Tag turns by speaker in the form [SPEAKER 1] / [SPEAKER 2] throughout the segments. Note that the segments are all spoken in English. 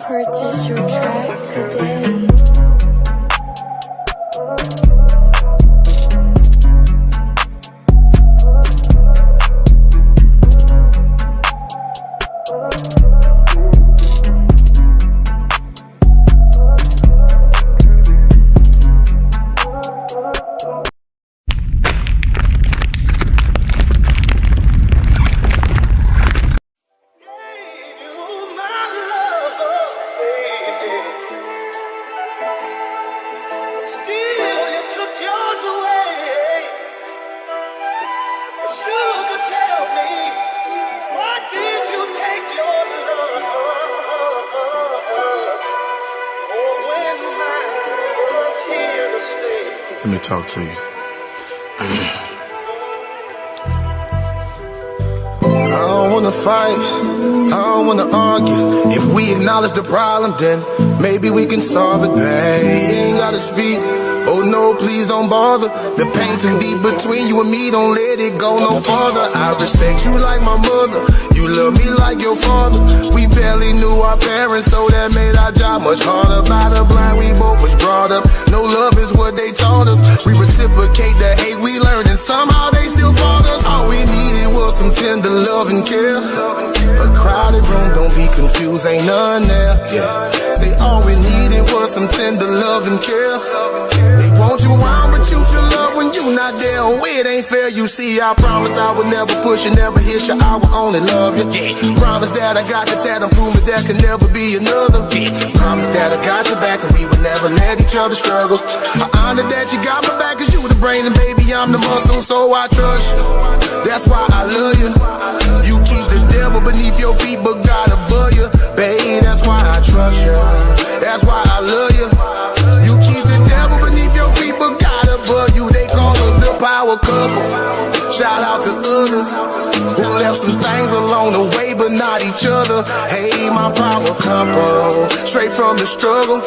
[SPEAKER 1] Purchase your track today.
[SPEAKER 2] Let me talk to you. I don't wanna fight, I don't wanna argue. If we acknowledge the problem, then maybe we can solve it, babe. You ain't gotta speak, oh no, please don't bother. The pain too deep between you and me, don't let it go no farther. I respect you like my mother, you love me like your father. We barely knew our parents, so that made our job much harder. By the blind, we both was brought up, no love is what they taught us. We reciprocate the hate we learned, and somehow they still fought us. All we needed was some tender love and care. A crowded room, don't be confused, ain't none there. Yeah. Say all we needed was some tender love and care. They want you around, but you feel love when you not there. Oh, it ain't fair, you see, I promise I would never push you, never hit you, I will only love you. Promise that I got the tat, I'm proving there can never be another. Promise that I got your back and we would never let each other struggle. I honor that you got my back, cause you the brain and baby I'm the muscle, so I trust you. That's why I love you. You keep the devil beneath your feet, but God above you. Babe, that's why I trust you. That's why I love you. You keep the devil beneath your feet, but God above you. They call us the power couple. Shout out to others who left some things along the way, but not each other. Hey, my power couple, straight from the struggle.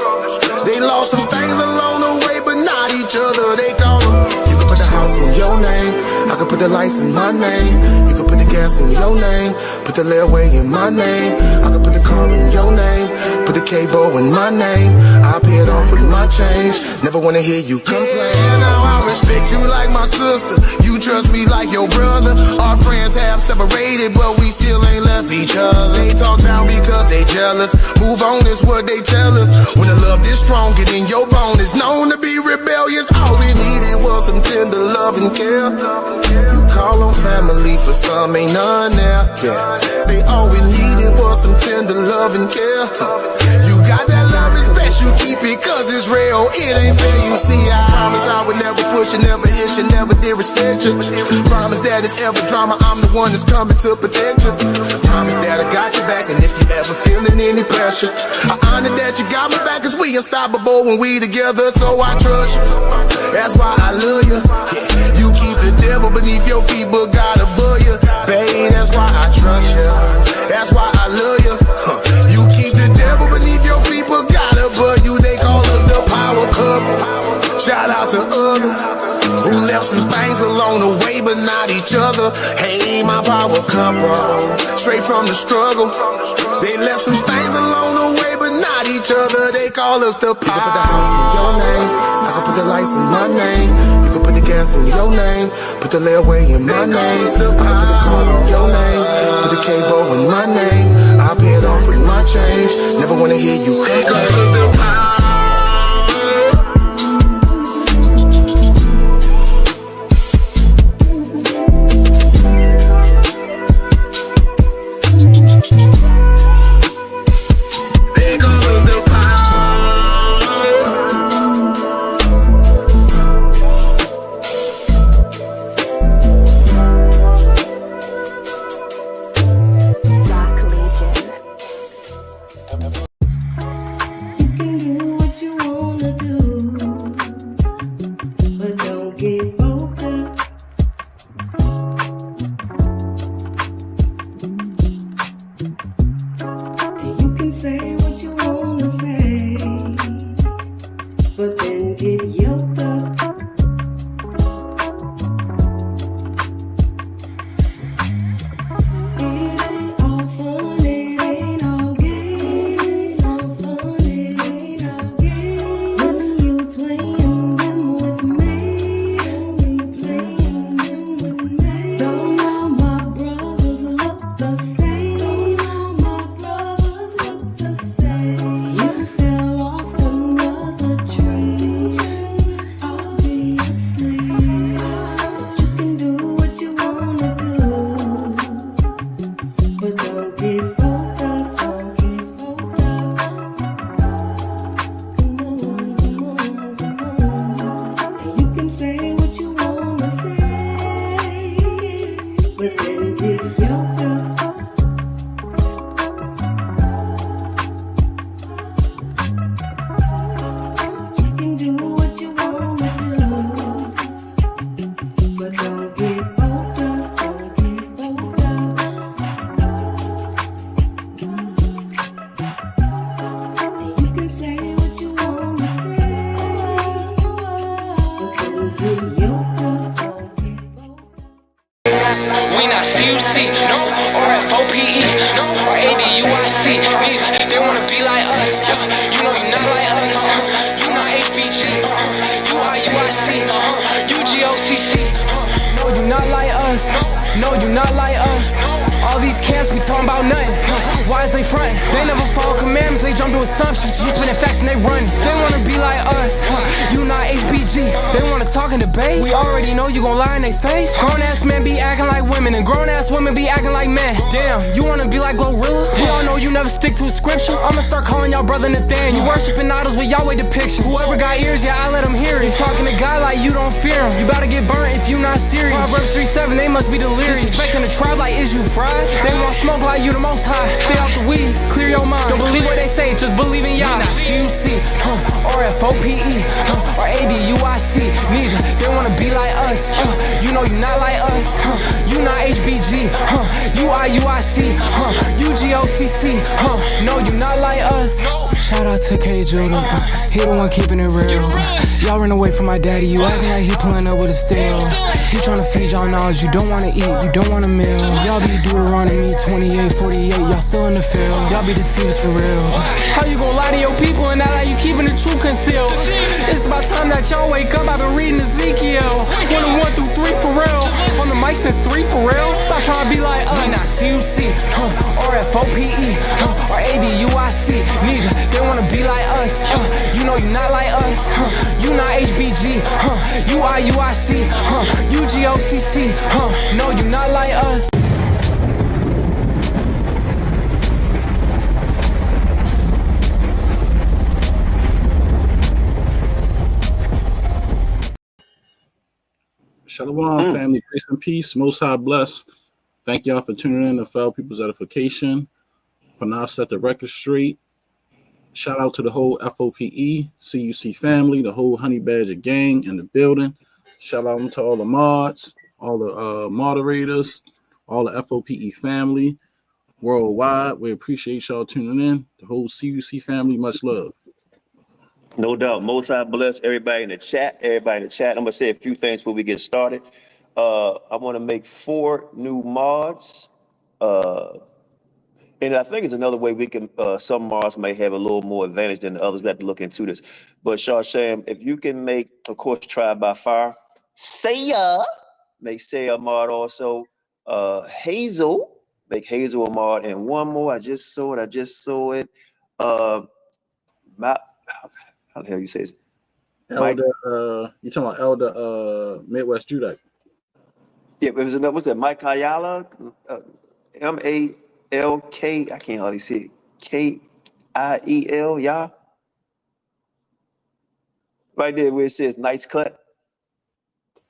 [SPEAKER 2] They lost some things along the way, but not each other. They call them. You can put the house in your name, I can put the lights in my name. You can put the gas in your name, put the layaway in my name. I can put the car in your name, put the cable in my name. I pay it off with my change, never wanna hear you complain. Yeah, now I respect you like my sister, you trust me like your brother. Our friends have separated, but we still ain't left each other. They talk down because they jealous, move on is what they tell us. When the love is strong, get in your bone, it's known to be rebellious. All we needed was some tender love and care. You call on family, for some ain't none there. Yeah. Say all we needed was some tender love and care. You got that love, it's best you keep it, cause it's real, it ain't fair. You see, I promise I would never push you, never hit you, never disrespect you. Promise that it's ever drama, I'm the one that's coming to protect you. Promise that I got your back, and if you ever feeling any pressure, I honor that you got my back, cause we unstoppable when we together, so I trust you. That's why I love you. Yeah. You keep the devil beneath your feet, but God above you. Babe, that's why I trust you. That's why I love you. You keep the devil beneath your feet, but God above you. They call us the power couple. Shout out to others who left some things along the way, but not each other. Hey, my power couple, straight from the struggle. They left some things along the way, but not each other. They call us the power. You can put the house in your name, I can put the lights in my name. You can put the gas in your name, put the layaway in my name. I can put the car in your name, put the cable in my name. I pay it off with my change, never wanna hear you complain.
[SPEAKER 1] You can get
[SPEAKER 3] We not CUC, no, or FOPE, no, or ADUIC, neither. They wanna be like us, you know you not like us. You not HBG, you IUIC, UGOCC. No, you not like us. No, you not like us. All these camps, we talking about nothing. Why is they frontin'? They never follow commandments, they jump to assumptions. We spinning facts and they run. They wanna be like us. You not HBG. They wanna talk and debate. We already know you gon' lie in their face. Grown ass men be acting like women, and grown ass women be acting like men. Damn, you wanna be like Glorilla? We all know you never stick to a scripture. I'ma start calling y'all brother Nathan. You worshiping idols with Yahweh depictions. Whoever got ears, yeah, I let them hear it. You talking to God like you don't fear him. You better get burnt if you not serious. Proverbs 3:7, they must be delirious. Disrespecting the tribe like is you fried? They want smoke like you the most high. Stay off the weed, clear your mind. Don't believe what they say, just believe in Yah. CUC, or FOPE, or ADUIC, neither. They wanna be like us. You know you not like us. You not HBG. You IUIC. UGOCC. No, you not like us. Shout out to K Judah. He the one keeping it real. Y'all run away from my daddy. You acting like he pulling up with a steel. He tryna feed y'all knowledge. You don't wanna eat. You don't want a meal. Y'all be Deuteronomy 28, 48. Y'all still in the field. Y'all be deceivers for real. How you gon' lie to your people and act like you keeping the truth concealed? It's about time that y'all wake up. I've been reading Ezekiel 1 through 3 for real. On the mic since 3 for real. Stop trying to be like us. We not CUC, or FOPE, or ADUIC, neither. They wanna be like us. You know you not like us. You not HBG. You IUIC. UGOCC. No, you not like us.
[SPEAKER 4] Shalom, family, grace and peace. Most High bless. Thank y'all for tuning in to Fellow People's Edification. Qanath set the record straight. Shout out to the whole FOPE, CUC family, the whole Honey Badger gang in the building. Shout out to all the mods, all the moderators, all the FOPE family worldwide. We appreciate y'all tuning in. The whole CUC family, much love.
[SPEAKER 5] No doubt. Most High bless everybody in the chat. I'm going to say a few things before we get started. I want to make 4 new mods. And I think it's another way we can, some mods may have a little more advantage than the others. We have to look into this. But Sham, if you can make, of course, Trial by Fire, make Saya a mod also. Hazel, make Hazel a mod. And one more, I just saw it. How the hell you say it?
[SPEAKER 4] Elder, you talking about Elder Midwest Judite?
[SPEAKER 5] Yeah, it was another. What's that? Mike Ayala, MALK. I can't hardly see it. KIEL, yeah. Right there where it says nice cut.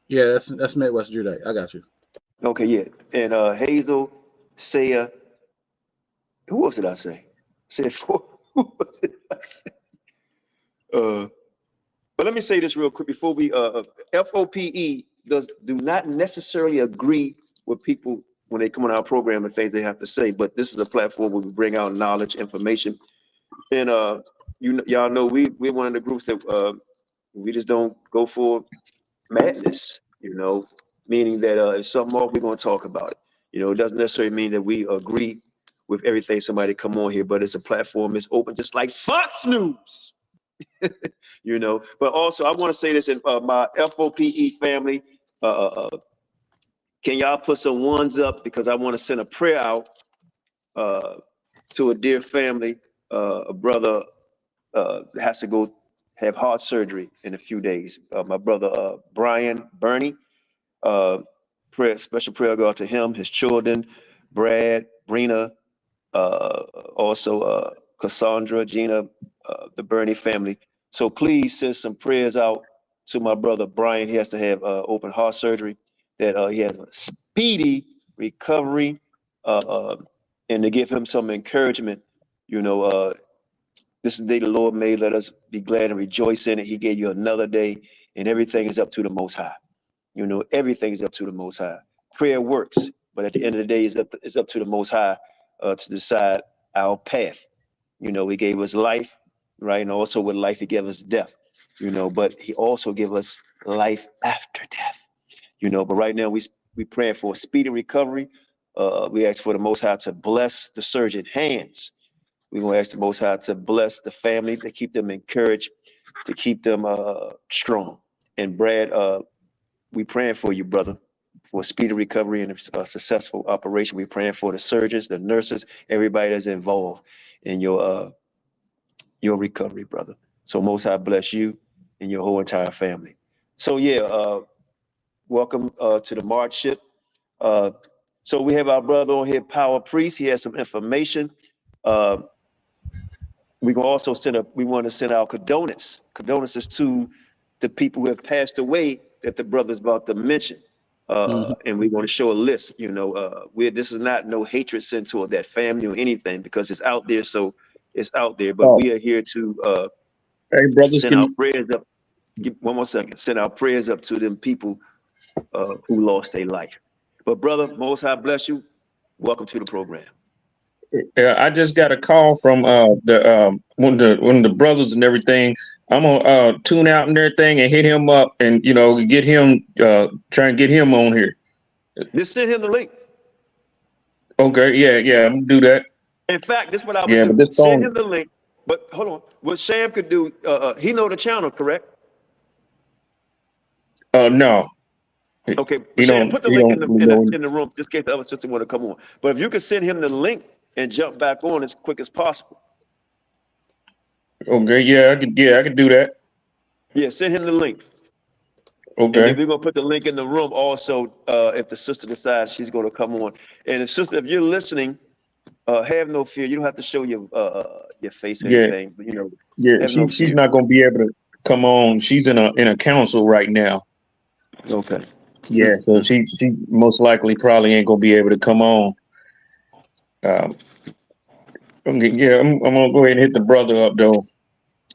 [SPEAKER 4] Yeah, that's Midwest Judite. I got you.
[SPEAKER 5] Okay, yeah. And Hazel, Saya. Who else did I say? Said 4. Who else did I say? But let me say this real quick before we FOPE do not necessarily agree with people when they come on our program and things they have to say, but this is a platform where we bring out knowledge, information. And y'all know we're one of the groups that we just don't go for madness, meaning that if something off, we're gonna talk about it. It doesn't necessarily mean that we agree with everything somebody come on here, but it's a platform, it's open, just like Fox News. But also I want to say this in my FOPE family, can y'all put some ones up, because I want to send a prayer out to a dear family. A brother has to go have heart surgery in a few days. My brother Brian Bernie, special prayer go out to him, his children, Brad, Brina, also Cassandra, Gina, the Bernie family. So please send some prayers out to my brother Brian. He has to have open heart surgery, that he has a speedy recovery, and to give him some encouragement. This is the day the Lord made. Let us be glad and rejoice in it. He gave you another day, and everything is up to the Most High. Everything is up to the Most High. Prayer works, but at the end of the day, it's up to the Most High to decide our path. He gave us life, right? And also with life, he gave us death, but he also gave us life after death, but right now We praying for a speedy recovery. We ask for the Most High to bless the surgeon hands. We're going to ask the Most High to bless the family, to keep them encouraged, to keep them strong. And Brad, we praying for you, brother, for a speedy recovery and a successful operation. We praying for the surgeons, the nurses, everybody that's involved in your recovery, brother. So Most High bless you and your whole entire family. So yeah, welcome to the Marchship. So we have our brother on here, Power Priest. He has some information. We can also we want to send our condolences to the people who have passed away that the brother's about to mention. And we're going to show a list. You know, this is not no hatred sent toward that family or anything, because it's out there. So it's out there. But we are here to
[SPEAKER 6] Hey, brothers,
[SPEAKER 5] send our prayers up. One more second. Send our prayers up to them people who lost their life. But brother, Most High bless you. Welcome to the program.
[SPEAKER 6] I just got a call from one of the brothers and everything. I'm gonna tune out and everything and hit him up and get him try and get him on here.
[SPEAKER 5] Just send him the link.
[SPEAKER 6] Okay, yeah, I'm gonna do that.
[SPEAKER 5] In fact, this is what I would
[SPEAKER 6] Yeah,
[SPEAKER 5] do.
[SPEAKER 6] but this
[SPEAKER 5] Send
[SPEAKER 6] phone.
[SPEAKER 5] him the link. But hold on. What Sam could do, he know the channel, correct?
[SPEAKER 6] No,
[SPEAKER 5] Okay,
[SPEAKER 6] he
[SPEAKER 5] Sam,
[SPEAKER 6] don't.
[SPEAKER 5] put the
[SPEAKER 6] He
[SPEAKER 5] link
[SPEAKER 6] don't. You know,
[SPEAKER 5] in the room, just in case the other sister want to come on. But if you could send him the link and jump back on as quick as possible.
[SPEAKER 6] okay, yeah, I could do that.
[SPEAKER 5] Yeah, send him the link. And
[SPEAKER 6] Okay.
[SPEAKER 5] then we're gonna put the link in the room also, if the sister decides she's gonna come on. And the sister, if you're listening, have no fear. You don't have to show your face or
[SPEAKER 6] Yeah,
[SPEAKER 5] anything, but
[SPEAKER 6] yeah.
[SPEAKER 5] have no
[SPEAKER 6] She's
[SPEAKER 5] fear.
[SPEAKER 6] not gonna be able to come on. She's in a council right now.
[SPEAKER 5] Okay.
[SPEAKER 6] Yeah, so she most likely probably ain't gonna be able to come on. I'm gonna go ahead and hit the brother up though,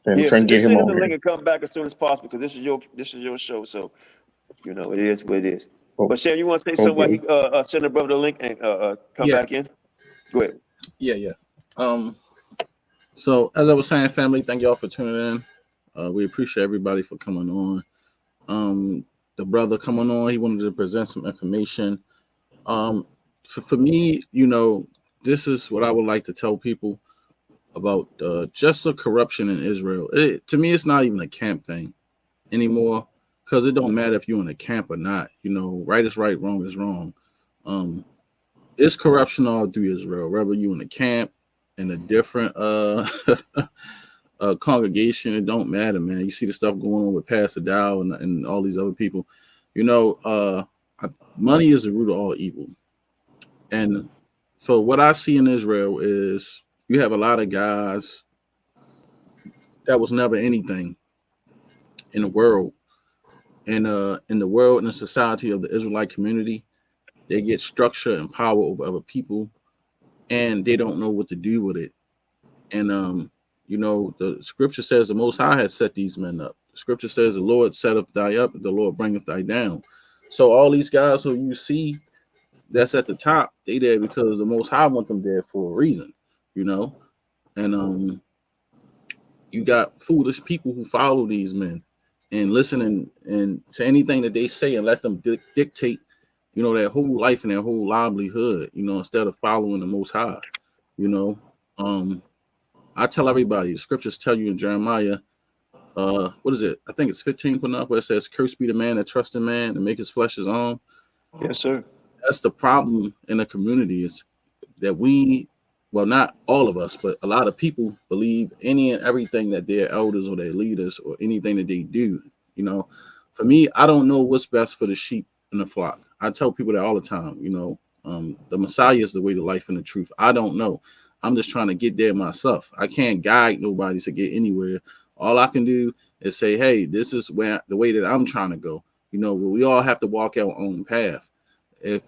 [SPEAKER 6] and
[SPEAKER 5] Yeah,
[SPEAKER 6] try
[SPEAKER 5] so
[SPEAKER 6] and get
[SPEAKER 5] just
[SPEAKER 6] him
[SPEAKER 5] send him
[SPEAKER 6] on
[SPEAKER 5] the link
[SPEAKER 6] here.
[SPEAKER 5] and come back as soon as possible, because this is your show. So it is what it is.
[SPEAKER 6] Oh,
[SPEAKER 5] But Sam, you want to say something while
[SPEAKER 6] okay.
[SPEAKER 5] he send the brother the link and come
[SPEAKER 4] Yeah,
[SPEAKER 5] back in? Go ahead.
[SPEAKER 4] yeah. So as I was saying, family, thank y'all for tuning in. We appreciate everybody for coming on. The brother coming on, he wanted to present some information. For me, this is what I would like to tell people about just the corruption in Israel. To me, it's not even a camp thing anymore, because it don't matter if you're in a camp or not. Right is right, wrong is wrong. It's corruption all through Israel, whether you in a camp, in a different congregation. It don't matter, man. You see the stuff going on with Pastor Dow and all these other people. Money is the root of all evil. And so what I see in Israel is you have a lot of guys that was never anything in the world. And in the world and the society of the Israelite community, they get structure and power over other people, and they don't know what to do with it. And the scripture says the Most High has set these men up. The scripture says the Lord setteth thy up, the Lord bringeth thy down. So all these guys who you see that's at the top, they there because the Most High want them there for a reason, And you got foolish people who follow these men and listen and to anything that they say and let them dictate, their whole life and their whole livelihood, instead of following the Most High. I tell everybody, the scriptures tell you in Jeremiah, what is it? I think it's 15 where it says, "Cursed be the man that trusts in man and make his flesh his own."
[SPEAKER 5] Yes, sir.
[SPEAKER 4] That's the problem in the community, is that not all of us, but a lot of people believe any and everything that their elders or their leaders or anything that they do. For me, I don't know what's best for the sheep and the flock. I tell people that all the time. The Messiah is the way, the life, and the truth. I don't know. I'm just trying to get there myself. I can't guide nobody to get anywhere. All I can do is say, hey, this is the way that I'm trying to go. We all have to walk our own path.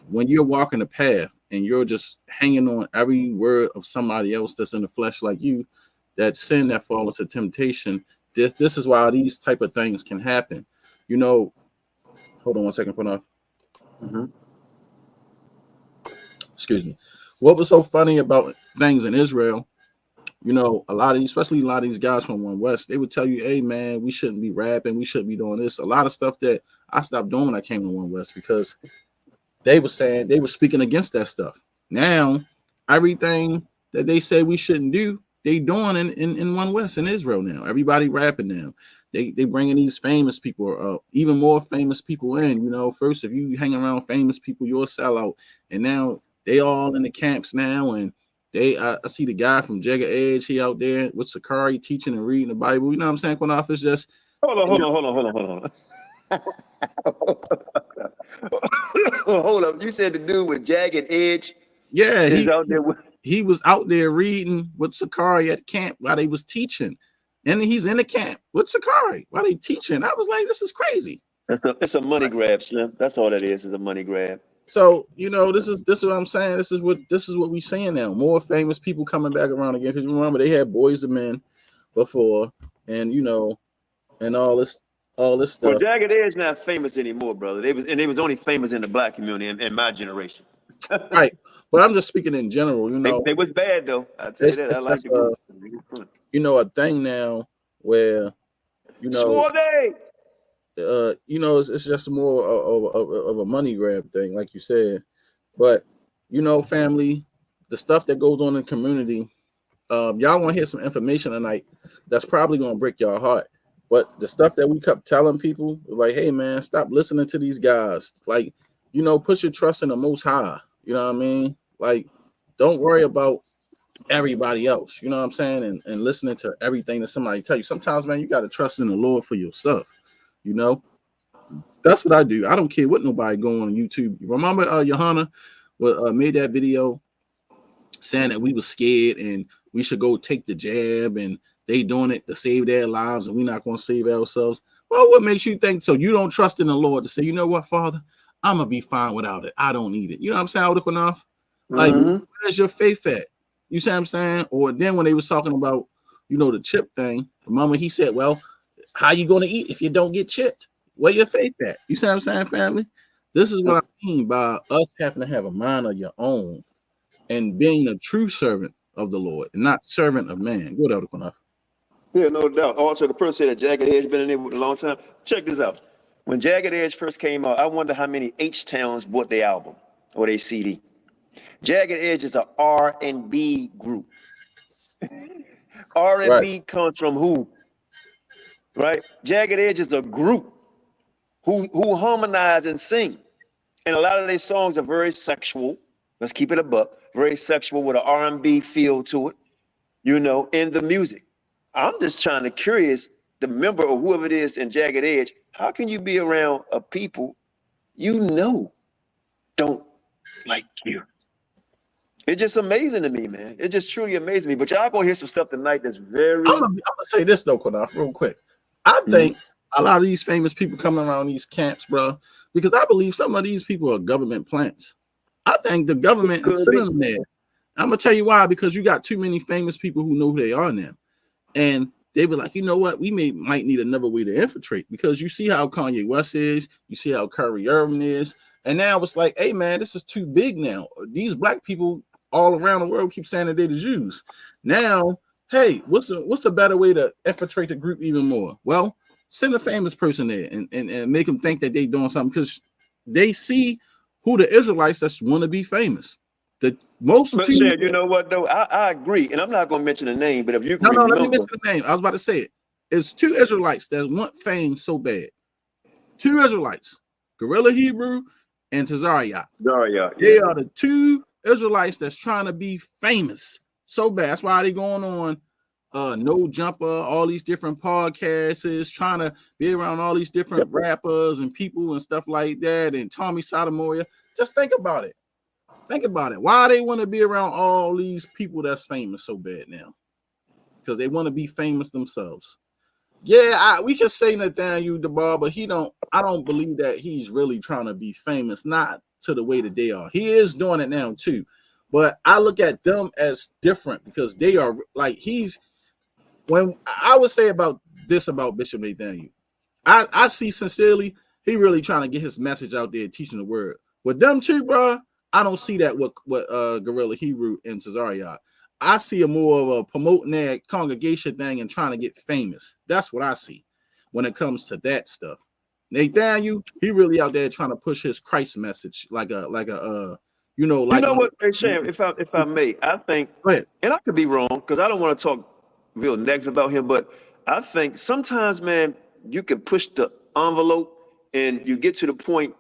[SPEAKER 4] When you're walking the path and you're just hanging on every word of somebody else that's in the flesh like you, that sin, that fall into temptation, this is why these type of things can happen. Hold on one second, Qanath. Excuse me. What was so funny about things in Israel? Especially a lot of these guys from One West, they would tell you, hey man, we shouldn't be rapping, we shouldn't be doing this. A lot of stuff that I stopped doing when I came to One West, because they were saying, they were speaking against that stuff. Now, everything that they say we shouldn't do, they doing in One West in Israel now. Everybody rapping now. They bringing these famous people, even more famous people in. You know, first if you hang around famous people, you're a sellout. And now they all in the camps now. And I see the guy from Jagged Edge, he out there with Sakari teaching and reading the Bible. You know what I'm saying? Qanath is just
[SPEAKER 5] Hold on. Hold up. You said the dude with Jagged Edge
[SPEAKER 4] yeah,
[SPEAKER 5] is out there with.
[SPEAKER 4] he was out there reading with Sakari at camp while they was teaching. And he's in the camp with Sakari while they teaching. I was like, this is crazy.
[SPEAKER 5] It's a money grab, Slim. That's all it is a money grab.
[SPEAKER 4] So, you know, this is what I'm saying. This is what we saying now. More famous people coming back around again. Because remember, they had Boys and Men before, and you know, and all this stuff.
[SPEAKER 5] Well, Jagged Edge not famous anymore, brother. They was only famous in the black community in my generation.
[SPEAKER 4] Right. But I'm just speaking in general, you know.
[SPEAKER 5] They was bad though. I tell you that. I like the group.
[SPEAKER 4] You know, a thing now where, you know, you know, it's just more of a money grab thing, like you said. But you know, family, the stuff that goes on in the community, y'all want to hear some information tonight that's probably gonna break your heart. But the stuff that we kept telling people, like, hey man, stop listening to these guys. Like, you know, put your trust in the Most High. You know what I mean? Like, don't worry about everybody else, you know what I'm saying, and listening to everything that somebody tell you. Sometimes, man, you got to trust in the Lord for yourself. You know, that's what I do. I don't care what nobody go on YouTube. Remember, Johanna made that video saying that we were scared and we should go take the jab, and they doing it to save their lives, and we're not going to save ourselves. Well, what makes you think so? You don't trust in the Lord to say, you know what, Father, I'm gonna be fine without it. I don't need it. You know what I'm saying? Enough. Like, where's your faith at? You see what I'm saying? Or then when they was talking about, you know, the chip thing, remember he said, well, how you going to eat if you don't get chipped? Where your faith at? You see what I'm saying, family? This is what I mean by us having to have a mind of your own and being a true servant of the Lord and not servant of man. Go down, Qanath.
[SPEAKER 5] Yeah, no doubt. Also, the person said that Jagged Edge been in there for a long time. Check this out. When Jagged Edge first came out, I wonder how many H-Towns bought their album or their CD. Jagged Edge is a R&B group. R&B comes from who? Right? Jagged Edge is a group who harmonize and sing. And a lot of their songs are very sexual. Let's keep it a buck. Very sexual with an R&B feel to it, you know, in the music. I'm just trying to curious, the member or whoever it is in Jagged Edge, how can you be around a people you know don't like you? It's just amazing to me, man. It just truly amazes me. But y'all gonna hear some stuff tonight that's very.
[SPEAKER 4] I'm gonna say this though, Qanath, real quick. I think a lot of these famous people coming around these camps, bro, because I believe some of these people are government plants. I think the government is sending them there. I'm gonna tell you why, because you got too many famous people who know who they are now, and they were like, you know what, we might need another way to infiltrate, because you see how Kanye West is, you see how Kyrie Irving is, and now it's like, hey man, this is too big now. These black people all around the world keep saying that they're the Jews. Now, hey, what's a better way to infiltrate the group even more? Well, send a famous person there and make them think that they're doing something, because they see who the Israelites that want to be famous. The most.
[SPEAKER 5] But Shan, you know what though? I agree, and I'm not going to mention the name, but if you can remember,
[SPEAKER 4] let me mention the name. I was about to say it. It's two Israelites that want fame so bad. Two Israelites, Gorilla Hebrew and Tazariah. They are the two Israelites that's trying to be famous so bad. That's why they going on No Jumper, all these different podcasts, trying to be around all these different rappers and people and stuff like that, and Tommy Sotomayor. Just think about it. Think about it. Why they want to be around all these people that's famous so bad now? Because they want to be famous themselves. Yeah, we can say Nathaniel DeBar, but I don't believe that he's really trying to be famous, not to the way that they are. He is doing it now too, but I look at them as different, because they are like, when I would say about Bishop Nathaniel, I see sincerely he really trying to get his message out there, teaching the word. With them two, bro, I don't see that with Gorilla Hebrew and Tazariah. I see a more of a promoting that congregation thing and trying to get famous. That's what I see when it comes to that stuff. Nathaniel, he really out there trying to push his Christ message, like a you know,
[SPEAKER 5] You
[SPEAKER 4] like
[SPEAKER 5] know what, hey, Sham, if I may, I think,
[SPEAKER 4] go ahead.
[SPEAKER 5] and I could be wrong because I don't want to talk real negative about him, but I think sometimes, man, you can push the envelope and you get to the point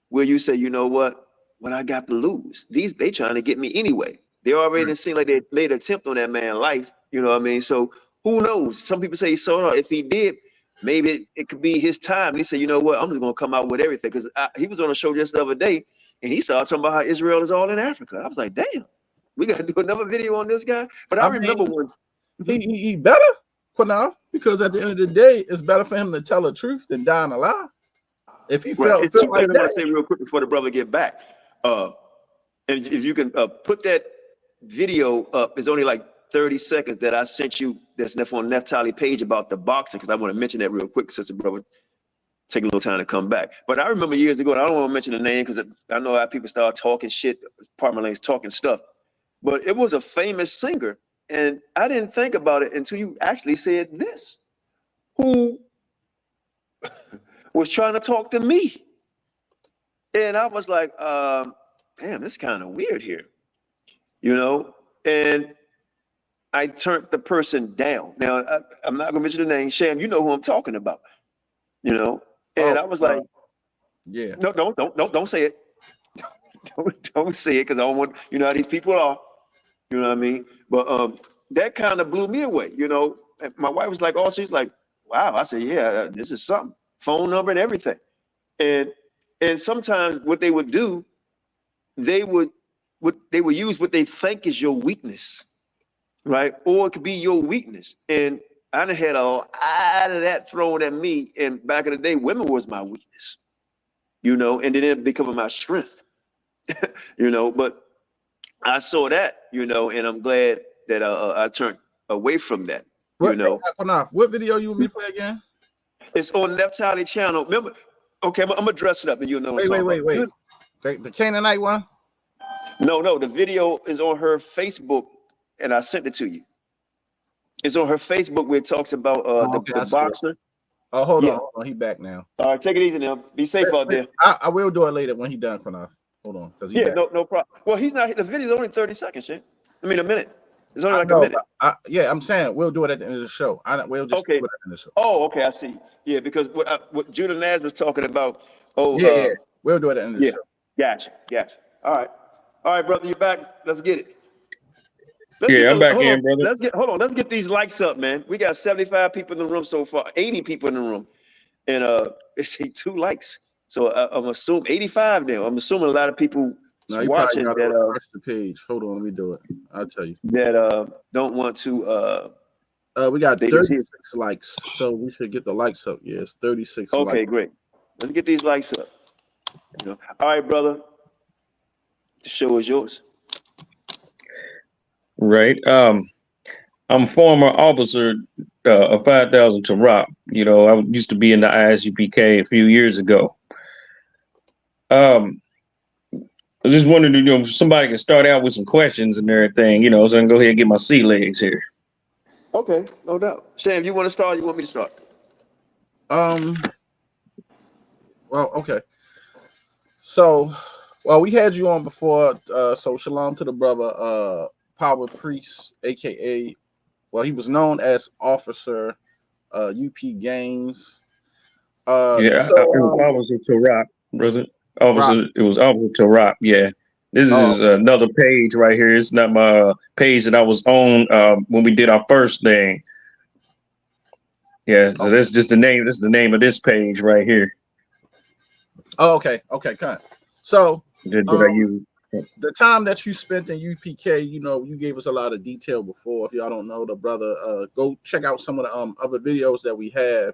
[SPEAKER 5] where you say, you know what I got to lose? They trying to get me anyway. They already seem like they made an attempt on that man's life. You know what I mean? So who knows? Some people say he saw it. If he did, maybe it could be his time. And he said, you know what? I'm just gonna come out with everything because he was on a show just the other day and he started talking about how Israel is all in Africa. I was like, damn, we got to do another video on this guy. But I remember
[SPEAKER 4] mean,
[SPEAKER 5] once.
[SPEAKER 4] he better Qanath, because at the end of the day, it's better for him to tell the truth than die in a lie. If he
[SPEAKER 5] Right.
[SPEAKER 4] felt
[SPEAKER 5] It's two
[SPEAKER 4] like
[SPEAKER 5] things I want to say real quick before the brother get back. And if you can put that video up, it's only like 30 seconds that I sent you that's on Neftali page about the boxing, because I want to mention that real quick, since the brother take a little time to come back. But I remember years ago, and I don't want to mention the name because I know how people start talking shit, apartment lanes talking stuff, but it was a famous singer. And I didn't think about it until you actually said this, who was trying to talk to me. And I was like, damn, this is kind of weird here, you know? And I turned the person down. Now, I'm not going to mention the name. Sham, you know who I'm talking about, you know? And I was like,
[SPEAKER 4] yeah.
[SPEAKER 5] no, don't say it. Don't say it, because I don't want, you know how these people are. You know what I mean? But that kind of blew me away, you know? And my wife was like, oh, she's like, wow. I said, yeah, this is something. Phone number and everything. And sometimes what they would do, they would use what they think is your weakness, right? Or it could be your weakness. And I done had a lot of that thrown at me. And back in the day, women was my weakness, you know, and then it becoming my strength, you know. But I saw that, you know, and I'm glad that I turned away from that, you know.
[SPEAKER 4] What video you want me to play again?
[SPEAKER 5] It's on Neftali channel. Remember? Okay, I'm gonna dress it up, and you'll know what I'm talking about.
[SPEAKER 4] The Canaanite one?
[SPEAKER 5] No, the video is on her Facebook, and I sent it to you. It's on her Facebook where it talks about the boxer.
[SPEAKER 4] Oh, hold on. He back now.
[SPEAKER 5] All right, take it easy now. Be safe out there.
[SPEAKER 4] I will do it later when he done, Qanath. Hold on, because
[SPEAKER 5] yeah, no problem. Well, he's not. The video's only 30 seconds, shit. I mean, a minute. It's only like
[SPEAKER 4] a
[SPEAKER 5] minute.
[SPEAKER 4] Yeah, I'm saying we'll do it at the end of the show. We'll just do it at the end of the show.
[SPEAKER 5] Oh, okay, I see. Yeah, because what Judah Naz was talking about. Oh,
[SPEAKER 4] yeah, we'll do it at the end of the show.
[SPEAKER 5] Gotcha. All right, brother, you're back. Let's get it.
[SPEAKER 6] I'm back in, brother.
[SPEAKER 5] Let's get these likes up, man. We got 75 people in the room so far, 80 people in the room, and it's 2 likes. So I'm assuming 85 now. I'm assuming a lot of people watching that
[SPEAKER 4] refresh the page. Hold on, let me do it. I'll tell you.
[SPEAKER 5] That don't want to
[SPEAKER 4] we got 36 likes, so we should get the likes up. Yes, 36 likes.
[SPEAKER 5] Okay, great. Let's get these likes up. You know? All right, brother. The show is yours.
[SPEAKER 6] Right. I'm former officer of 5,000 to Rock. You know, I used to be in the ISUPK a few years ago. I just wanted to, you know, somebody can start out with some questions and everything, you know, so I can go ahead and get my sea legs here.
[SPEAKER 5] Okay, no doubt. Sham, you want to start? Or you want me to start?
[SPEAKER 4] Well, okay. So, we had you on before. So shalom to the brother, Power Priest, aka, he was known as Officer UP Gaines.
[SPEAKER 6] It was Officer to Rock, brother. It was Officer to Rock. Yeah. This is another page right here. It's not my page that I was on when we did our first thing. Yeah, so that's just the name. This is the name of this page right here.
[SPEAKER 4] Oh, okay, kind. So
[SPEAKER 6] did I use
[SPEAKER 4] the time that you spent in UPK? You know, you gave us a lot of detail before. If y'all don't know the brother, go check out some of the other videos that we have,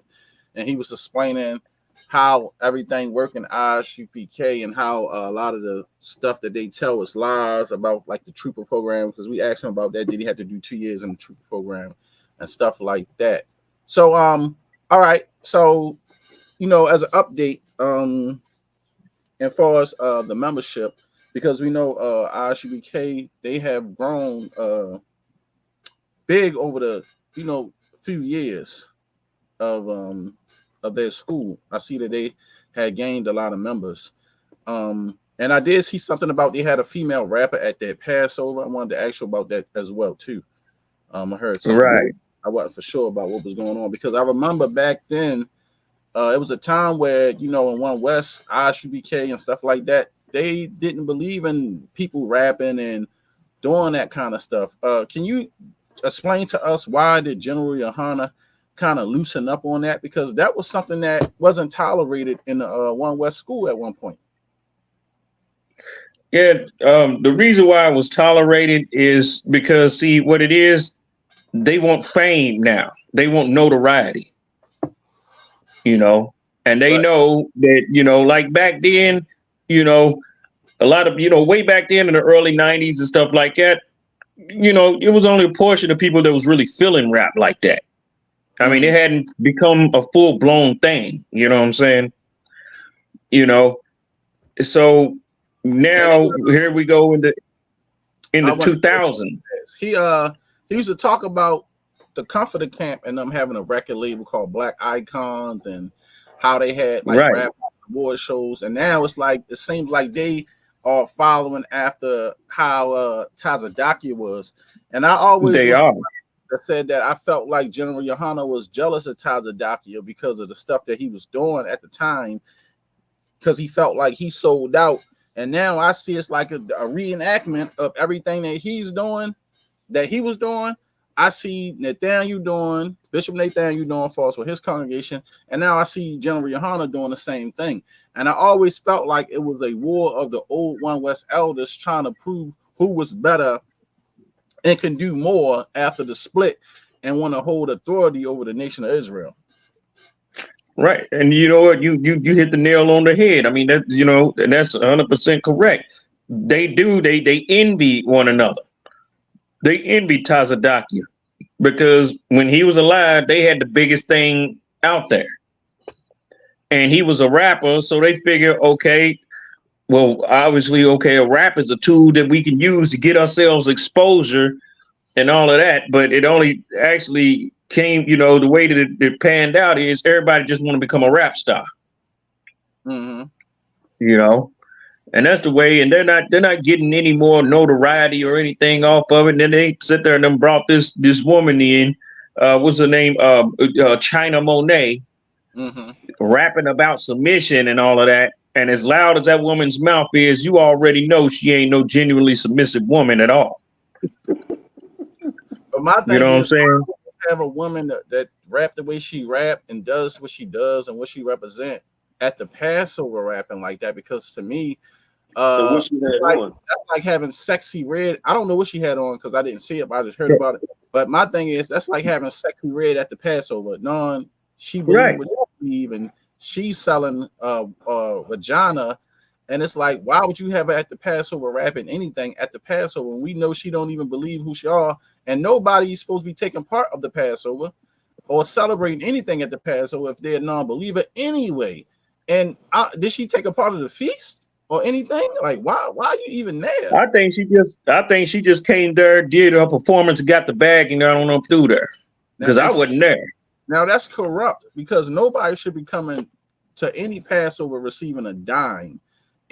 [SPEAKER 4] and he was explaining how everything worked in ISUPK and how a lot of the stuff that they tell us lies about, like the trooper program, because we asked him about that. Did he have to do 2 years in the trooper program and stuff like that? So, all right. So, you know, as an update, as far as the membership, because we know ISUPK, they have grown big over the, few years of of their school. I see that they had gained a lot of members. And I did see something about they had a female rapper at their Passover. I wanted to ask you about that as well too. I heard something.
[SPEAKER 6] Right.
[SPEAKER 4] I wasn't for sure about what was going on because I remember back then it was a time where, you know, in One West, ISUPK and stuff like that, they didn't believe in people rapping and doing that kind of stuff. Can you explain to us why did General Yohana kind of loosen up on that? Because that was something that wasn't tolerated in the One West school at one point.
[SPEAKER 6] Yeah, the reason why it was tolerated is because, see, what it is, they want fame now. They want notoriety, you know, and they know that, you know, like back then, you know, a lot of, you know, way back then in the early 90s and stuff like that, you know, it was only a portion of people that was really feeling rap like that. I mean, it hadn't become a full blown thing. You know what I'm saying? You know, so now here we go in the 2000s.
[SPEAKER 4] He used to talk about the Comforter Camp and them having a record label called Black Icons and how they had like rap award shows, and now it's like it seems like they are following after how Tazadakia was, and I always said that I felt like General Yohana was jealous of Tazadakia because of the stuff that he was doing at the time, because he felt like he sold out. And now I see it's like a reenactment of everything that he's doing, that he was doing. I see Nathaniel doing, Bishop Nathaniel doing false with his congregation, and now I see General Yohana doing the same thing. And I always felt like it was a war of the old One West elders trying to prove who was better and can do more after the split and want to hold authority over the nation of Israel.
[SPEAKER 6] Right. And you know what? You hit the nail on the head. I mean, that's, you know, and that's 100% correct. They envy one another. They envy Tazadakia because when he was alive, they had the biggest thing out there. And he was a rapper, so they figure, okay, well, obviously, okay, a rap is a tool that we can use to get ourselves exposure and all of that. But it only actually came, you know, the way that it panned out is everybody just want to become a rap star. You know, and that's the way. And they're not getting any more notoriety or anything off of it. And then they sit there and then brought this woman in. What's her name? China Monet. Rapping about submission and all of that, and as loud as that woman's mouth is, you already know she ain't no genuinely submissive woman at all.
[SPEAKER 4] But my thing, you know what I'm saying? Have a woman that rap the way she rap and does what she does and what she represent at the Passover rapping like that, because to me, that's like having Sexy Red. I don't know what she had on because I didn't see it, but I just heard about it. But my thing is, that's like having Sexy Red at the Passover. She believes what she believes, and she's selling vagina, and it's like, why would you have her at the Passover rapping anything at the Passover? And we know she don't even believe who she are, and nobody's supposed to be taking part of the Passover or celebrating anything at the Passover if they're a non-believer anyway. And did she take a part of the feast or anything? Like, why are you even there?
[SPEAKER 6] I think she just came there, did her performance, and got the bag, and got on up through there because I wasn't there.
[SPEAKER 4] Now that's corrupt, because nobody should be coming to any Passover receiving a dime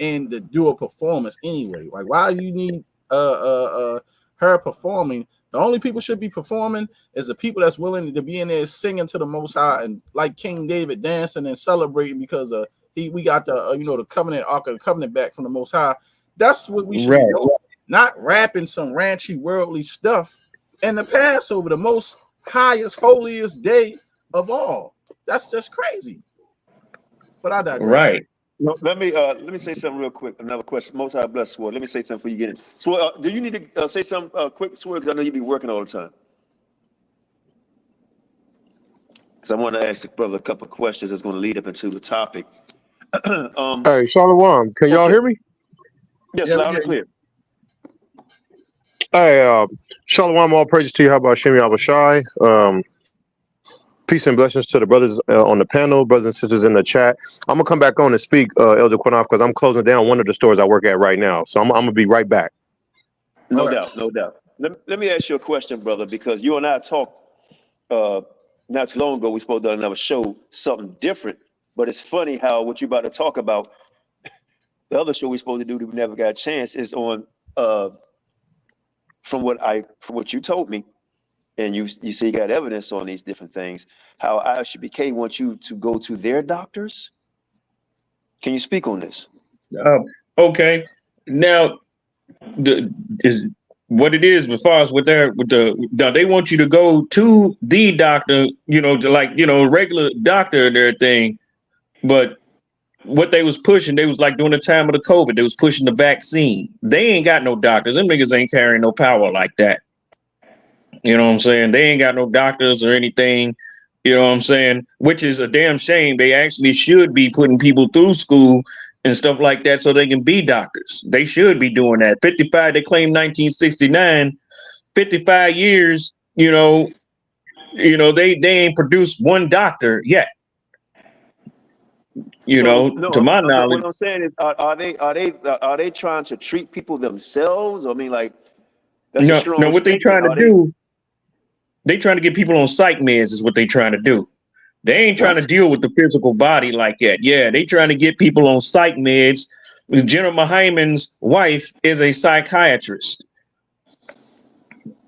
[SPEAKER 4] and to do a performance anyway. Like, why do you need her performing? The only people should be performing is the people that's willing to be in there singing to the Most High and like King David dancing and celebrating because we got the the covenant, Ark of the Covenant back from the Most High. That's what we should be doing, not rapping some ranchy worldly stuff in the Passover, the most highest, holiest day of all. That's just crazy. But I digress.
[SPEAKER 6] Right.
[SPEAKER 5] No, let me say something real quick. Another question. Most High bless Sword. Let me say something before you get in. Sword, do you need to say something quick, Sword? Because I know you be working all the time. Because I want to ask the brother a couple of questions that's going to lead up into the topic.
[SPEAKER 7] Hey, Shalom. Can y'all hear me?
[SPEAKER 5] Yes, loud and clear.
[SPEAKER 7] Hey, Shalom. All praises to you. Ha Mashayach Yahawashi. Peace and blessings to the brothers on the panel, brothers and sisters in the chat. I'm gonna come back on and speak, Elder Qanath, because I'm closing down one of the stores I work at right now. So I'm gonna be right back.
[SPEAKER 5] No doubt. Let me ask you a question, brother, because you and I talked not too long ago, we spoke to another show, something different. But it's funny how what you're about to talk about, the other show we're supposed to do that we never got a chance is on from what you told me, and you say you got evidence on these different things, how ISUPK wants you to go to their doctors. Can you speak on this?
[SPEAKER 6] Okay. Now, is what it is as far as they want you to go to the doctor, regular doctor and everything. But what they was pushing, they was like during the time of the COVID, they was pushing the vaccine. They ain't got no doctors. Them niggas ain't carrying no power like that. You know what I'm saying? They ain't got no doctors or anything. You know what I'm saying? Which is a damn shame. They actually should be putting people through school and stuff like that so they can be doctors. They should be doing that. 55, they claim 1969, 55 years, they ain't produced one doctor yet. To my knowledge.
[SPEAKER 5] What I'm saying is, are they trying to treat people themselves? I mean, like, that's a strong
[SPEAKER 6] what they
[SPEAKER 5] statement.
[SPEAKER 6] trying to do, they trying to get people on psych meds is what they trying to do. They ain't trying to deal with the physical body like that. Yeah, they trying to get people on psych meds. General Mahaiman's wife is a psychiatrist.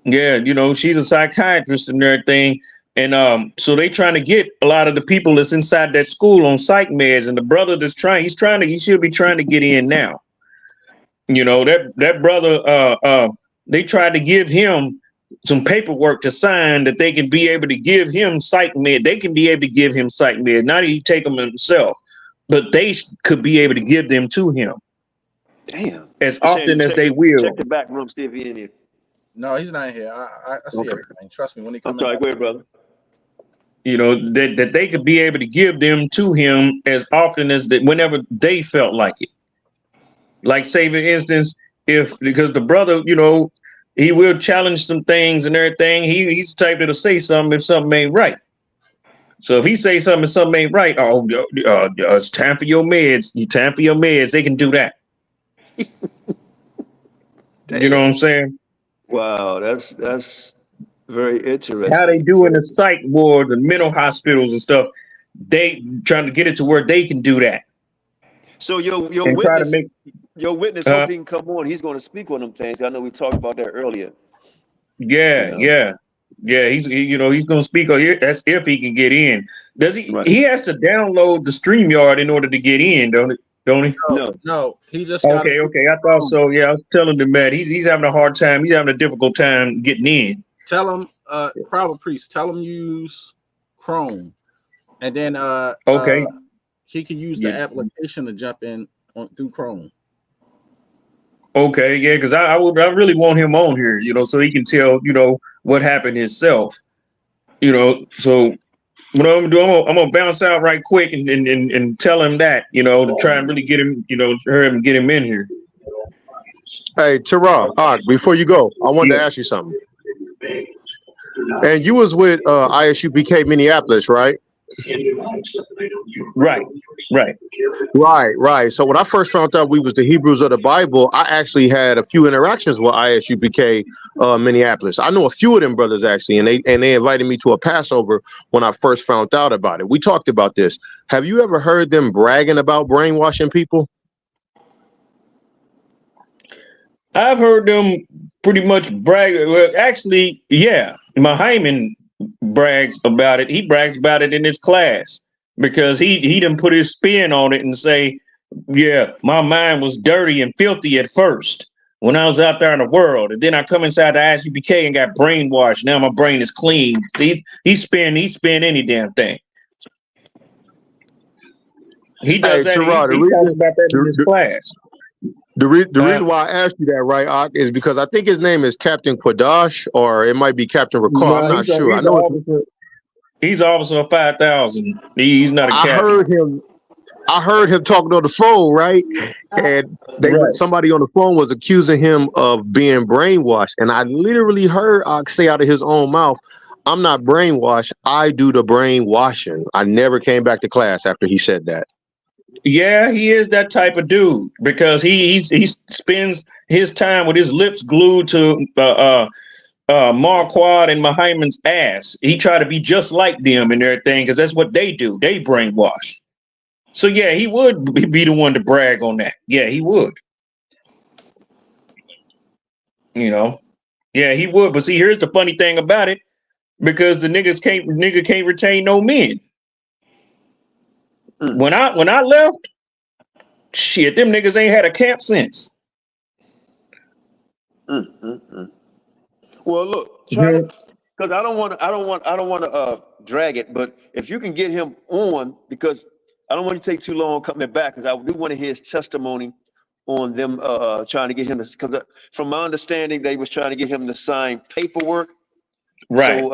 [SPEAKER 6] Yeah, she's a psychiatrist and everything. And so they trying to get a lot of the people that's inside that school on psych meds. And the brother he should be trying to get in now. That brother, they tried to give him some paperwork to sign that they can be able to give him psych med. They can be able to give him psych med. Not he take them himself, but they could be able to give them to him.
[SPEAKER 5] Damn.
[SPEAKER 6] As often as they will.
[SPEAKER 5] Check the back room, see if he's in here.
[SPEAKER 4] No, he's not here. I see everything. Trust me, when he comes
[SPEAKER 5] in. I'm sorry, go ahead, brother.
[SPEAKER 6] That they could be able to give them to him as often as whenever they felt like it. Like, say, for instance, because the brother, he will challenge some things and everything. He's the type that'll say something if something ain't right. So if he say something if something ain't right, it's time for your meds. Time for your meds. They can do that. You know what I'm saying?
[SPEAKER 5] Wow, that's very interesting.
[SPEAKER 6] How they do in the psych wards and mental hospitals and stuff. They trying to get it to where they can do that.
[SPEAKER 5] So your witness, hope he can come on. He's going to speak on them things. I know we talked about that earlier.
[SPEAKER 6] Yeah. He's going to speak on here. That's if he can get in. Does he? Right. He has to download the StreamYard in order to get in, don't he?
[SPEAKER 5] No.
[SPEAKER 6] He just okay. I thought so. Yeah, I was telling him that he's having a hard time. He's having a difficult time getting in.
[SPEAKER 4] Tell him, Private Priest. Tell him use Chrome, and then he can use the application to jump in through Chrome.
[SPEAKER 6] Okay, yeah, because I really want him on here, so he can tell, what happened himself. So what I'm gonna do, I'm gonna bounce out right quick and tell him that, to try and really get him, get him in here.
[SPEAKER 7] Hey, Tara, before you go, I wanted to ask you something. And you was with ISUPK Minneapolis, right?
[SPEAKER 6] Right.
[SPEAKER 7] So when I first found out we was the Hebrews of the Bible, I actually had a few interactions with ISUPK Minneapolis. I know a few of them brothers actually, and they invited me to a Passover when I first found out about it. We talked about this. Have you ever heard them bragging about brainwashing people?
[SPEAKER 6] I've heard them pretty much brag. Well, actually, yeah. Mahaiman brags about it. He brags about it in his class because he done put his spin on it and say, yeah, my mind was dirty and filthy at first when I was out there in the world. And then I come inside the ISUPK and got brainwashed. Now my brain is clean. He spin any damn thing. He does that. He talks about that in his class.
[SPEAKER 7] The reason why I asked you that, right, is because I think his name is Captain Quadash, or it might be Captain Ricard. I'm not sure. I know
[SPEAKER 6] he's Officer 5000. He's not a captain.
[SPEAKER 7] I heard him talking on the phone, right? And somebody on the phone was accusing him of being brainwashed. And I literally heard Ox say out of his own mouth, I'm not brainwashed. I do the brainwashing. I never came back to class after he said that.
[SPEAKER 6] Yeah, he is that type of dude because he spends his time with his lips glued to Marquardt and Mahaiman's ass. He tried to be just like them and everything because that's what they do. They brainwash. So yeah, he would be the one to brag on that. Yeah, he would. You know. Yeah, he would. But see, here's the funny thing about it, because the nigga can't retain no men. When I left, shit, them niggas ain't had a camp since.
[SPEAKER 5] Well, look, try to, because I don't want to drag it, but if you can get him on, because I don't want to take too long coming back, because I do want to hear his testimony on them trying to get him to, because from my understanding, they was trying to get him to sign paperwork,
[SPEAKER 6] Right.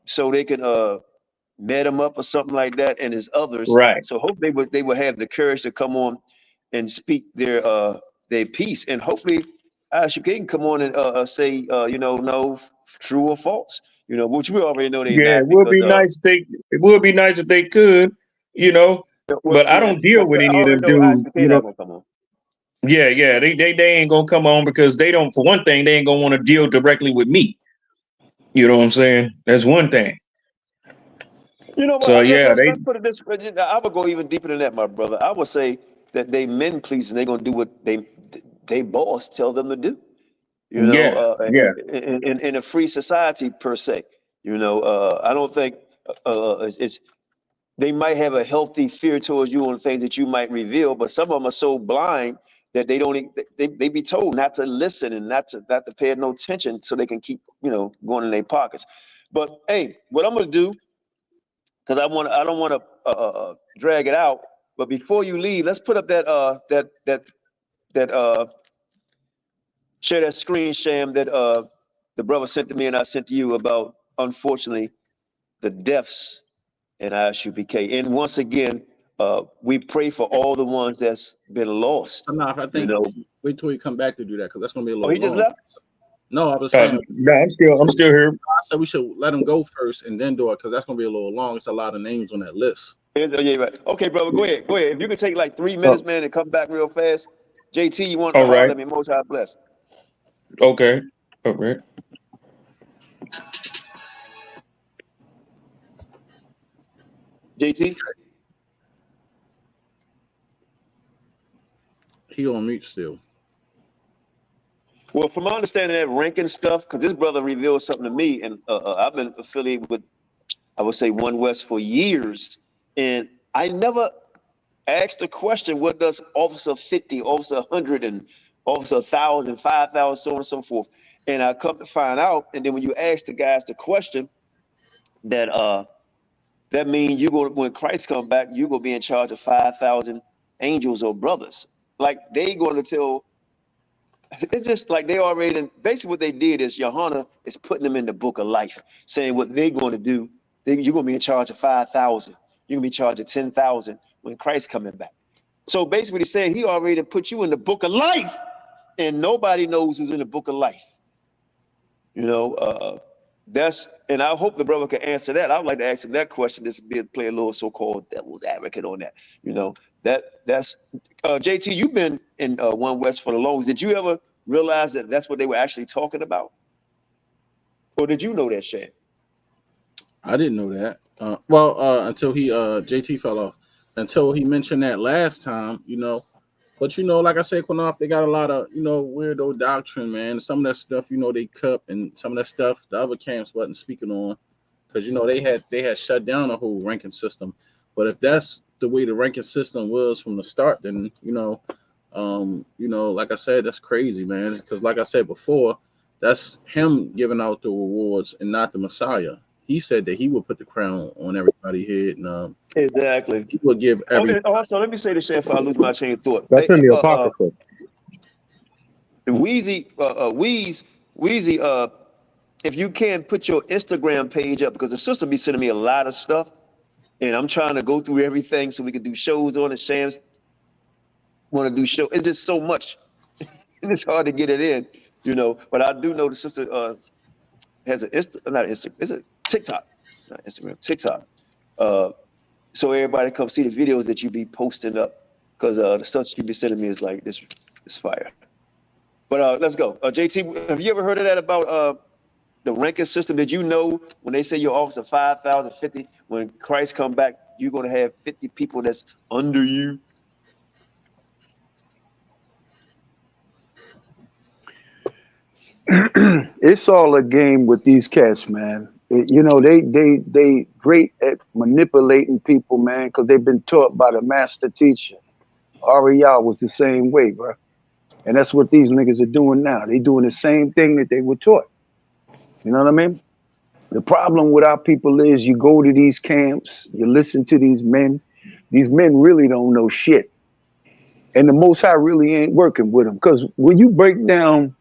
[SPEAKER 5] so they could met him up or something like that, and his others.
[SPEAKER 6] Right.
[SPEAKER 5] So hope they would have the courage to come on and speak their piece, and hopefully ISUPK can come on and say no, true or false, which we already know they're
[SPEAKER 6] Yeah,
[SPEAKER 5] not,
[SPEAKER 6] it would
[SPEAKER 5] because
[SPEAKER 6] be nice if they could, but I don't deal with
[SPEAKER 5] I
[SPEAKER 6] any of
[SPEAKER 5] already
[SPEAKER 6] them
[SPEAKER 5] know
[SPEAKER 6] dudes,
[SPEAKER 5] ISUPK not gonna come on.
[SPEAKER 6] Yeah, they ain't gonna come on because they don't, for one thing, they ain't gonna want to deal directly with me. You know what I'm saying? That's one thing.
[SPEAKER 5] But
[SPEAKER 6] So yeah,
[SPEAKER 5] let's put it this way. I would go even deeper than that, my brother. I would say that they men pleasing. They're gonna do what they boss tell them to do.
[SPEAKER 6] yeah, yeah,
[SPEAKER 5] In a free society per se. I don't think it's they might have a healthy fear towards you on things that you might reveal, but some of them are so blind that they don't. They be told not to listen and not to pay no attention, so they can keep going in their pockets. But hey, what I'm gonna do, because I don't want to drag it out. But before you leave, let's put up that share that screen, Sham, that the brother sent to me and I sent to you about, unfortunately, the deaths in ISUPK. And once again, we pray for all the ones that's been lost.
[SPEAKER 4] Enough. I think wait till we come back to do that, because that's gonna be a little
[SPEAKER 5] he just
[SPEAKER 4] long.
[SPEAKER 5] left?
[SPEAKER 4] No, I was saying.
[SPEAKER 6] No, I'm still here.
[SPEAKER 4] I said we should let him go first and then do it, because that's gonna be a little long. It's a lot of names on that list.
[SPEAKER 5] Yeah, right. Okay, brother, go ahead. If you can take like 3 minutes, man, and come back real fast. JT, you want to holler at me? Most High bless.
[SPEAKER 6] Okay. Okay.
[SPEAKER 5] JT?
[SPEAKER 4] He on mute still.
[SPEAKER 5] Well, from my understanding, that ranking stuff, because this brother revealed something to me, and I've been affiliated with, I would say, One West for years, and I never asked the question, what does Officer 50, Officer 100, and Officer 1,000, 5,000, so on and so forth. And I come to find out, and then when you ask the guys the question, that means when Christ come back, you're gonna be in charge of 5,000 angels or brothers. Like they going to tell. It's just like they already, basically what they did is Johanna is putting them in the book of life, saying what they're going to do. You're going to be in charge of 5,000. You're going to be in charge of 10,000 when Christ coming back. So basically he's saying he already put you in the book of life, and nobody knows who's in the book of life. And I hope the brother can answer that. I'd like to ask him that question. This would play a little so-called devil's advocate on that. That's JT. You've been in One West for the longest. Did you ever realize that that's what they were actually talking about, or did you know that, Shan?
[SPEAKER 4] I didn't know that. Until JT fell off. Until he mentioned that last time, But like I said, Qanath, they got a lot of weirdo doctrine, man. Some of that stuff, they cut, and some of that stuff the other camps wasn't speaking on, because they had shut down the whole ranking system. But if that's the way the ranking system was from the start, then like I said, that's crazy, man. Because like I said before, that's him giving out the rewards and not the Messiah. He said that he would put the crown on everybody's head, and
[SPEAKER 5] exactly,
[SPEAKER 4] he will give every.
[SPEAKER 5] Also, let me say this, Shan, if I lose my chain of thought.
[SPEAKER 7] That's in the Apocrypha.
[SPEAKER 5] Wheezy, if you can put your Instagram page up, because the sister be sending me a lot of stuff, and I'm trying to go through everything so we can do shows on it. Shams want to do show. It's just so much. It's hard to get it in, But I do know the sister has it's a TikTok, not Instagram, TikTok. So everybody come see the videos that you be posting up, because the stuff you be sending me is like this fire. But let's go. JT, have you ever heard of that about the ranking system. Did you know when they say your office of 5,000, 50, when Christ come back, you're going to have 50 people that's under you?
[SPEAKER 8] It's all a game with these cats, man. You know, they great at manipulating people, man, because they've been taught by the master teacher. Aria was the same way, bro. And that's what these niggas are doing now. They doing the same thing that they were taught. You know what I mean? The problem with our people is you go to these camps, you listen to these men. These men really don't know shit. And the Most High really ain't working with them. Because when you break down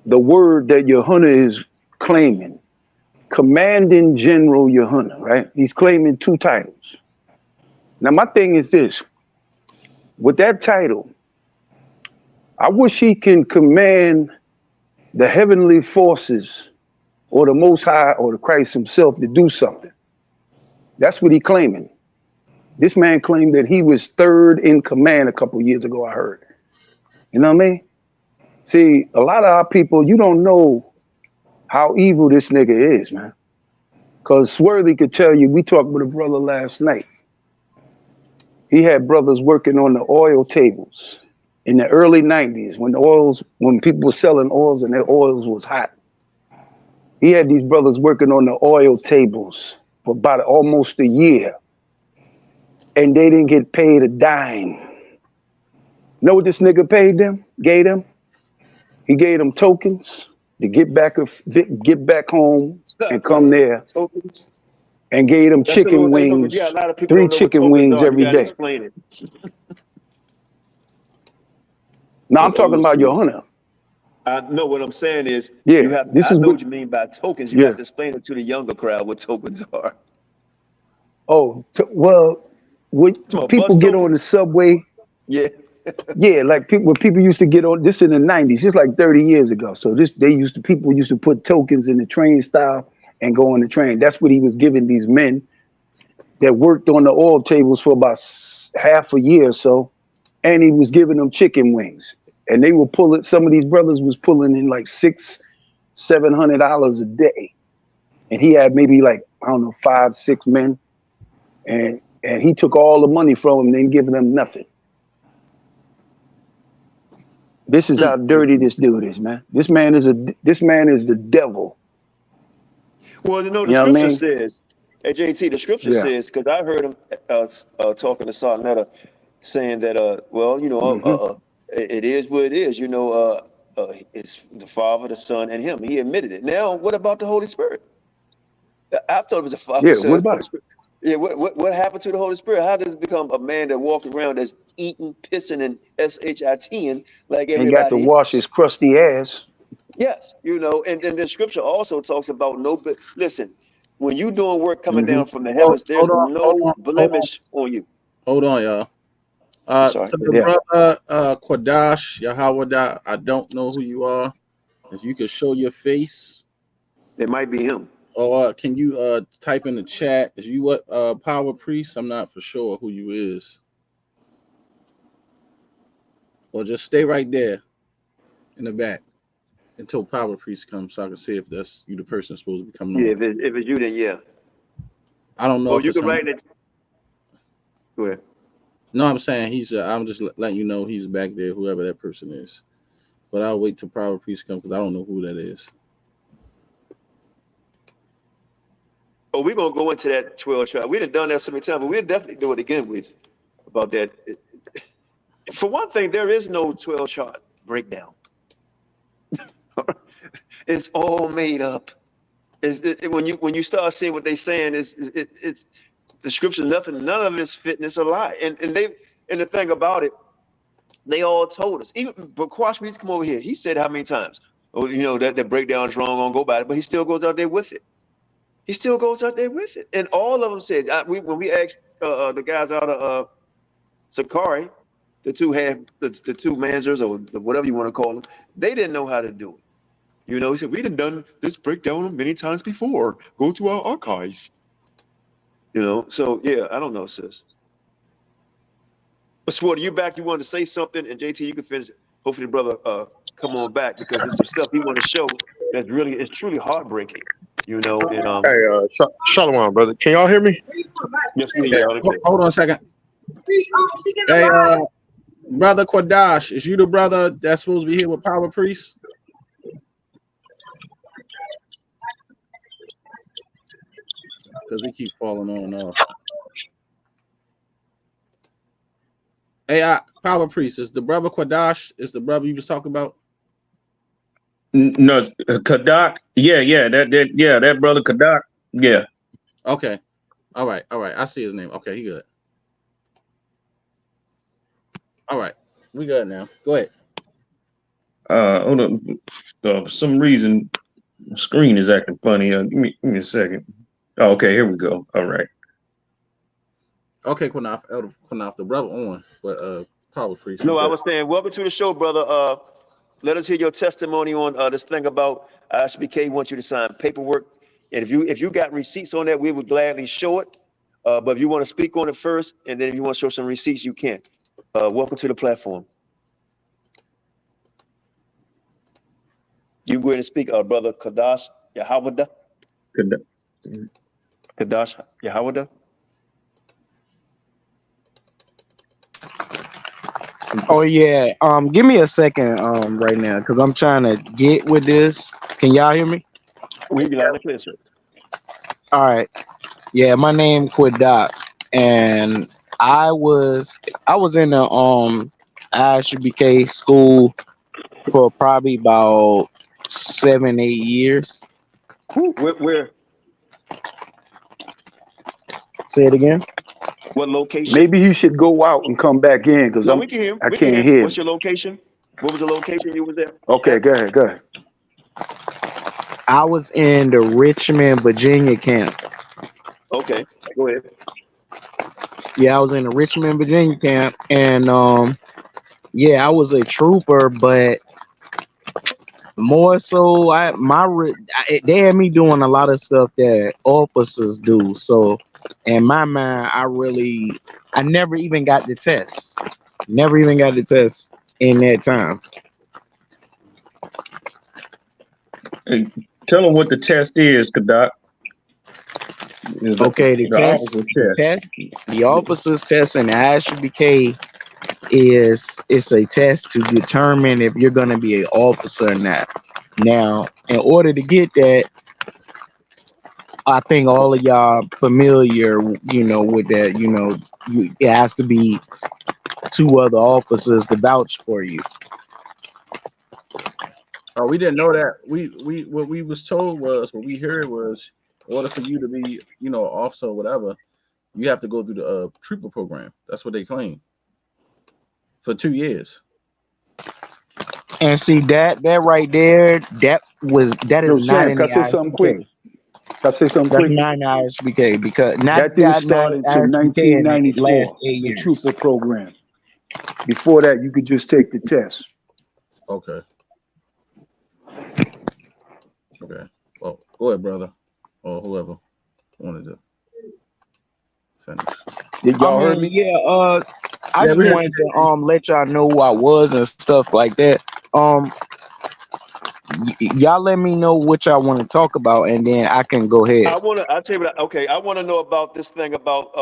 [SPEAKER 8] the word that Yohana is claiming, Commanding General Yohana, right? He's claiming 2 titles. Now, my thing is this. With that title, I wish he can command the heavenly forces or the Most High or the Christ himself to do something. That's what he's claiming. This man claimed that he was 3rd in command a couple years ago, I heard. You know what I mean? See, a lot of our people, you don't know how evil this nigga is, man. Because Swarthy could tell you, we talked with a brother last night. He had brothers working on the oil tables in the early 90s when people were selling oils and their oils was hot. He had these brothers working on the oil tables for about almost a year. And they didn't get paid a dime. Know what this nigga paid them? Gave them? He gave them tokens to get back home and come there.
[SPEAKER 5] Tokens.
[SPEAKER 8] And gave them
[SPEAKER 5] That's the
[SPEAKER 8] chicken
[SPEAKER 5] little thing.
[SPEAKER 8] wings,
[SPEAKER 5] Yeah, a lot of people
[SPEAKER 8] 3
[SPEAKER 5] don't know what
[SPEAKER 8] chicken
[SPEAKER 5] tokens
[SPEAKER 8] wings
[SPEAKER 5] are. You
[SPEAKER 8] every
[SPEAKER 5] got to
[SPEAKER 8] day.
[SPEAKER 5] explain it.
[SPEAKER 8] Now I'm
[SPEAKER 5] That's
[SPEAKER 8] talking
[SPEAKER 5] old
[SPEAKER 8] about
[SPEAKER 5] school.
[SPEAKER 8] Yohana.
[SPEAKER 5] I know what I'm saying is
[SPEAKER 8] Yeah,
[SPEAKER 5] you have.
[SPEAKER 8] this
[SPEAKER 5] I
[SPEAKER 8] is
[SPEAKER 5] know
[SPEAKER 8] what.
[SPEAKER 5] what you mean by tokens. You
[SPEAKER 8] Yeah.
[SPEAKER 5] have to explain it to the younger crowd what tokens are.
[SPEAKER 8] Oh, well, when
[SPEAKER 5] Some
[SPEAKER 8] people
[SPEAKER 5] bus
[SPEAKER 8] get on the
[SPEAKER 5] tokens.
[SPEAKER 8] subway,
[SPEAKER 5] Yeah.
[SPEAKER 8] yeah, like when people used to get on this in the 90s, just like 30 years ago. So people used to put tokens in the train style and go on the train. That's what he was giving these men that worked on the oil tables for about half a year or so, and he was giving them chicken wings. And they were pulling. Some of these brothers was pulling in like $600-700 a day, and he had maybe like I don't know 5-6 men, and he took all the money from them, and didn't give them nothing. This is how dirty this dude is, man. This man is the devil.
[SPEAKER 5] Well, you know,
[SPEAKER 8] You
[SPEAKER 5] the
[SPEAKER 8] know what I
[SPEAKER 5] scripture
[SPEAKER 8] mean?
[SPEAKER 5] says, at JT, the scripture
[SPEAKER 8] Yeah.
[SPEAKER 5] says, because I heard him talking to Sarnetta saying that, well, you know,
[SPEAKER 8] Hmm.
[SPEAKER 5] it is what it is. You know, it's the Father, the Son, and Him. He admitted it. Now, what about the Holy Spirit? I thought it was the Father,
[SPEAKER 8] Yeah. What
[SPEAKER 5] Son,
[SPEAKER 8] about
[SPEAKER 5] Holy
[SPEAKER 8] it?
[SPEAKER 5] Spirit. Yeah, what happened to the Holy Spirit? How does it become a man that walked around that's eating, pissing, and shitting like
[SPEAKER 8] Ain't got to
[SPEAKER 5] everybody
[SPEAKER 8] wash his
[SPEAKER 5] else?
[SPEAKER 8] crusty ass.
[SPEAKER 5] Yes, you know, and then the scripture also talks about no. Listen, when you doing work coming
[SPEAKER 8] Hmm.
[SPEAKER 5] down from the
[SPEAKER 4] Hold,
[SPEAKER 5] heavens, there's
[SPEAKER 4] hold on, hold
[SPEAKER 5] no
[SPEAKER 4] on, hold on,
[SPEAKER 5] blemish on you.
[SPEAKER 4] hold on, y'all.
[SPEAKER 5] I'm sorry.
[SPEAKER 4] To the
[SPEAKER 8] Yeah.
[SPEAKER 4] brother Qadash Yahawada, I don't know who you are. If you could show your face,
[SPEAKER 5] It might be him.
[SPEAKER 4] or can you type in the chat? Is you what Power Priest? I'm not for sure who you is. Or just stay right there in the back until Power Priest comes, so I can see if that's you, the person supposed to be coming
[SPEAKER 5] Yeah,
[SPEAKER 4] on.
[SPEAKER 5] if it's you, then yeah.
[SPEAKER 4] I don't know
[SPEAKER 5] Or
[SPEAKER 4] if
[SPEAKER 5] you
[SPEAKER 4] it's
[SPEAKER 5] can
[SPEAKER 4] him.
[SPEAKER 5] write it. Go ahead.
[SPEAKER 4] No, I'm saying he's. I'm just letting you know he's back there, whoever that person is. But I'll wait till Power Priest comes because I don't know who that is.
[SPEAKER 5] Oh, we're gonna go into that 12 trial. We done that so many times, but we'll definitely do it again with about that. For one thing, there is no 12 chart breakdown. It's all made up. When you start seeing what they're saying, it's the scripture. None of it is fitness or lie. And the thing about it, they all told us. Even but Quash needs to come over here. He said how many times? Oh, you know that breakdown is wrong. On go by it, but he still goes out there with it. He still goes out there with it. And all of them said when we asked the guys out of Sakari, the two Mansers or whatever you want to call them, they didn't know how to do it. You know, he said, we done this breakdown many times before. Go to our archives. You know, so yeah, I don't know, sis. But Swart, you back, you wanted to say something, and JT, you can finish it. Hopefully, brother come on back because there's some stuff he want to show that's really, it's truly heartbreaking, you know. And
[SPEAKER 7] Hey, Shalom, brother. Can y'all hear me?
[SPEAKER 5] yes, we
[SPEAKER 4] Yeah,
[SPEAKER 5] are.
[SPEAKER 4] hold on a second. Hey, brother Quadash, is you the brother that's supposed to be here with Power Priest? Because he keep falling on and off. Hey, Power Priest, is the brother Quadash, is the brother you was talking about?
[SPEAKER 6] No, Kadak. Yeah, that brother Kadak. Yeah.
[SPEAKER 4] Okay. All right. I see his name. Okay, he good. All right. We good now. Go ahead.
[SPEAKER 6] Hold on. For some reason, the screen is acting funny. Give me a second. Oh, okay, here we go. All right.
[SPEAKER 4] Okay, Qanath, Elder Qanath, the brother on, but Power Priest.
[SPEAKER 5] No, I was saying, welcome to the show, brother. Let us hear your testimony on this thing about ISUPK want you to sign paperwork. And if you got receipts on that, we would gladly show it. But if you want to speak on it first, and then if you want to show some receipts, you can. Welcome to the platform. You go ahead and speak, brother Qanath Yahawashi. Qanath Yahawashi.
[SPEAKER 9] Oh yeah. Give me a second right now because I'm trying to get with this. Can y'all hear me?
[SPEAKER 5] We be loud and clear, sir.
[SPEAKER 9] All right. Yeah, my name Quidot, and I was in the ISUPK school for probably about 7-8 years.
[SPEAKER 5] Where?
[SPEAKER 9] Say it again.
[SPEAKER 5] What location?
[SPEAKER 8] Maybe you should go out and come back in because
[SPEAKER 5] No, we can hear.
[SPEAKER 8] I can't hear.
[SPEAKER 5] What's your location? What was the location you was there?
[SPEAKER 8] Okay, go ahead.
[SPEAKER 9] I was in the Richmond, Virginia camp.
[SPEAKER 5] Okay, go ahead.
[SPEAKER 9] Yeah, I was in the Richmond, Virginia camp, and yeah, I was a trooper, but more so, they had me doing a lot of stuff that officers do. So, in my mind, I never even got the test. Never even got the test in that time.
[SPEAKER 6] Hey, tell them what the test is, Kadak.
[SPEAKER 9] Okay, the officer's test in the ISUPK it's a test to determine if you're going to be an officer or not. Now, in order to get that, I think all of y'all familiar, with that. It has to be 2 other officers to vouch for you.
[SPEAKER 4] Oh, we didn't know that. What we was told was, what we heard was, in order for you to be, officer or whatever, you have to go through the trooper program. That's what they claim. For 2 years.
[SPEAKER 9] And see that right there, that is not in the
[SPEAKER 8] Can I say something quick?
[SPEAKER 9] That's not in the ISUPK because
[SPEAKER 8] that didn't start until 1994. The trooper program. Before that, you could just take the test.
[SPEAKER 4] Okay. Well, go ahead, brother, or whoever wanted to finish.
[SPEAKER 8] Did y'all hear me?
[SPEAKER 9] Yeah. I just wanted to let y'all know who I was and stuff like that. Y'all let me know what y'all want to talk about, and then I can go ahead.
[SPEAKER 5] I'll tell you what. Okay, I want to know about this thing about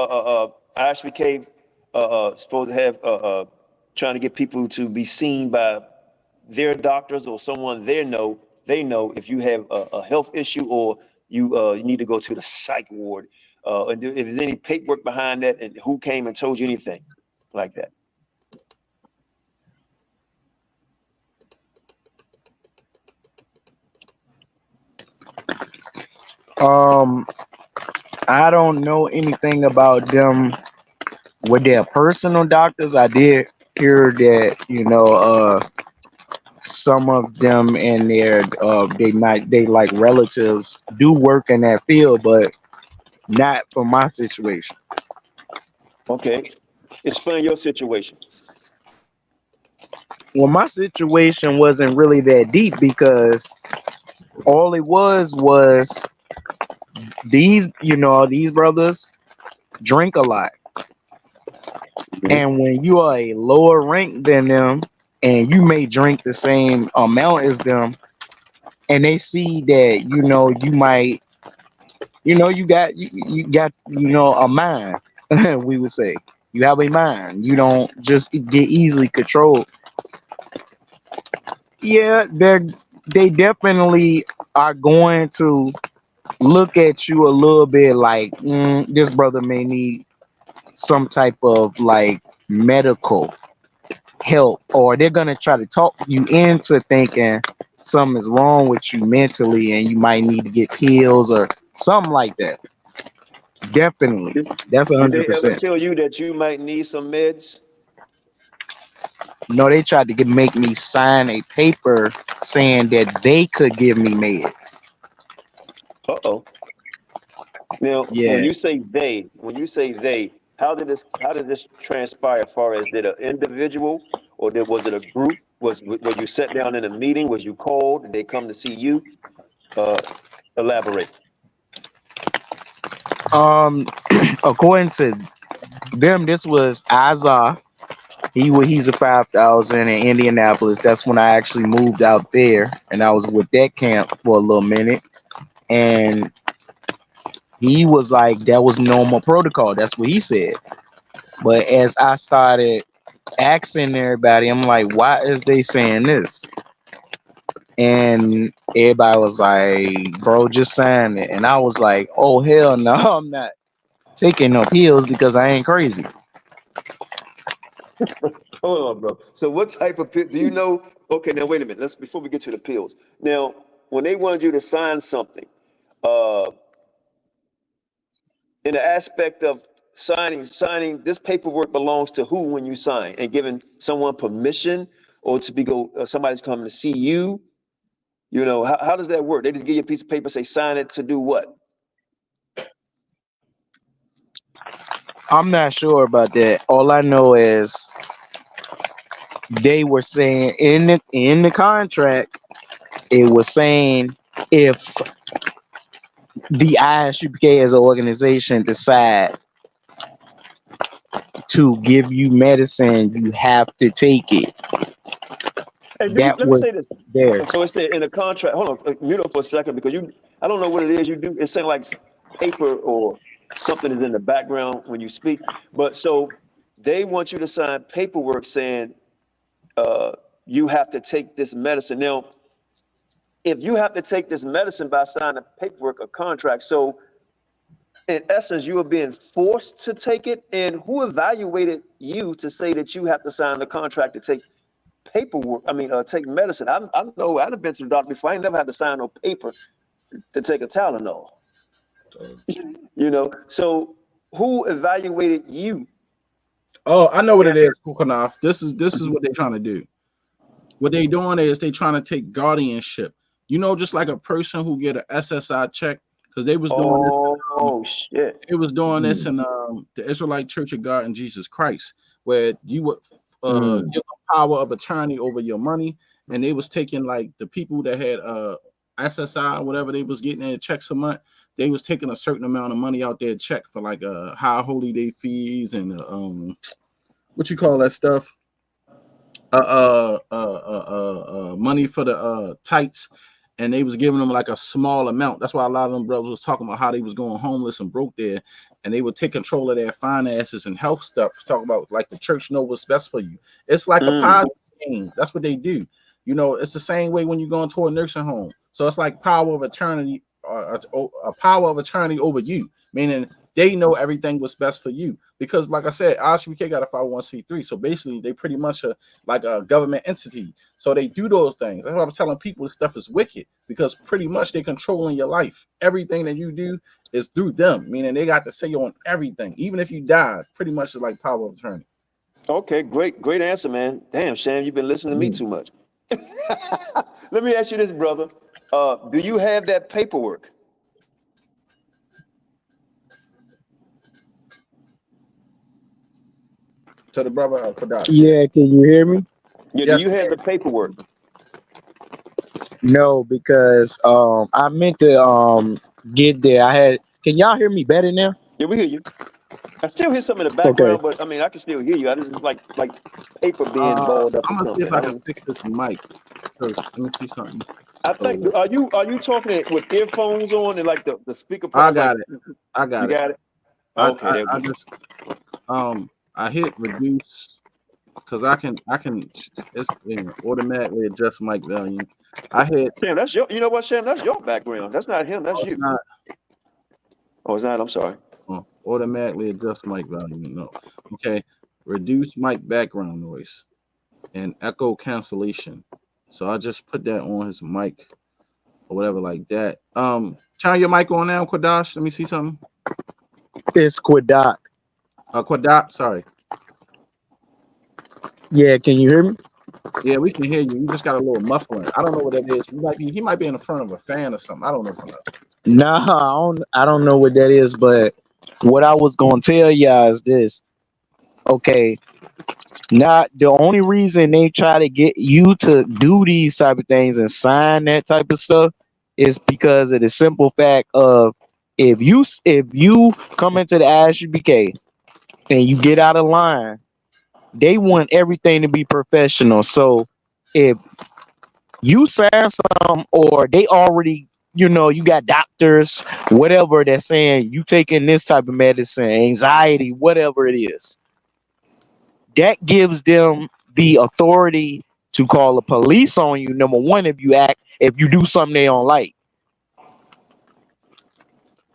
[SPEAKER 5] ISUPK supposed to have trying to get people to be seen by their doctors or someone they know if you have a health issue or you need to go to the psych ward. And if there's any paperwork behind that, and who came and told you anything like that.
[SPEAKER 9] I don't know anything about them with their personal doctors. I did hear that, some of them and their they like relatives do work in that field, but not for my situation.
[SPEAKER 5] Okay, explain your situation.
[SPEAKER 9] Well, my situation wasn't really that deep because all it was these brothers drink a lot. And when you are a lower rank than them, and you may drink the same amount as them, and they see that you might you got a mind. We would say you have a mind. You don't just get easily controlled. Yeah, they definitely are going to look at you a little bit like this brother may need some type of like medical help, or they're gonna try to talk you into thinking something is wrong with you mentally and you might need to get pills or something like that. Definitely, that's
[SPEAKER 5] Did they ever
[SPEAKER 9] 100%.
[SPEAKER 5] tell you that you might need some meds?
[SPEAKER 9] No, they tried to make me sign a paper saying that they could give me meds.
[SPEAKER 5] Uh-oh. Now,
[SPEAKER 9] Yeah.
[SPEAKER 5] when you say they, how did this transpire as far as did an individual or was it a group? Was you sat down in a meeting? Was you called? Did they come to see you? Uh, Elaborate.
[SPEAKER 9] Um, according to them, this was Isaiah. He's a 5,000 in Indianapolis. That's when I actually moved out there, and I was with that camp for a little minute. And he was like, that was normal protocol. That's what he said. But as I started asking everybody, I'm like, why is they saying this? And everybody was like, bro, just sign it. And I was like, oh, hell no, I'm not taking no pills because I ain't crazy.
[SPEAKER 5] Hold on, bro. So what type of pill do you know? Okay, now wait a minute. Let's before we get to the pills. Now, when they wanted you to sign something, uh, in the aspect of signing this paperwork belongs to who when you sign and giving someone permission or to be somebody's coming to see you. You know, how does that work? They just give you a piece of paper, say sign it to do what?
[SPEAKER 9] I'm not sure about that. All I know is they were saying in the contract, it was saying if the ISUPK as an organization decide to give you medicine, you have to take it.
[SPEAKER 5] Hey,
[SPEAKER 9] That
[SPEAKER 5] let me
[SPEAKER 9] was
[SPEAKER 5] say this.
[SPEAKER 9] there.
[SPEAKER 5] So it said in the contract, hold on, mute up for a second because I don't know what it is you do. It sounds like paper or something is in the background when you speak. But so they want you to sign paperwork saying you have to take this medicine. Now, if you have to take this medicine by signing paperwork or contract, so in essence, you are being forced to take it. And who evaluated you to say that you have to sign the contract to take paperwork? I mean, take medicine. I know I've been to the doctor before. I ain't never had to sign no paper to take a Tylenol. You know, so who evaluated you?
[SPEAKER 4] Oh, I know what it is, Qanath. This is what they're trying to do. What they doing is they trying to take guardianship. You know, just like a person who get an SSI check, because they was doing this.
[SPEAKER 5] Oh shit!
[SPEAKER 4] They was doing this in the Israelite Church of God in Jesus Christ, where you would give a power of attorney over your money, and they was taking like the people that had SSI, whatever they was getting in checks a month. They was taking a certain amount of money out there check for like high holy day fees and what you call that stuff, money for the tights, and they was giving them like a small amount. That's why a lot of them brothers was talking about how they was going homeless and broke there, and they would take control of their finances and health stuff. Talking about like the church know what's best for you. It's like a power scheme. That's what they do. You know, it's the same way when you go into a nursing home. So it's like power of attorney, a power of attorney over you, meaning they know everything was best for you. Because, like I said, ISUPK got a 501c3, so basically they pretty much are like a government entity. So they do those things. That's why I'm telling people this stuff is wicked, because pretty much they're controlling your life. Everything that you do is through them, meaning they got to say on everything. Even if you die, pretty much it's like power of attorney.
[SPEAKER 5] Okay, great answer, man. Damn, Sham, you've been listening to me too much. Let me ask you this, brother. Do you have that paperwork?
[SPEAKER 4] To the brother Qanath.
[SPEAKER 9] Yeah, can you hear me?
[SPEAKER 5] Yeah, do
[SPEAKER 4] Yes,
[SPEAKER 5] you have the paperwork?
[SPEAKER 9] No, because I meant to get there. Can y'all hear me better now?
[SPEAKER 5] Yeah, we hear you. I still hear something in the
[SPEAKER 9] Okay.
[SPEAKER 5] background, but I mean, I can still hear you. I just like paper being balled up or
[SPEAKER 4] I'm gonna see if
[SPEAKER 5] something.
[SPEAKER 4] I
[SPEAKER 5] I
[SPEAKER 4] can
[SPEAKER 5] don't.
[SPEAKER 4] fix this mic first. Let me see something.
[SPEAKER 5] I think
[SPEAKER 4] So
[SPEAKER 5] are you talking it with earphones on and like the speaker
[SPEAKER 4] I
[SPEAKER 5] part like
[SPEAKER 4] got it. I
[SPEAKER 5] you
[SPEAKER 4] got it.
[SPEAKER 5] got it? Okay, there
[SPEAKER 4] I
[SPEAKER 5] we go.
[SPEAKER 4] just I hit reduce because I can it's automatically adjust mic volume. I hit
[SPEAKER 5] Sam, that's your. You know what, Sam? That's your background. That's not him. That's
[SPEAKER 4] it's
[SPEAKER 5] you.
[SPEAKER 4] not
[SPEAKER 5] Oh, it's not. I'm sorry.
[SPEAKER 4] automatically adjust mic volume. No. Okay. Reduce mic background noise and echo cancellation. So I just put that on his mic or whatever like that. Turn your mic on now, Quadash. Let me see something.
[SPEAKER 9] It's Quadoc.
[SPEAKER 4] Quadop, sorry.
[SPEAKER 9] Yeah, can you hear me?
[SPEAKER 4] Yeah, we can hear you. You just got a little muffling. I don't know what that is. He might be in the front of a fan or something. I don't know.
[SPEAKER 9] Nah, I don't know what that is, but what I was gonna tell y'all is this. Okay, not the only reason they try to get you to do these type of things and sign that type of stuff is because of the simple fact of if you come into the ISUPK and you get out of line, they want everything to be professional. So if you sign some or they already, you got doctors, whatever, that's saying you taking this type of medicine, anxiety, whatever it is, that gives them the authority to call the police on you. Number one, if you do something they don't like,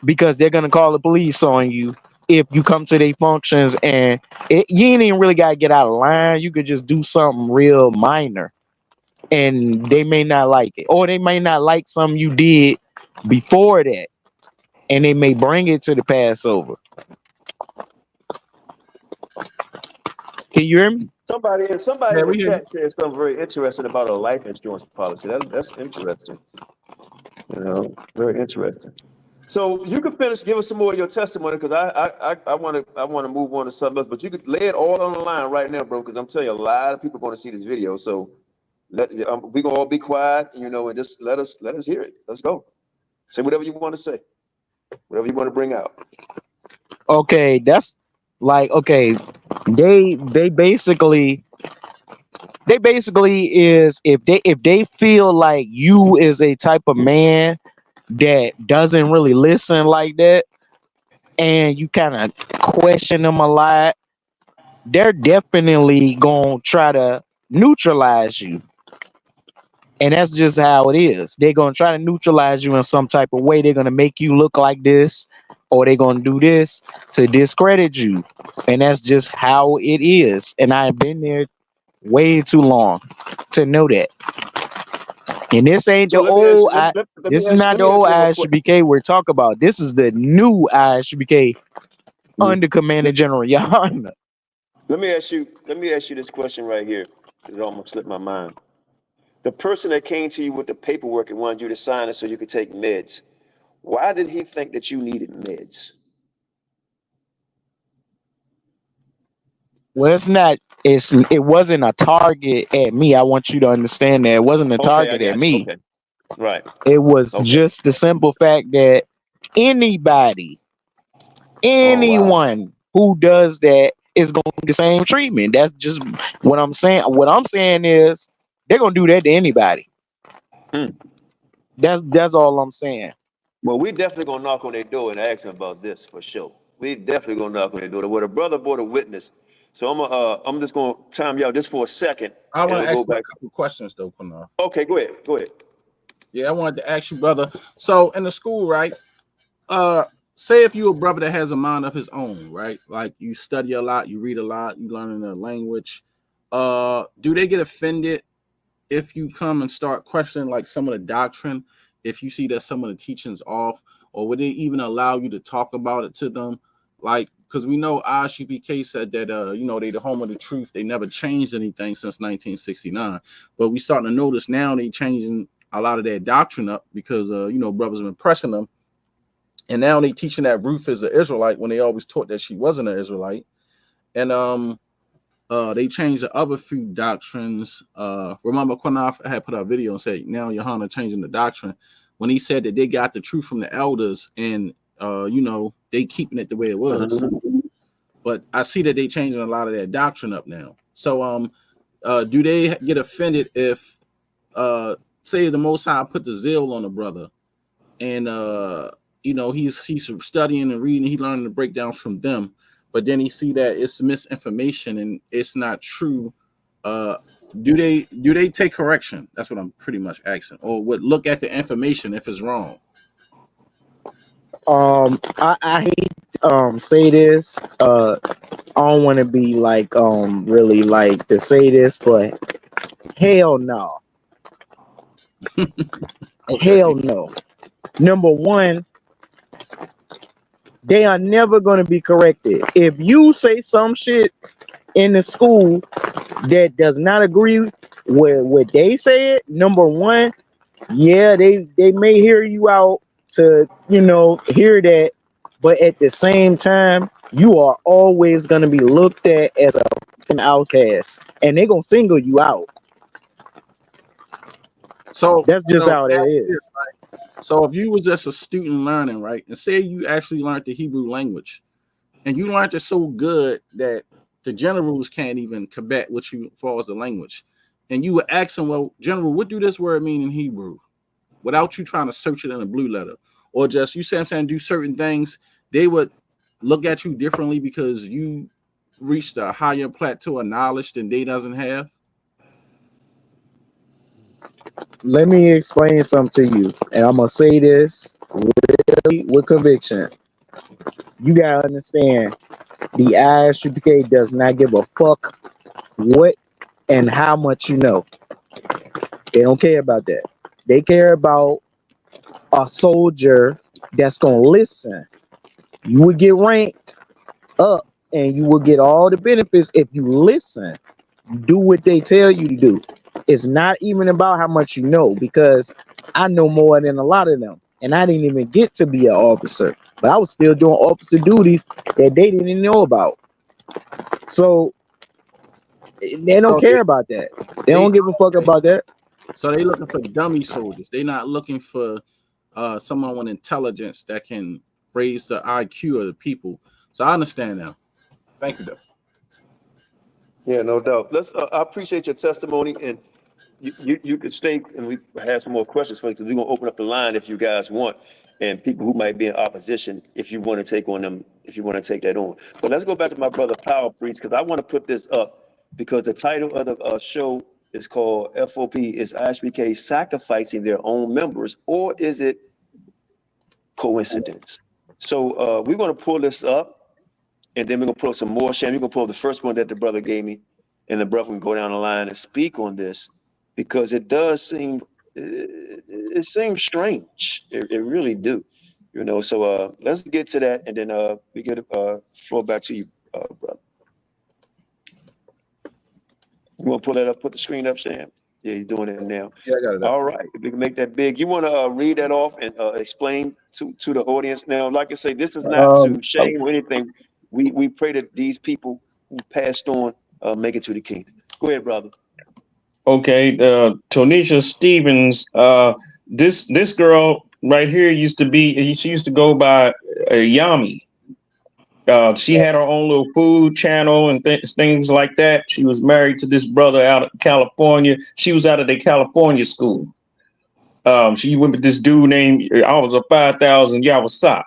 [SPEAKER 9] because they're gonna call the police on you if you come to their functions and you ain't even really gotta get out of line. You could just do something real minor and they may not like it, or they may not like something you did before that, and they may bring it to the Passover. Can you hear me?
[SPEAKER 5] Somebody
[SPEAKER 4] Yeah,
[SPEAKER 5] in the
[SPEAKER 4] we hear you.
[SPEAKER 5] chat said something very interesting about a life insurance policy. That's interesting. Very interesting. So you can finish, give us some more of your testimony, because I want to move on to something else. But you could lay it all on the line right now, bro, because I'm telling you, a lot of people are going to see this video. So we gonna all be quiet, and just let us hear it. Let's go. Say whatever you want to say, whatever you want to bring out.
[SPEAKER 9] Okay, that's like, okay, they basically is, if they feel like you is a type of man that doesn't really listen like that, and you kind of question them a lot, they're definitely gonna try to neutralize you. And that's just how it is. They're gonna try to neutralize you in some type of way. They're gonna make you look like this, or they're gonna do this to discredit you. And that's just how it is. And I've been there way too long to know that. And this ain't
[SPEAKER 5] So
[SPEAKER 9] the
[SPEAKER 5] let me ask
[SPEAKER 9] old
[SPEAKER 5] you.
[SPEAKER 9] I this is not
[SPEAKER 5] Let
[SPEAKER 9] the
[SPEAKER 5] me ask
[SPEAKER 9] old
[SPEAKER 5] you one more question.
[SPEAKER 9] ISUPK we're talking about. This is the new ISUPK under Commander General Yana.
[SPEAKER 5] Let me ask you this question right here. It almost slipped my mind. The person that came to you with the paperwork and wanted you to sign it so you could take meds, why did he think that you needed meds?
[SPEAKER 9] Well, it wasn't a target at me. I want you to understand that it wasn't a
[SPEAKER 5] Okay, I
[SPEAKER 9] target at
[SPEAKER 5] got you.
[SPEAKER 9] me.
[SPEAKER 5] Okay, right.
[SPEAKER 9] It was
[SPEAKER 5] Okay.
[SPEAKER 9] just the simple fact that anybody,
[SPEAKER 5] Oh wow.
[SPEAKER 9] anyone who does that is going to get the same treatment. That's just what I'm saying. What I'm saying is they're going to do that to anybody.
[SPEAKER 5] Hmm.
[SPEAKER 9] That's all I'm saying.
[SPEAKER 5] Well, we definitely gonna knock on their door and ask them about this for sure. We definitely gonna knock on their door. Well, the brother brought a witness, so I'm just gonna time you out just for a second,
[SPEAKER 4] I
[SPEAKER 5] and
[SPEAKER 4] want
[SPEAKER 5] we'll
[SPEAKER 4] to ask
[SPEAKER 5] go
[SPEAKER 4] you a
[SPEAKER 5] back.
[SPEAKER 4] couple questions though, Qanath.
[SPEAKER 5] Okay, go ahead. Go ahead.
[SPEAKER 4] Yeah, I wanted to ask you, brother. So in the school, right? Say if you're a brother that has a mind of his own, right? Like you study a lot, you read a lot, you learn a language. Do they get offended if you come and start questioning like some of the doctrine? If you see that some of the teachings off, or would they even allow you to talk about it to them? Like, because we know ISUPK said that they the home of the truth. They never changed anything since 1969. But we starting to notice now they changing a lot of their doctrine up because brothers have been pressing them. And now they teaching that Ruth is an Israelite when they always taught that she wasn't an Israelite. And they changed the other few doctrines. Remember, Qanath had put out a video and said now Yohana changing the doctrine when he said that they got the truth from the elders and they keeping it the way it was.
[SPEAKER 5] Mhm.
[SPEAKER 4] but I see that they changing a lot of their doctrine up now. So do they get offended if say the Most High put the zeal on a brother, and he's studying and reading, he learning the breakdowns from them, but then he see that it's misinformation and it's not true? Do they take correction? That's what I'm pretty much asking, or would look at the information if it's wrong?
[SPEAKER 9] I hate say this. I don't want to be like really like to say this, but hell no.
[SPEAKER 4] Okay.
[SPEAKER 9] Hell no. Number one, they are never gonna be corrected. If you say some shit in the school that does not agree with what they said, number one, yeah, they may hear you out to hear that, but at the same time, you are always gonna be looked at as an outcast, and they're gonna single you out.
[SPEAKER 4] So
[SPEAKER 9] That's just how it is.
[SPEAKER 4] So if you was just a student learning, right, and say you actually learned the Hebrew language, and you learned it so good that the generals can't even combat with you as far as the language, and you were asking, well, general, what do this word mean in Hebrew? Without you trying to search it in a blue letter, or just you say I'm saying do certain things, they would look at you differently because you reached a higher plateau of knowledge than they doesn't have.
[SPEAKER 9] Let me explain something to you, and I'm gonna say this really with conviction. You gotta understand, the ISUPK does not give a fuck what and how much you know. They don't care about that. They care about a soldier that's gonna listen. You would get ranked up, and you will get all the benefits if you listen. You do what they tell you to do. It's not even about how much you know, because I know more than a lot of them, and I didn't even get to be an officer, but I was still doing officer duties that they didn't know about. So they don't
[SPEAKER 4] So
[SPEAKER 9] care about that. They don't give a fuck about that.
[SPEAKER 4] So they looking for dummy soldiers. They're not looking for someone with intelligence that can raise the IQ of the people. So I understand now. Thank you, though.
[SPEAKER 5] Yeah, no doubt. I appreciate your testimony, and you can stay, and we have some more questions for you, because we're gonna open up the line if you guys want, and people who might be in opposition, if you want to take on them, if you want to take that on. But let's go back to my brother Power Priest, because I want to put this up, because the title of the show is called FOP, is ISBK sacrificing their own members, or is it coincidence? So we're gonna pull this up, and then we're gonna pull some more. Shane, we're gonna pull the first one that the brother gave me, and the brother can go down the line and speak on this, because it does seem, it seems strange. It really do, So let's get to that, and then we get floor back to you, brother. You want to pull that up? Put the screen up, Sam. Yeah, he's doing it now.
[SPEAKER 4] Yeah, I got it.
[SPEAKER 5] All right, if we can make that big. You want to read that off and explain to the audience. Now, like I say, this is not to shame or anything. We pray that these people who passed on make it to the kingdom. Go ahead, brother.
[SPEAKER 6] Okay, Tonisha Stevens. This girl right here she used to go by Yami. She had her own little food channel and things like that. She was married to this brother out of California. She was out of the California school. She went with this dude named, I was a 5,000 Yahawashi.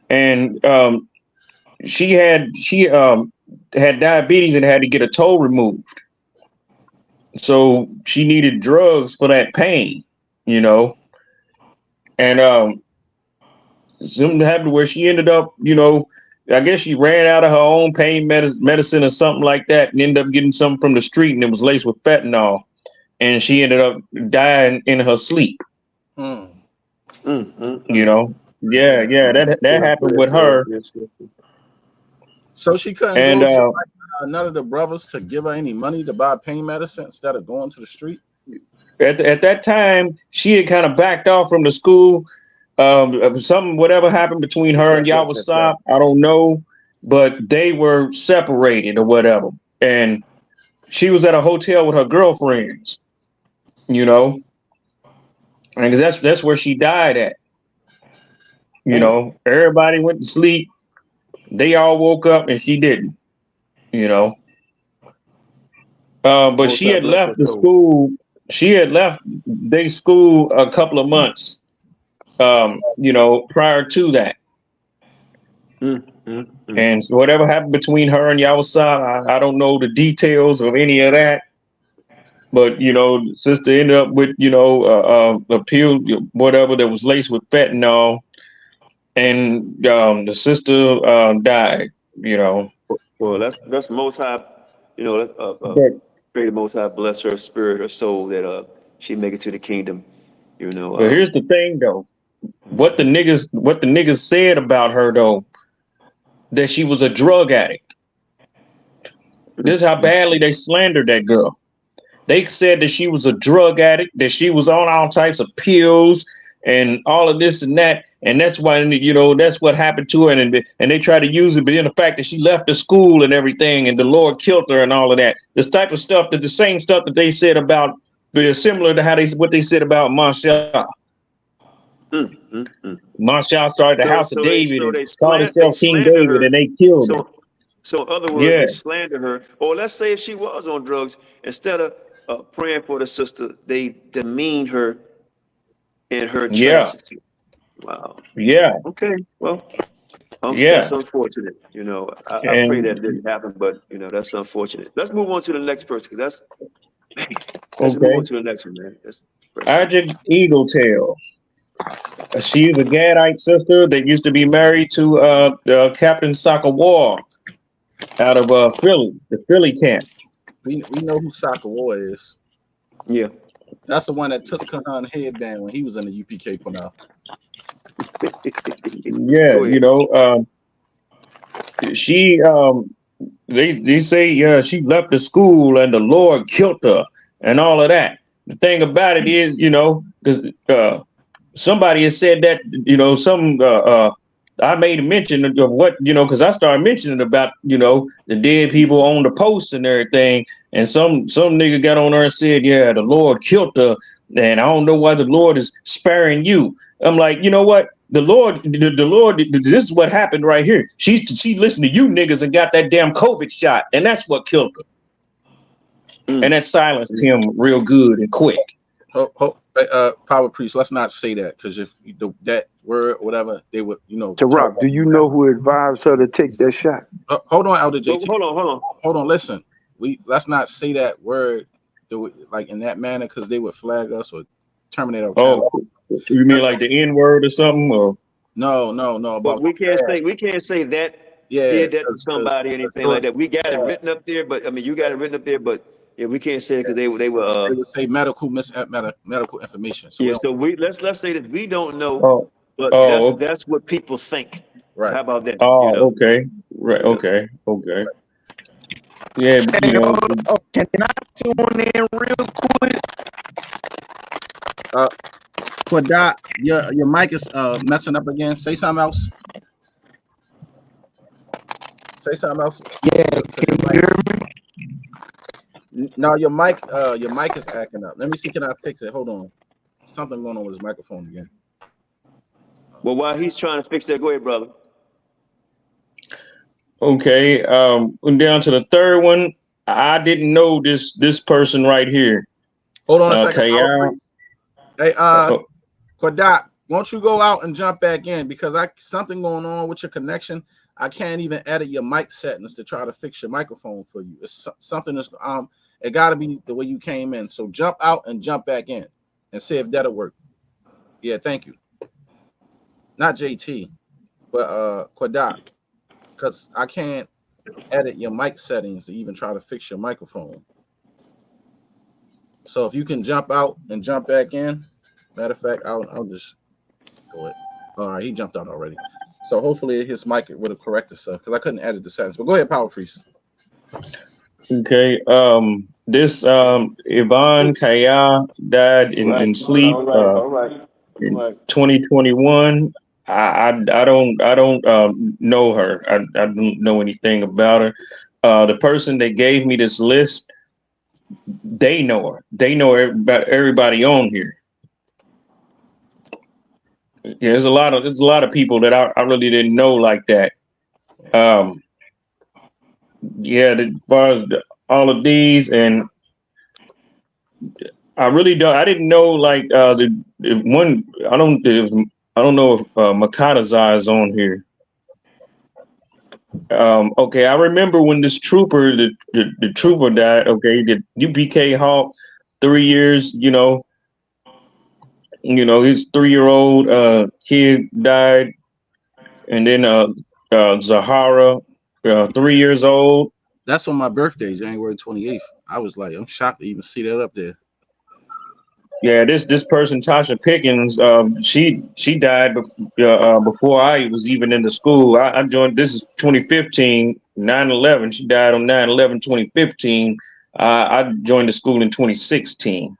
[SPEAKER 6] And she had diabetes and had to get a toe removed. So she needed drugs for that pain, and something happened where she ended up, I guess she ran out of her own pain medicine or something like that, and ended up getting something from the street, and it was laced with fentanyl, and she ended up dying in her sleep. Yeah, that happened with her.
[SPEAKER 4] So she couldn't go to none of the brothers to give her any money to buy pain medicine instead of going to the street?
[SPEAKER 6] At that time, she had kind of backed off from the school. Whatever happened between her and Yahawashi, I don't know, but they were separated or whatever. And she was at a hotel with her girlfriends, and that's where she died at. Everybody went to sleep. They all woke up and she didn't, you know. But
[SPEAKER 5] Most
[SPEAKER 6] she
[SPEAKER 5] High
[SPEAKER 6] had
[SPEAKER 5] bless
[SPEAKER 6] left
[SPEAKER 5] her
[SPEAKER 6] the
[SPEAKER 5] soul.
[SPEAKER 6] school. She had left their school a couple of months, you know, prior to that. And so whatever happened between her and Yawasab, I don't know the details of any of that. But you know, the sister ended up with, you know, a pill, whatever, that was laced with fentanyl, and the sister died. You know,
[SPEAKER 5] Well, that's Most High. You know,
[SPEAKER 6] but
[SPEAKER 5] pray the Most High bless her spirit, her soul, that she make it to the kingdom. You know,
[SPEAKER 6] but here's the thing, though. What the niggas said about her, though, that she was a drug addict. This is how badly they slandered that girl. They said that she was a drug addict, that she was on all types of pills and all of this and that. And that's why, you know, that's what happened to her. And they tried to use it, but in the fact that she left the school and everything, and the Lord killed her and all of that. This type of stuff, that the same stuff that they said about, similar to how what they said about Mashayach. Mashayach started the house of David
[SPEAKER 5] so
[SPEAKER 6] and called himself King
[SPEAKER 5] slander
[SPEAKER 6] David,
[SPEAKER 5] her.
[SPEAKER 6] and they killed him.
[SPEAKER 5] So in other words,
[SPEAKER 6] Yeah,
[SPEAKER 5] they slander her. Or let's say if she was on drugs, instead of praying for the sister, they demean her in her
[SPEAKER 6] yeah,
[SPEAKER 5] tragedy. Wow.
[SPEAKER 6] yeah,
[SPEAKER 5] Okay. Well, that's
[SPEAKER 6] yeah.
[SPEAKER 5] unfortunate. You know, I pray that
[SPEAKER 6] And
[SPEAKER 5] didn't happen, but you know, that's unfortunate. Let's move on to the next person, because let's move on
[SPEAKER 6] okay,
[SPEAKER 5] to the next one, man. That's person.
[SPEAKER 6] Ajik Eagle Tail. She's a Gadite sister that used to be married to Captain Soccer War out of Philly, the Philly camp.
[SPEAKER 4] We know who Soccer War is.
[SPEAKER 5] Yeah.
[SPEAKER 4] That's the one that took Qanath headband when he was in the UPK Qanath.
[SPEAKER 6] Yeah,
[SPEAKER 5] Go
[SPEAKER 6] you
[SPEAKER 5] ahead.
[SPEAKER 6] know, she they say she left the school and the Lord killed her and all of that. The thing about it is, you know, because somebody has said that, you know, I made a mention of what, you know, because I started mentioning about, you know, the dead people on the posts and everything, and some nigga got on there and said, yeah, the Lord killed her, and I don't know why the Lord is sparing you. I'm like, you know what? The Lord, this is what happened right here. She listened to you niggas and got that damn COVID shot, and that's what killed her. And that silenced him real good and quick.
[SPEAKER 4] Power Priest, let's not say that, because if that word, whatever, they would, you know.
[SPEAKER 8] Rock, do you know who advised her to take that shot?
[SPEAKER 4] Hold on, Elder JT.
[SPEAKER 5] Hold on.
[SPEAKER 4] Listen, let's not say that word, like in that manner, because they would flag us or terminate our channel.
[SPEAKER 6] Oh, you mean like the N word or something? Or
[SPEAKER 4] no.
[SPEAKER 5] But we can't say that.
[SPEAKER 4] Yeah,
[SPEAKER 5] did that to somebody, anything like that. We got it written up there, but I mean, you got it written up there, but yeah, we can't say it because they were.
[SPEAKER 4] They would say medical information. So
[SPEAKER 5] yeah, so let's say that we don't know,
[SPEAKER 6] oh,
[SPEAKER 5] but
[SPEAKER 6] okay.
[SPEAKER 5] that's what people think.
[SPEAKER 4] Right.
[SPEAKER 5] How about that?
[SPEAKER 6] Oh,
[SPEAKER 5] You know?
[SPEAKER 6] okay. Right. Okay. Yeah, you know.
[SPEAKER 9] Can I tune in real quick?
[SPEAKER 4] Quadat, your mic is messing up again. Say something else.
[SPEAKER 9] Yeah, can you hear me?
[SPEAKER 4] No, your mic is acting up. Let me see, can I fix it? Hold on. Something going on with his microphone again.
[SPEAKER 5] Well, while he's trying to fix that, go ahead, brother.
[SPEAKER 6] Okay. Down to the third one. I didn't know this person right here.
[SPEAKER 4] Hold on a second. Hey, Quadat, won't you go out and jump back in, because something going on with your connection. I can't even edit your mic settings to try to fix your microphone for you. It's something that's it got to be the way you came in. So jump out and jump back in and see if that'll work. Yeah, thank you. Not JT, but Quadat, because I can't edit your mic settings to even try to fix your microphone. So if you can jump out and jump back in, matter of fact, I'll just do it. All right, he jumped out already. So hopefully his mic would have corrected itself, because I couldn't edit the settings. But go ahead, Power Priest.
[SPEAKER 6] Okay. This Yvonne Kaya died in sleep.
[SPEAKER 5] All right.
[SPEAKER 6] In 2021. I don't know her. I don't know anything about her. The person that gave me this list, they know her. They know about everybody on here. Yeah, there's a lot of people that I really didn't know like that. Um, yeah, as far as all of these, and I really don't. I didn't know like the one. I don't know if Makata's eye is on here. Okay, I remember when this trooper, the trooper died. Okay, the UPK Hawk, 3 years. His 3-year-old kid died, and then Zahara, 3 years old.
[SPEAKER 4] That's on my birthday, January 28th. I was like, I'm shocked to even see that up there.
[SPEAKER 6] Yeah, this person, Tasha Pickens, she died before I was even in the school. I joined. This is 2015, 9/11. She died on 9/11, 2015. I joined the school in 2016.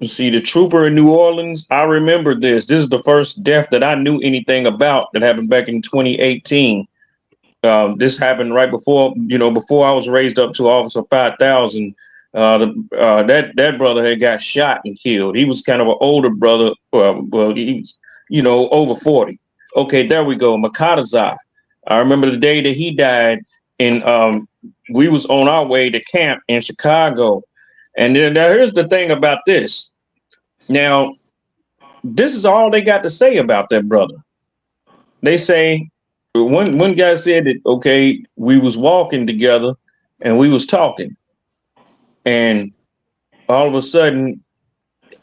[SPEAKER 6] See, the trooper in New Orleans, I remember this. This is the first death that I knew anything about that happened back in 2018. This happened right before I was raised up to officer 5,000. That brother had got shot and killed. He was kind of an older brother. Well, he was, over 40. Okay, there we go. Makata's. I remember the day that he died, and we was on our way to camp in Chicago. And then now here's the thing about this. Now, this is all they got to say about that brother. They say one guy said that, okay, we was walking together and we was talking, and all of a sudden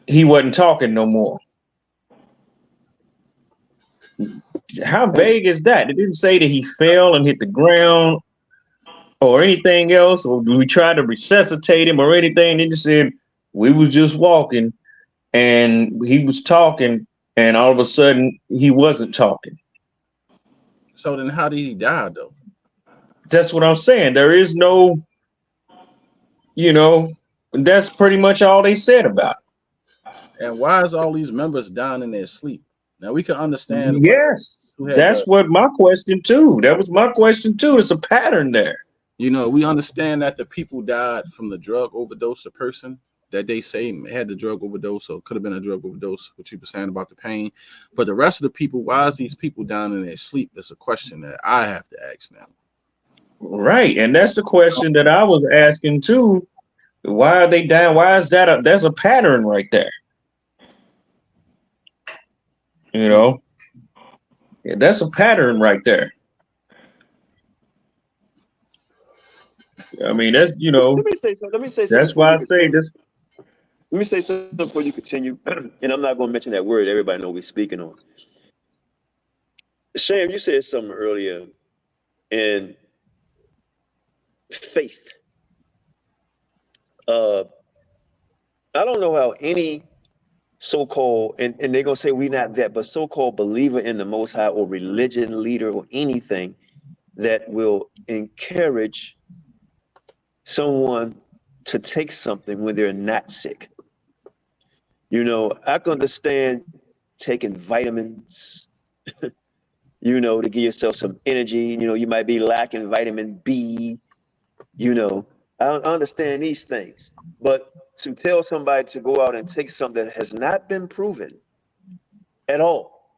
[SPEAKER 6] he wasn't talking no more. How vague is that? It didn't say that he fell and hit the ground or anything else, or we tried to resuscitate him or anything. They just said we was just walking and he was talking, and all of a sudden he wasn't talking.
[SPEAKER 4] So then how did he die though?
[SPEAKER 6] That's what I'm saying. There is no, that's pretty much all they said about it.
[SPEAKER 4] And why is all these members dying in their sleep? Now we can understand.
[SPEAKER 6] Yes, that's what my question too. That was my question too. There's a pattern there.
[SPEAKER 4] We understand that the people died from the drug overdose, the person that they say had the drug overdose, so it could have been a drug overdose, what you were saying about the pain. But the rest of the people, why is these people dying in their sleep? That's a question that I have to ask now.
[SPEAKER 6] Right, and that's the question that I was asking too. Why are they dying? Why is that? There's a pattern right there. Yeah, that's a pattern right there. I mean, that's
[SPEAKER 5] Let me say something.
[SPEAKER 6] That's why I say this.
[SPEAKER 5] Let me say something before you continue, and I'm not going to mention that word. Everybody know we're speaking on. Sham, you said something earlier, and faith. I don't know how any so-called, and they're going to say we're not that, but so-called believer in the Most High or religion leader or anything that will encourage someone to take something when they're not sick. I can understand taking vitamins, to give yourself some energy. You might be lacking vitamin B. I understand these things. But to tell somebody to go out and take something that has not been proven at all,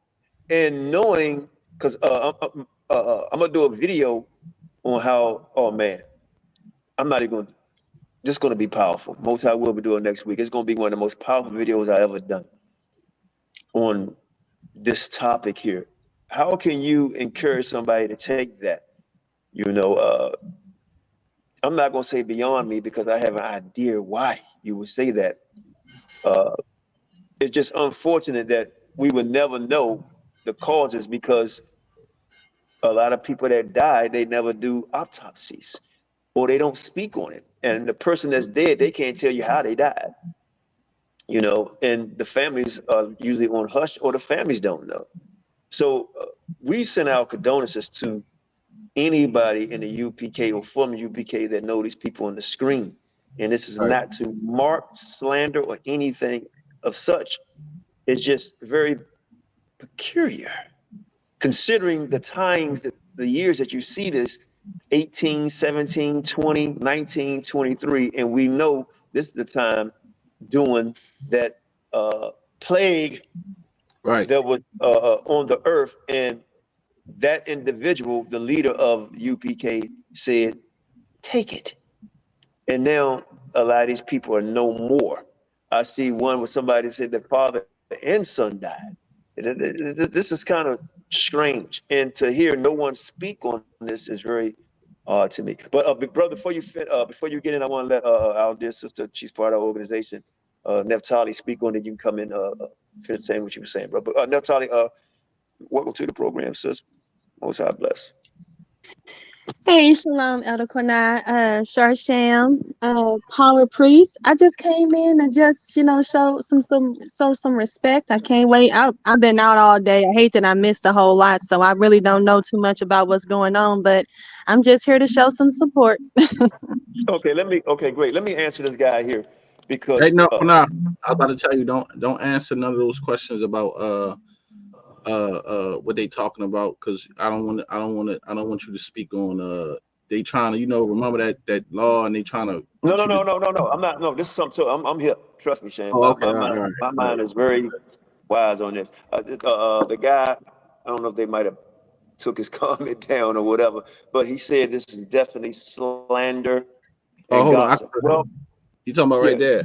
[SPEAKER 5] and knowing, because I'm going to do a video on how, oh man, I'm not even going to, just going to be powerful. Most I will be doing next week. It's going to be one of the most powerful videos I ever done on this topic here. How can you encourage somebody to take that? I'm not going to say beyond me because I have an idea why you would say that. It's just unfortunate that we would never know the causes because a lot of people that die, they never do autopsies or they don't speak on it. And the person that's dead, they can't tell you how they died. And the families are usually on hush or the families don't know. So we send our condolences to anybody in the UPK or from UPK that know these people on the screen. And this is not to mark, slander, or anything of such. It's just very peculiar, considering the times, the years that you see this, 18, 17, 20, 19, 23, and we know this is the time doing that plague
[SPEAKER 4] Right.
[SPEAKER 5] that was on the earth, and that individual, the leader of UPK, said, "Take it." And now a lot of these people are no more. I see one where somebody said that father and son died. This is kind of strange, and to hear no one speak on this is very odd to me. But brother, before you get in, I want to let our dear sister, she's part of our organization, Neftali, speak on it. You can come in, finish saying what you were saying, bro. But Neftali, welcome to the program, sis. Most high bless.
[SPEAKER 10] Hey, Shalom, Elder Qanath, Sharsham, Power Priest. I just came in and just, show some respect. I can't wait. I've been out all day. I hate that I missed a whole lot, so I really don't know too much about what's going on, but I'm just here to show some support.
[SPEAKER 5] Okay, great. Let me answer this guy here
[SPEAKER 4] Hey,
[SPEAKER 5] because
[SPEAKER 4] no, I was about to tell you, don't answer none of those questions about what they talking about, because I don't want you to speak on they trying to, remember that law, and they trying to
[SPEAKER 5] no,
[SPEAKER 4] get
[SPEAKER 5] no,
[SPEAKER 4] you
[SPEAKER 5] no,
[SPEAKER 4] to.
[SPEAKER 5] no, no, no. I'm not. No, this is something. I'm here. Trust me, Shane.
[SPEAKER 4] Oh,
[SPEAKER 5] My
[SPEAKER 4] okay,
[SPEAKER 5] my
[SPEAKER 4] all right,
[SPEAKER 5] mind,
[SPEAKER 4] all right,
[SPEAKER 5] my
[SPEAKER 4] all right.
[SPEAKER 5] mind is very wise on this. The guy, I don't know if they might have took his comment down or whatever, but he said this is definitely slander
[SPEAKER 4] Oh,
[SPEAKER 5] and
[SPEAKER 4] hold on,
[SPEAKER 5] gossip. Well,
[SPEAKER 4] you talking about
[SPEAKER 5] yeah,
[SPEAKER 4] right there?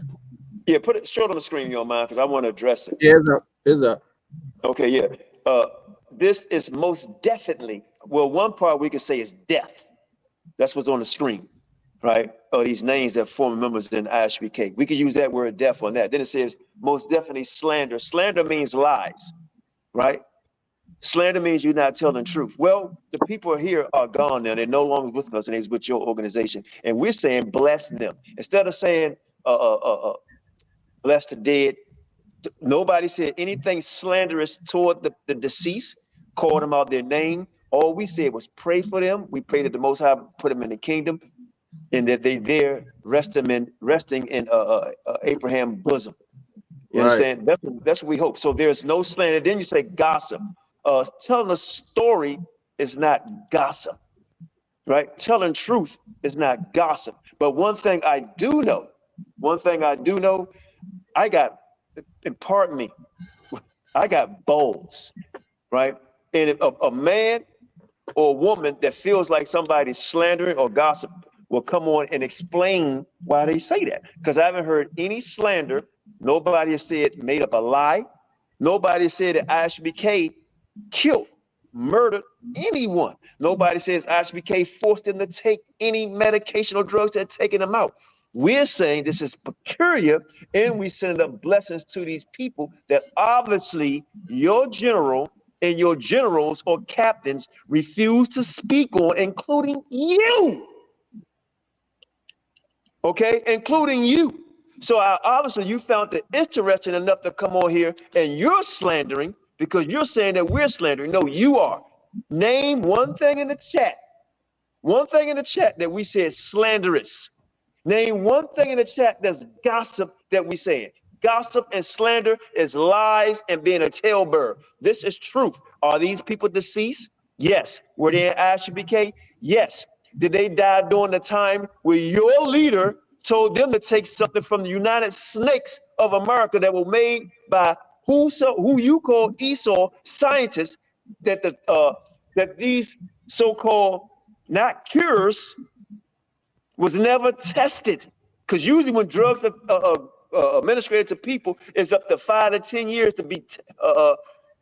[SPEAKER 5] yeah. Show it on the screen, you don't mind, because I want to address it.
[SPEAKER 4] Yeah, it's up.
[SPEAKER 5] Okay, yeah. This is most definitely. Well, one part we could say is death. That's what's on the screen, right? Or these names that former members in ISUPK. We could use that word death on that. Then it says most definitely slander. Slander means lies, right? Slander means you're not telling the truth. Well, the people here are gone now. They're no longer with us, and it's with your organization. And we're saying bless them. Instead of saying bless the dead, nobody said anything slanderous toward the deceased, called them out their name. All we said was pray for them. We pray that the Most High put them in the kingdom, and that they there resting in Abraham's bosom. You
[SPEAKER 4] Right,
[SPEAKER 5] understand? That's what we hope. So there's no slander. Then you say gossip. Telling a story is not gossip, right? Telling truth is not gossip. But one thing I do know, I got, and pardon me, I got balls, right? And if a man or a woman that feels like somebody's slandering or gossip will come on and explain why they say that. Because I haven't heard any slander. Nobody has said made up a lie. Nobody said that ISUPK killed, murdered anyone. Nobody says ISUPK forced them to take any medication or drugs that had taken them out. We're saying this is peculiar, and we send up blessings to these people that obviously your general and your generals or captains refuse to speak on, including you. Okay, including you. So obviously you found it interesting enough to come on here, and you're slandering because you're saying that we're slandering. No, you are. Name one thing in the chat. One thing in the chat that we said slanderous. Name one thing in the chat that's gossip that we saying. Gossip and slander is lies and being a talebearer. This is truth. Are these people deceased? Yes. Were they in ISUPK? Yes. Did they die during the time where your leader told them to take something from the United Snakes of America that were made by who you call Esau scientists, that that these so-called not cures was never tested? Because usually when drugs are administered to people, it's up to 5 to 10 years to be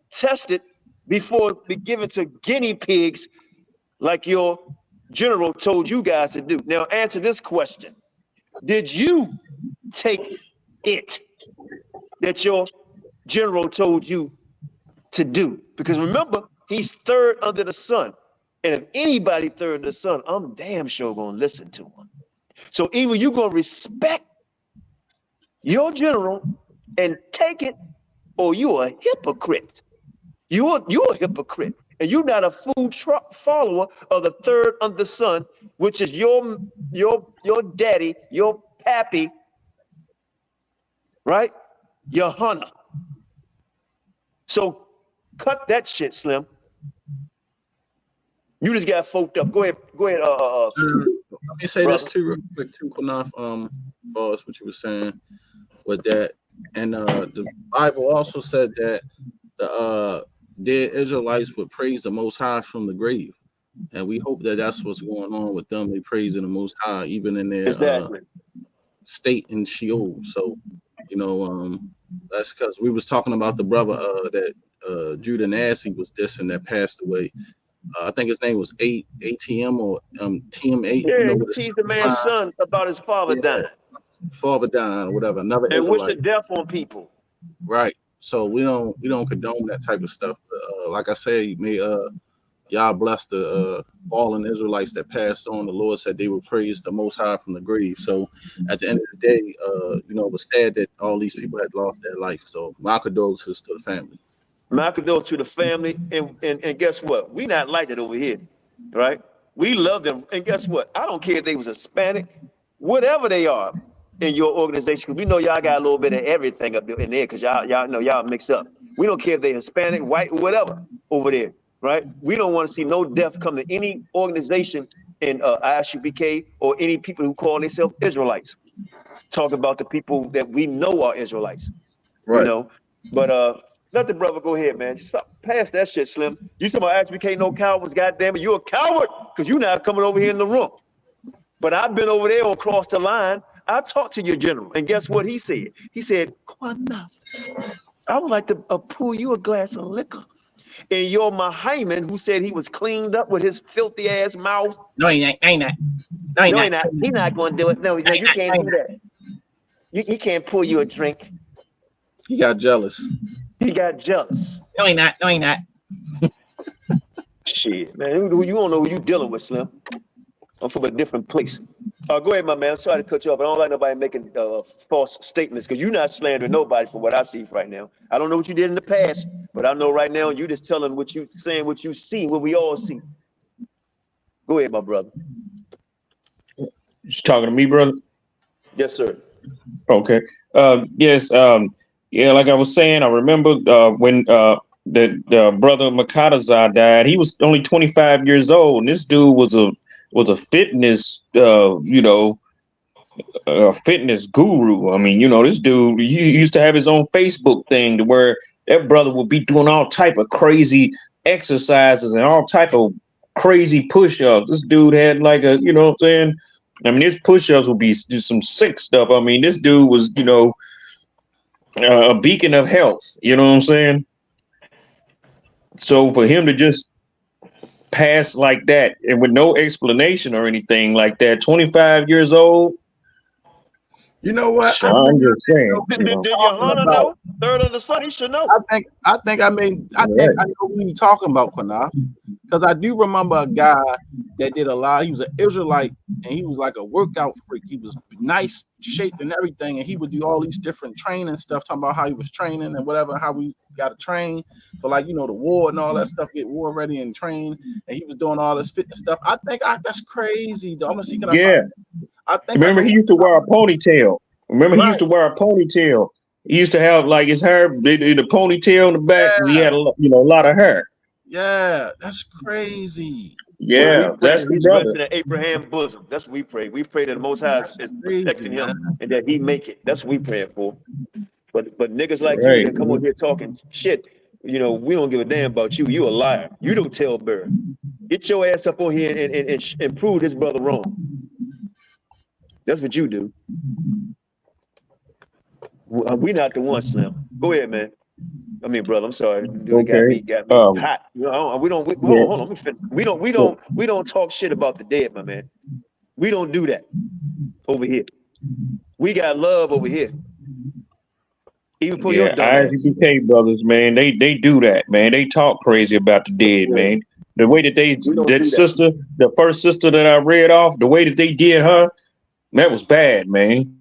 [SPEAKER 5] tested before be given to guinea pigs, like your general told you guys to do. Now answer this question. Did you take it that your general told you to do? Because remember, he's third under the sun. And if anybody third under the sun, I'm damn sure gonna listen to him. So either you're gonna respect your general and take it, or you're a hypocrite. You're a hypocrite, and you're not a full follower of the third under the sun, which is your daddy, your pappy, right? Your hunter. So cut that shit, Slim. You just got folked up. Go ahead,
[SPEAKER 4] let me say this
[SPEAKER 5] brother.
[SPEAKER 4] too, real quick, too, Qanath, boss, what you were saying with that, and the Bible also said that the dead Israelites would praise the Most High from the grave, and we hope that that's what's going on with them. They praise the Most High even in their
[SPEAKER 5] Exactly.
[SPEAKER 4] state in Sheol. So, that's because we was talking about the brother that Judah Nassi was dissing that passed away. I think his name was ATM or TM8.
[SPEAKER 5] Yeah, he
[SPEAKER 4] What it's
[SPEAKER 5] teased the man's son about his father dying
[SPEAKER 4] father dying or whatever. Another
[SPEAKER 5] and
[SPEAKER 4] Israelite.
[SPEAKER 5] wishing death on people.
[SPEAKER 4] Right. So we don't condone that type of stuff. But, like I say, may y'all bless the fallen Israelites that passed on. The Lord said they would praise the Most High from the grave. So at the end of the day, it was sad that all these people had lost their life. So my condolences to the family.
[SPEAKER 5] My condolences to the family, and guess what? We not like that over here, right? We love them, and guess what? I don't care if they was Hispanic, whatever they are in your organization, because we know y'all got a little bit of everything up in there, because y'all know y'all mixed up. We don't care if they're Hispanic, white, whatever over there, right? We don't want to see no death come to any organization in ISUPK or any people who call themselves Israelites. Talk about the people that we know are Israelites,
[SPEAKER 4] right?
[SPEAKER 5] But let the brother go ahead, man. Just stop past that shit, Slim. You talking about ISUPK no cowards, goddamn it, you a coward because you not coming over here in the room. But I've been over there across the line. I talked to your general, and guess what he said? He said, Qanath, I would like to pour you a glass of liquor. And your Mahayman, who said he was cleaned up with his filthy ass mouth.
[SPEAKER 4] No, he ain't. No, he not.
[SPEAKER 5] He's not going to do it. No, you can't do that. He can't pour you a drink.
[SPEAKER 4] He got jealous.
[SPEAKER 5] He got jealous.
[SPEAKER 4] No, he not.
[SPEAKER 5] Shit, man. You don't know who you dealing with, Slim. I'm from a different place. Go ahead, my man. I'm sorry to cut you off, but I don't like nobody making false statements because you're not slandering nobody from what I see right now. I don't know what you did in the past, but I know right now you just telling what you saying, what you see, what we all see. Go ahead, my brother.
[SPEAKER 6] You talking to me, brother?
[SPEAKER 5] Yes, sir.
[SPEAKER 6] Okay. Yes. Yeah. Like I was saying, I remember when the brother Makadazar died. He was only 25 years old, and this dude was a fitness, fitness guru. I mean, this dude, he used to have his own Facebook thing to where that brother would be doing all type of crazy exercises and all type of crazy push-ups. This dude had like a, you know what I'm saying? I mean, his push-ups would be just some sick stuff. I mean, this dude was, a beacon of health. You know what I'm saying? So for him to just pass like that and with no explanation or anything like that, 25 years old.
[SPEAKER 4] You know what?
[SPEAKER 6] I'm just saying.
[SPEAKER 5] Did your Hunter know? Third of the son, he should know.
[SPEAKER 4] I think I know who you're talking about, Qanath. Because I do remember a guy that did a lot. He was an Israelite and he was like a workout freak. He was nice shaped and everything, and he would do all these different training stuff, talking about how he was training and whatever, how we got to train for the war and all that stuff, get war ready and train. And he was doing all this fitness stuff. I think that's crazy, though. I'm gonna see. I think
[SPEAKER 6] remember he used to wear a ponytail. He used to wear a ponytail. He used to have like his hair, the ponytail in the back. Yeah. He had a lot of hair.
[SPEAKER 4] Yeah, that's crazy.
[SPEAKER 6] Yeah, that's
[SPEAKER 5] he's resting in Abraham's bosom. That's what we pray. We pray that the Most High is protecting him and that he make it. That's what we praying for. But niggas like you that come over here talking shit, we don't give a damn about you. You a liar. You don't tell Bird. Get your ass up on here and prove his brother wrong. That's what you do. We not the ones, Slim. Go ahead, man. I mean, brother, I'm sorry.
[SPEAKER 6] Okay.
[SPEAKER 5] Got me hot. Hold on. We don't talk shit about the dead, my man. We don't do that over here. We got love over here. Even for your
[SPEAKER 6] ISUPK brothers, man, they do that, man. They talk crazy about the dead, man. The way that the first sister that I read off, the way that they did her, that was bad, man.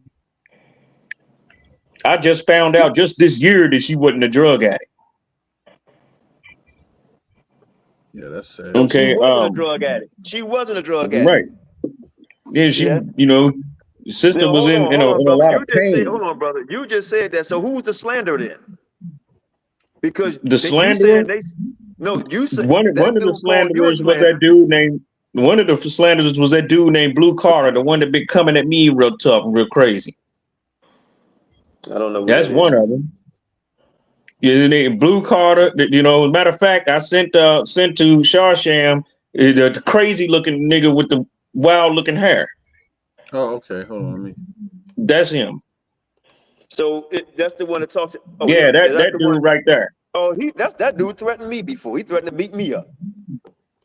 [SPEAKER 6] I just found out just this year that she wasn't a drug addict.
[SPEAKER 4] Yeah, that's sad.
[SPEAKER 6] Okay,
[SPEAKER 5] she wasn't a drug addict. She wasn't a drug addict.
[SPEAKER 6] Right. Yeah, sister was in a lot of pain.
[SPEAKER 5] Hold on, brother. You just said that. So who's the slanderer then? Because
[SPEAKER 6] the slanderer?
[SPEAKER 5] You said
[SPEAKER 6] one of the slanderers was that dude named. One of the slanderers was that dude named Blue Carter, the one that been coming at me real tough and real crazy.
[SPEAKER 5] I don't know.
[SPEAKER 6] That's one of them. Blue Carter. Matter of fact, I sent to Sharsham the crazy looking nigga with the wild looking hair.
[SPEAKER 4] Oh, okay. Hold on, me.
[SPEAKER 6] That's him.
[SPEAKER 5] So that's the one that talks. Oh,
[SPEAKER 6] Yeah,
[SPEAKER 5] him.
[SPEAKER 6] that
[SPEAKER 5] That's the one.
[SPEAKER 6] dude right there.
[SPEAKER 5] Oh, that dude threatened me before. He threatened to beat me up.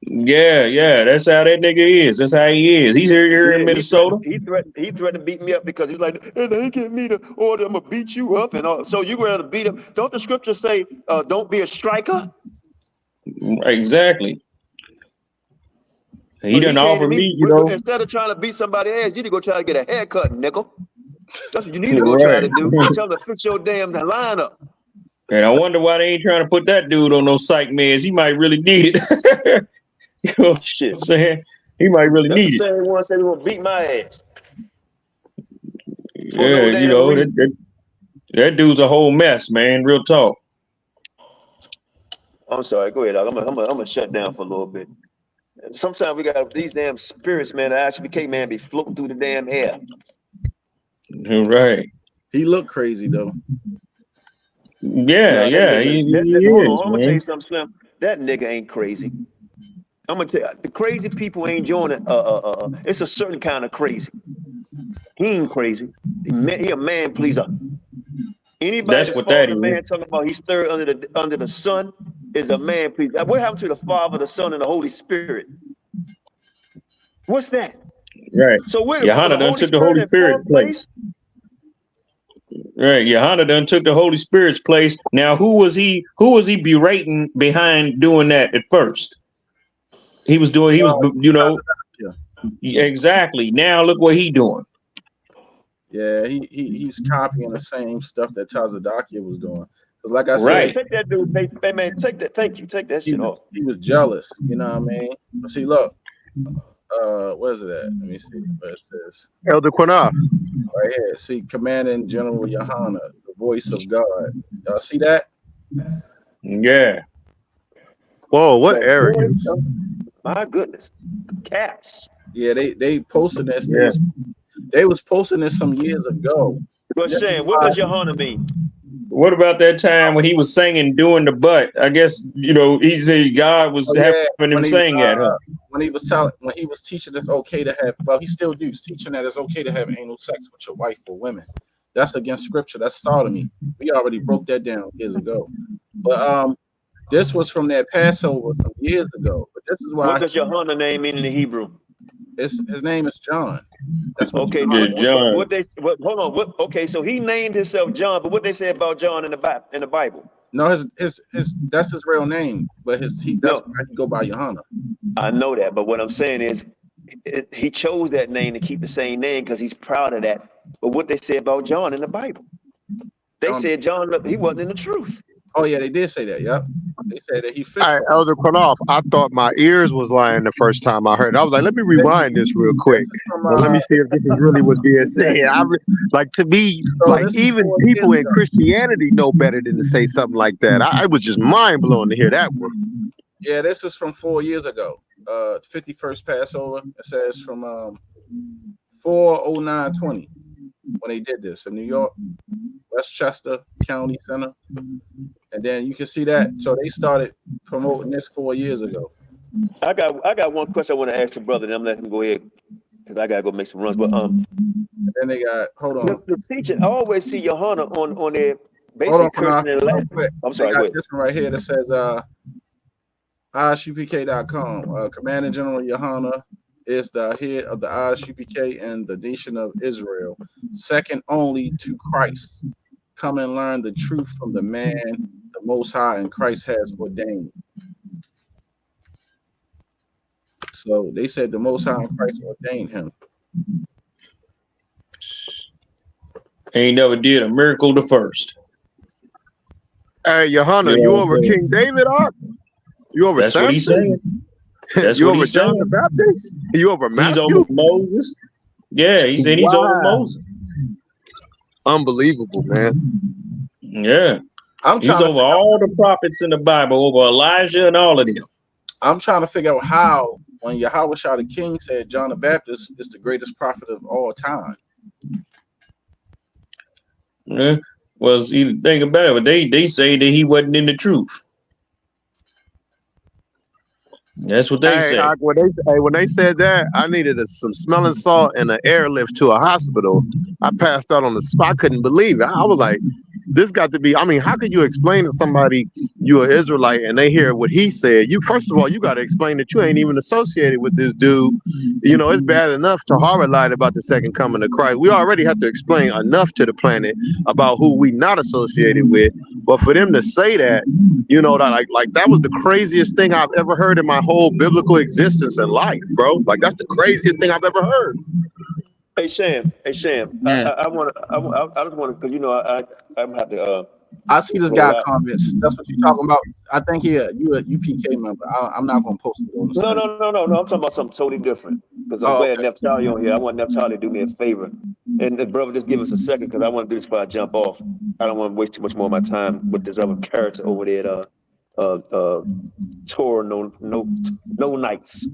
[SPEAKER 6] Yeah, that's how that nigga is. That's how he is. He's here in Minnesota.
[SPEAKER 5] He threatened to beat me up because he's like, hey, they get me to order, I'm gonna beat you up and all. So you going to beat him? Don't the scripture say, don't be a striker?
[SPEAKER 6] Exactly. He didn't offer me,
[SPEAKER 5] instead of trying to beat somebody's ass, you need to go try to get a haircut, nickel. That's what you need to go try to do. Tell them to fix your damn lineup.
[SPEAKER 6] And I wonder why they ain't trying to put that dude on those psych meds. He might really need it. You know what I'm saying? He might really need it.
[SPEAKER 5] That's the same one said he gonna beat my ass.
[SPEAKER 6] Yeah, that dude's a whole mess, man. Real talk.
[SPEAKER 5] I'm sorry. Go ahead, dog. I'm gonna shut down for a little bit. Sometimes we got these damn spirits, man. The ISUPK man be floating through the damn air.
[SPEAKER 6] Right.
[SPEAKER 4] He looked crazy though.
[SPEAKER 6] Yeah,
[SPEAKER 5] hold on, I'm gonna tell you something, Slim. That nigga ain't crazy. I'm gonna tell you, the crazy people ain't joining. It's a certain kind of crazy. He ain't crazy. He a man pleaser. Anybody that's what that is. Man talking about he's third under the sun is a man pleaser. What happened to the Father, the Son, and the Holy Spirit? What's that?
[SPEAKER 6] Right.
[SPEAKER 5] So where
[SPEAKER 6] Yohana done took the Holy Spirit's place. Right. Yohana done took the Holy Spirit's place. Now, who was he berating behind doing that at first? Exactly. Now look what he doing.
[SPEAKER 4] Yeah, he's copying the same stuff that Tazadakia was doing. Because like I
[SPEAKER 5] said, take that dude, hey man, take that. Thank you. Take that shit off.
[SPEAKER 4] He was jealous. You know what I mean? But see, look. Where's it at? Let me see what it says.
[SPEAKER 7] Elder Qanath.
[SPEAKER 4] Right here. See, Commanding General Yohana, the voice of God. Y'all see that?
[SPEAKER 6] Yeah.
[SPEAKER 7] Whoa, what arrogance.
[SPEAKER 5] My goodness. Caps.
[SPEAKER 4] Yeah, they posted this. They was posting this some years ago.
[SPEAKER 5] But Shane, what does Yohana mean?
[SPEAKER 6] What about that time when he was singing doing the butt? I guess he said God was having him sing at her.
[SPEAKER 4] When he was teaching it's okay to have, well, he still do teaching that it's okay to have anal sex with your wife or women. That's against scripture. That's sodomy. We already broke that down years ago. But this was from that Passover some years ago. But this is why.
[SPEAKER 5] What does Yohana name mean in the Hebrew?
[SPEAKER 4] His name is John. That's what
[SPEAKER 5] okay.
[SPEAKER 6] John.
[SPEAKER 5] Hold on. Okay, so he named himself John, but what they say about John in the Bible?
[SPEAKER 4] No, his that's his real name, but that's why he go by Yohana.
[SPEAKER 5] I know that, but what I'm saying is, he chose that name to keep the same name because he's proud of that. But what they say about John in the Bible? They said John, he wasn't in the truth.
[SPEAKER 4] Oh yeah, they did say that. Yep, they said that he fished.
[SPEAKER 7] All right, Elder Qanath, I thought my ears was lying the first time I heard it. I was like, let me rewind this real quick. Let me see if this is really what's being said. To me, even people in Christianity know better than to say something like that. I was just mind blown to hear that one.
[SPEAKER 4] Yeah, this is from 4 years ago. 51st Passover. It says from 4/09/20 when they did this in New York, Westchester County Center. And then you can see that. So they started promoting this 4 years ago.
[SPEAKER 5] I got one question I want to ask the brother, then I'm letting him go ahead because I gotta go make some runs. But
[SPEAKER 4] and then they got
[SPEAKER 5] the teacher. I always see Yohana on their basic cursing and laughing. I'm sorry.
[SPEAKER 4] They got this one right here that says ISUPK.com. Commanding General Yohana is the head of the ISUPK and the nation of Israel, second only to Christ. Come and learn the truth from the man the Most High and Christ has ordained. So they said the Most High and Christ ordained him.
[SPEAKER 6] Ain't never did a miracle the first.
[SPEAKER 7] Hey, Yohana, you over King David, Ark? You over Samson?
[SPEAKER 6] What he's saying. That's
[SPEAKER 7] you
[SPEAKER 6] what
[SPEAKER 7] over
[SPEAKER 6] he's
[SPEAKER 7] John
[SPEAKER 6] saying.
[SPEAKER 7] the Baptist? You over Matthew?
[SPEAKER 6] He's over Moses. Yeah, he said he's over Moses.
[SPEAKER 7] Unbelievable, man.
[SPEAKER 6] Yeah. He's over all the prophets in the Bible, over Elijah and all of them.
[SPEAKER 4] I'm trying to figure out how, when Yahawashi the King said John the Baptist is the greatest prophet of all time.
[SPEAKER 6] Yeah. Well, see, the thing about it, but they say that he wasn't in the truth. That's what they
[SPEAKER 7] Hey,
[SPEAKER 6] say.
[SPEAKER 7] when they said that, I needed some smelling salt and an airlift to a hospital. I passed out on the spot. I couldn't believe it. I was like, this got to be. I mean, how could you explain to somebody you're an Israelite and they hear what he said? You first of all, you got to explain that you ain't even associated with this dude. You know, it's bad enough to Harvard lied about the second coming of Christ. We already have to explain enough to the planet about who we not associated with. But for them to say that, you know, that like that was the craziest thing I've ever heard in my whole biblical existence and life, bro. Like that's the craziest thing I've ever heard.
[SPEAKER 5] Hey Sham,
[SPEAKER 4] Man,
[SPEAKER 5] I just want to, because I'm have to
[SPEAKER 4] I see this
[SPEAKER 5] roll
[SPEAKER 4] guy
[SPEAKER 5] out.
[SPEAKER 4] comments. That's what you're talking about. I think you a UPK member. I'm not gonna post it on the
[SPEAKER 5] No,
[SPEAKER 4] screen.
[SPEAKER 5] no, no, no, no. I'm talking about something totally different. Because I'm
[SPEAKER 4] Oh,
[SPEAKER 5] glad
[SPEAKER 4] okay.
[SPEAKER 5] Neftali on here. I want Neftali to do me a favor. And brother, just give us a second because I want to do this before I jump off. I don't want to waste too much more of my time with this other character over there at Torah no nights.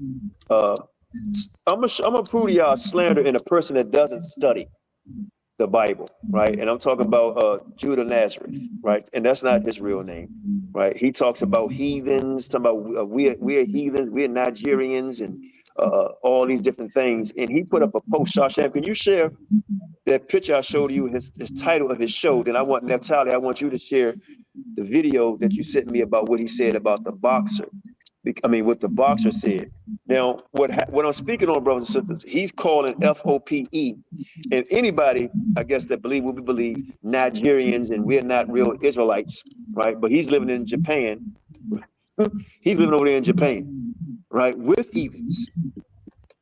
[SPEAKER 5] I'm gonna prove to y'all slander in a person that doesn't study the Bible, right? And I'm talking about Judah Nazareth, right? And that's not his real name, right? He talks about heathens, talking about we're heathens, we're Nigerians, and all these different things. And he put up a post. Shasham, can you share that picture I showed you, his title of his show? Then I want Neftali, I want you to share the video that you sent me about what he said about the boxer. I mean, what the boxer said. Now, what I'm speaking on, brothers and sisters, he's calling FOPE. And anybody, I guess, that believe what we believe, Nigerians, and we're not real Israelites, right? But he's living in Japan. He's living over there in Japan, right? With heathens,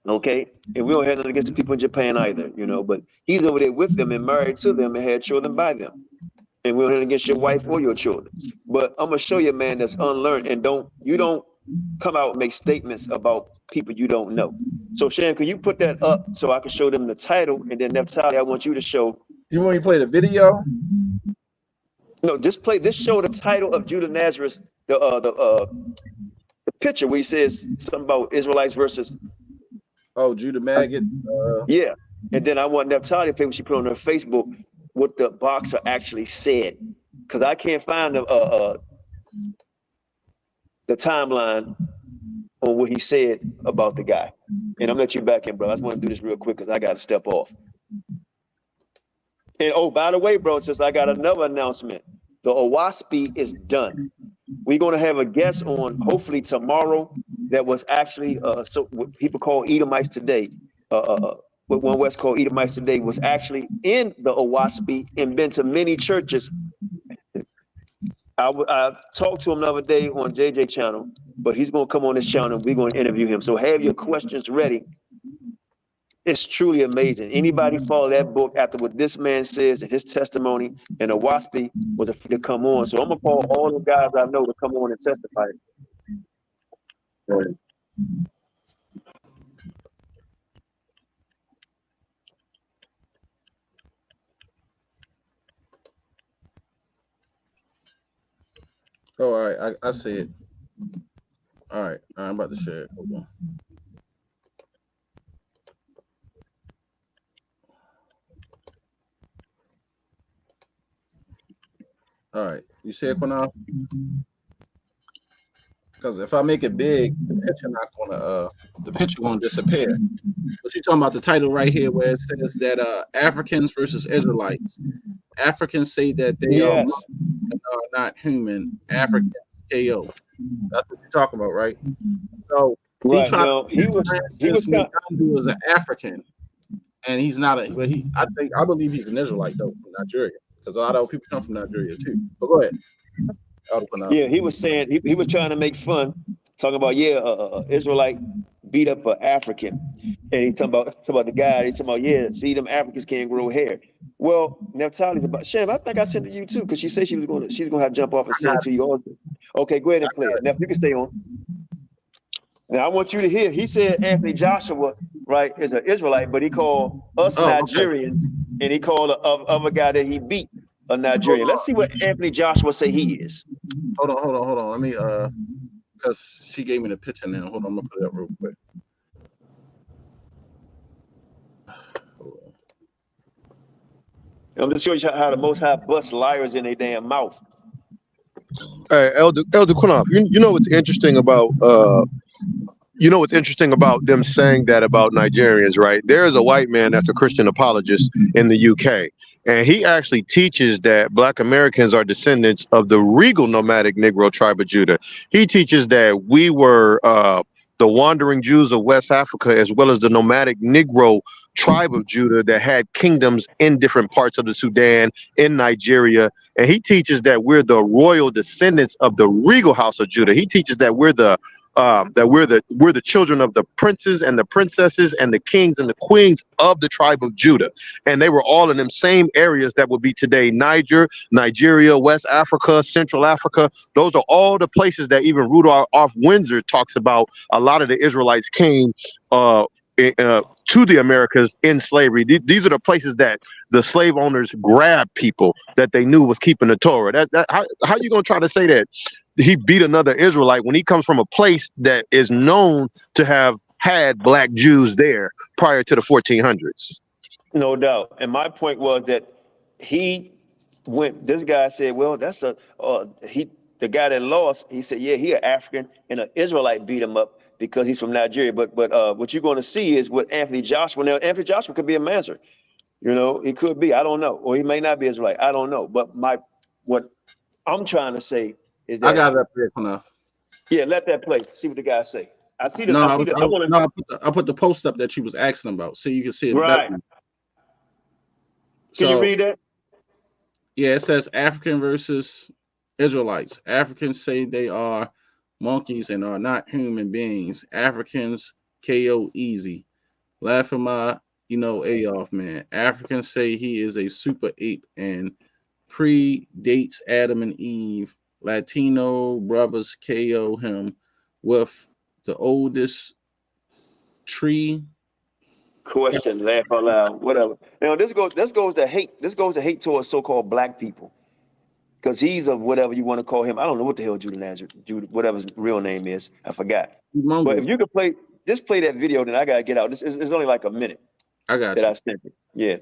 [SPEAKER 5] okay? And we don't have nothing against the people in Japan either, but he's over there with them and married to them and had children by them. And we don't have nothing against your wife or your children. But I'm going to show you a man that's unlearned and you don't come out and make statements about people you don't know. So Shan, can you put that up so I can show them the title? And then Neftali, I want you to show.
[SPEAKER 4] You want me to play the video?
[SPEAKER 5] No, just show the title of Judah Nazareth, the picture where he says something about Israelites versus.
[SPEAKER 4] Oh, Judah Maggot.
[SPEAKER 5] Yeah. And then I want Neftali to play what she put on her Facebook, what the boxer actually said. Because I can't find the timeline on what he said about the guy. And I'm gonna let you back in, bro. I just want to do this real quick because I got to step off. And oh, by the way, bro, since I got another announcement, the OWASP is done. We're gonna have a guest on hopefully tomorrow that was actually so what people call Edomites today. What One West called Edomites today was actually in the OWASP and been to many churches. I talked to him the other day on JJ channel, but he's going to come on this channel and we're going to interview him. So have your questions ready. It's truly amazing. Anybody follow that book after what this man says and his testimony, and the WASP was to come on. So I'm going to call all the guys I know to come on and testify.
[SPEAKER 4] Oh, all right. I see it. All right. I'm about to share it. Hold on. All right. You see it, Qanath? Because if I make it big, the picture gonna disappear. But you're talking about the title right here where it says that Africans versus Israelites. Africans say that they
[SPEAKER 5] Yes.
[SPEAKER 4] are not human. Africans KO. That's what you're talking about, right? So
[SPEAKER 5] Right. Now he was
[SPEAKER 4] Mugandu is an African, and he's not a. But I believe he's an Israelite though from Nigeria, because a lot of people come from Nigeria too. But go ahead.
[SPEAKER 5] Yeah, he was saying he was trying to make fun, talking about Israelite beat up an African, and he's talking about the guy. He's talking about see them Africans can't grow hair. Well, Naftali's about Shem. I think I sent it to you too because she said she's gonna have to jump off and send it to you also. Okay, go ahead and play it. Now you can stay on. Now I want you to hear. He said Anthony Joshua, right, is an Israelite, but he called us Nigerians, and he called the other guy that he beat a Nigerian. Let's see what Anthony Joshua say he is.
[SPEAKER 4] Hold on. Let me because she gave me the picture now. Hold on, I'm gonna put it up real quick.
[SPEAKER 5] I'm just showing you how the Most High busts liars in their damn mouth.
[SPEAKER 7] Hey, Elder Qanath, you know what's interesting about them saying that about Nigerians, right? There is a white man that's a Christian apologist in the UK, and he actually teaches that Black Americans are descendants of the regal nomadic Negro tribe of Judah. He teaches that we were the wandering Jews of West Africa, as well as the nomadic Negro tribe of Judah that had kingdoms in different parts of the Sudan, in Nigeria. And he teaches that we're the royal descendants of the regal house of Judah. He teaches that we're the children of the princes and the princesses and the kings and the queens of the tribe of Judah. And they were all in them same areas that would be today Niger, Nigeria, West Africa, Central Africa. Those are all the places that even Rudolph Windsor talks about. A lot of the Israelites came to the Americas in slavery. These are the places that the slave owners grabbed people that they knew was keeping the Torah. How you gonna try to say that he beat another Israelite when he comes from a place that is known to have had Black Jews there prior to the 1400s?
[SPEAKER 5] No doubt. And my point was that this guy said, well, that's the guy that lost, he said, yeah, he an African, and an Israelite beat him up because he's from Nigeria. But what you're going to see is what Anthony Joshua. Now, Anthony Joshua could be a Manzer. You know, he could be. I don't know. Or he may not be Israelite. I don't know. But what I'm trying to say is that
[SPEAKER 4] I got it up there enough.
[SPEAKER 5] Yeah, let that play. See what the guys say. I put
[SPEAKER 4] the post up that you was asking about, so you can see it
[SPEAKER 5] right.
[SPEAKER 4] better.
[SPEAKER 5] Can you read that?
[SPEAKER 4] Yeah, it says African versus Israelites. Africans say they are monkeys and are not human beings. Africans KO easy. Laughing my A off, man. Africans say he is a super ape and predates Adam and Eve. Latino brothers KO him with the oldest tree.
[SPEAKER 5] Question, laugh out loud, whatever. Now this goes to hate. This goes to hate towards so-called Black people, because he's of whatever you want to call him. I don't know what the hell Judah, whatever his real name is. I forgot. But if you could play that video, then I gotta get out. This is only like a minute.
[SPEAKER 4] I got you.
[SPEAKER 5] I sent it. Yeah.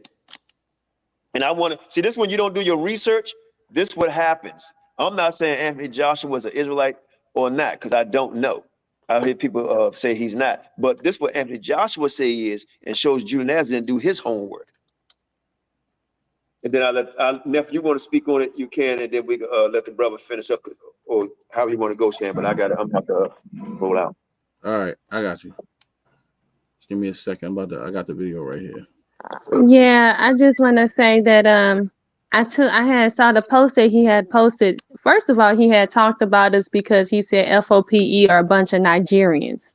[SPEAKER 5] And I want to see this when you don't do your research. This what happens. I'm not saying Anthony Joshua was an Israelite or not, because I don't know. I hear people say he's not, but this what Anthony Joshua say he is, and shows Judah didn't do his homework. And then Neff, if you want to speak on it, you can, and then we let the brother finish up, or however you want to go, Stan. But I'm about to roll out.
[SPEAKER 4] All right, I got you. Just give me a second. I got the video right here.
[SPEAKER 10] Yeah, I just want to say that I saw the post that he had posted. First of all, he had talked about us because he said FOPE are a bunch of Nigerians.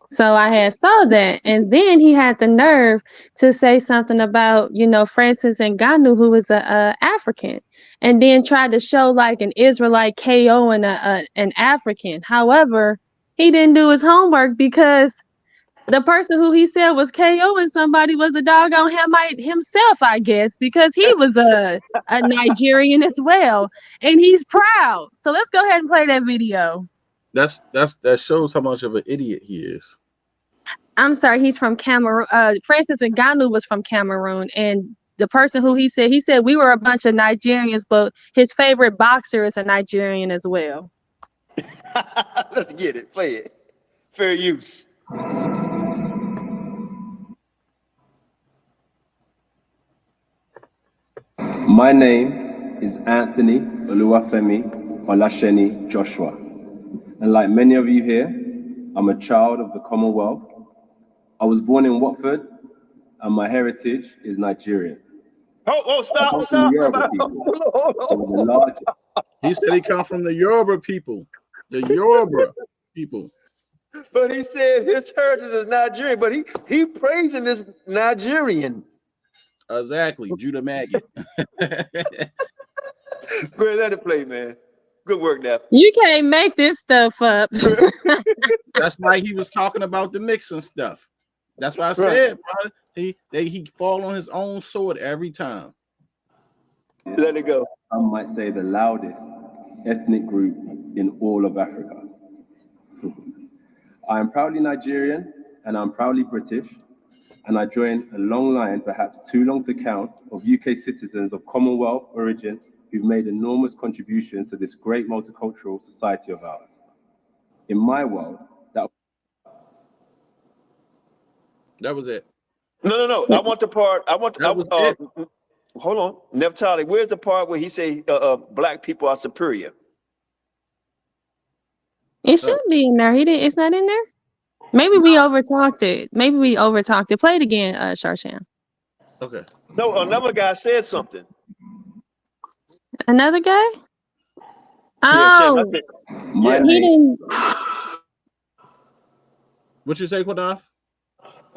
[SPEAKER 10] So I had saw that, and then he had the nerve to say something about Francis Ngannou, who was a African, and then tried to show like an Israelite KO and an African. However, he didn't do his homework, because the person who he said was KOing somebody was a doggone Hamite himself, I guess, because he was a Nigerian as well, and he's proud. So let's go ahead and play that video.
[SPEAKER 7] That shows how much of an idiot he is.
[SPEAKER 10] I'm sorry, he's from Cameroon. Francis Ngannou was from Cameroon, and the person who he said we were a bunch of Nigerians, but his favorite boxer is a Nigerian as well.
[SPEAKER 5] Let's get it. Play it. Fair use.
[SPEAKER 11] My name is Anthony Oluwafemi Olasheni Joshua, and like many of you here, I'm a child of the Commonwealth. I was born in Watford, and my heritage is Nigerian.
[SPEAKER 5] Stop.
[SPEAKER 4] He said he comes from the Yoruba people. The Yoruba people.
[SPEAKER 5] But he said his heritage is Nigerian, but he praising this Nigerian.
[SPEAKER 4] Exactly, Judah Maggot.
[SPEAKER 5] Go ahead, let it play, man. Good work, Neff.
[SPEAKER 10] You can't make this stuff up.
[SPEAKER 4] That's why he was talking about the mixing stuff. That's why I said, bro, he fall on his own sword every time.
[SPEAKER 5] Let it go.
[SPEAKER 11] Some might say the loudest ethnic group in all of Africa. I am proudly Nigerian, and I'm proudly British. and I join a long line, perhaps too long to count, of UK citizens of Commonwealth origin who've made enormous contributions to this great multicultural society of ours. In my world,
[SPEAKER 4] That was it.
[SPEAKER 5] No. I want the part.
[SPEAKER 4] That was it.
[SPEAKER 5] Hold on, Neftali. Where's the part where he say black people are superior?
[SPEAKER 10] It should be in there. He didn't. It's not in there. Maybe we overtalked it. Play it again, Sharshan.
[SPEAKER 4] Okay.
[SPEAKER 5] No, another guy said something.
[SPEAKER 10] Another guy?
[SPEAKER 5] Yeah, Shem, I
[SPEAKER 10] Oh,
[SPEAKER 5] said,
[SPEAKER 10] he didn't.
[SPEAKER 4] What you say, Qanath?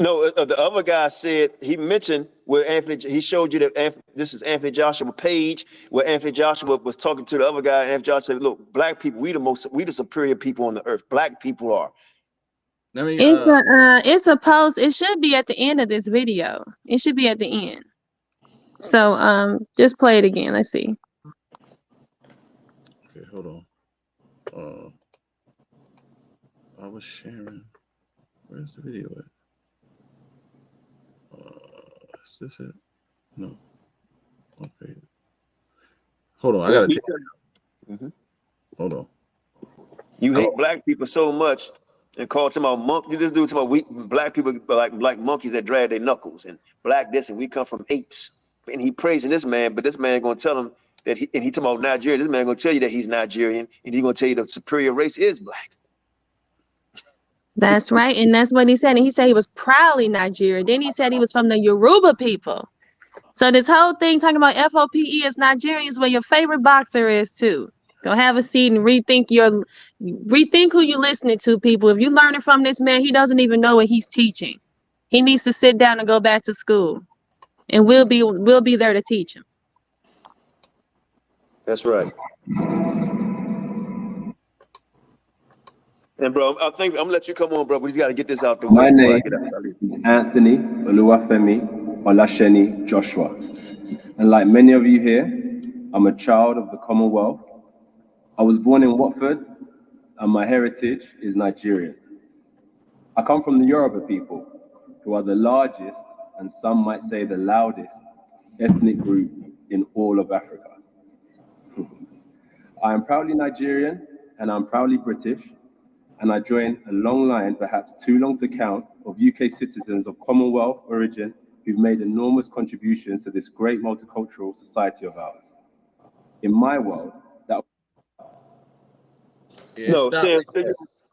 [SPEAKER 5] No, the other guy said he mentioned where Anthony. He showed you that this is Anthony Joshua page where Anthony Joshua was talking to the other guy. And Anthony Joshua said, "Look, black people, we the superior people on the earth. Black people are."
[SPEAKER 4] Let me.
[SPEAKER 10] It's a post. It should be at the end of this video. It should be at the end. So just play it again. Let's see.
[SPEAKER 4] Okay, hold on. I was sharing. Where's the video at? Is this it? No. Okay. Hold on. I gotta take it. Hold on.
[SPEAKER 5] You hate black people so much and call them about monkey. This dude talking about black people like monkeys that drag their knuckles and black this and we come from apes. And he praising this man, but this man gonna tell him that he talking about Nigeria. This man gonna tell you that he's Nigerian and he's gonna tell you the superior race is black.
[SPEAKER 10] That's right, and that's what he said. And he said he was proudly Nigerian. Then he said he was from the Yoruba people. So this whole thing talking about FOPE is Nigerians, where your favorite boxer is too. Go have a seat and rethink who you're listening to, people. If you're learning from this man, he doesn't even know what he's teaching. He needs to sit down and go back to school, and we'll be there to teach him.
[SPEAKER 5] That's right. And bro, I think I'm gonna let you come on, bro. We just gotta get this out the way.
[SPEAKER 11] My name is Anthony Oluwafemi Olasheni Joshua. And like many of you here, I'm a child of the Commonwealth. I was born in Watford, and my heritage is Nigerian. I come from the Yoruba people, who are the largest, and some might say the loudest, ethnic group in all of Africa. I am proudly Nigerian, and I'm proudly British, and I join a long line, perhaps too long to count, of UK citizens of Commonwealth origin who've made enormous contributions to this great multicultural society of ours. In my world, that...
[SPEAKER 5] No, Shan,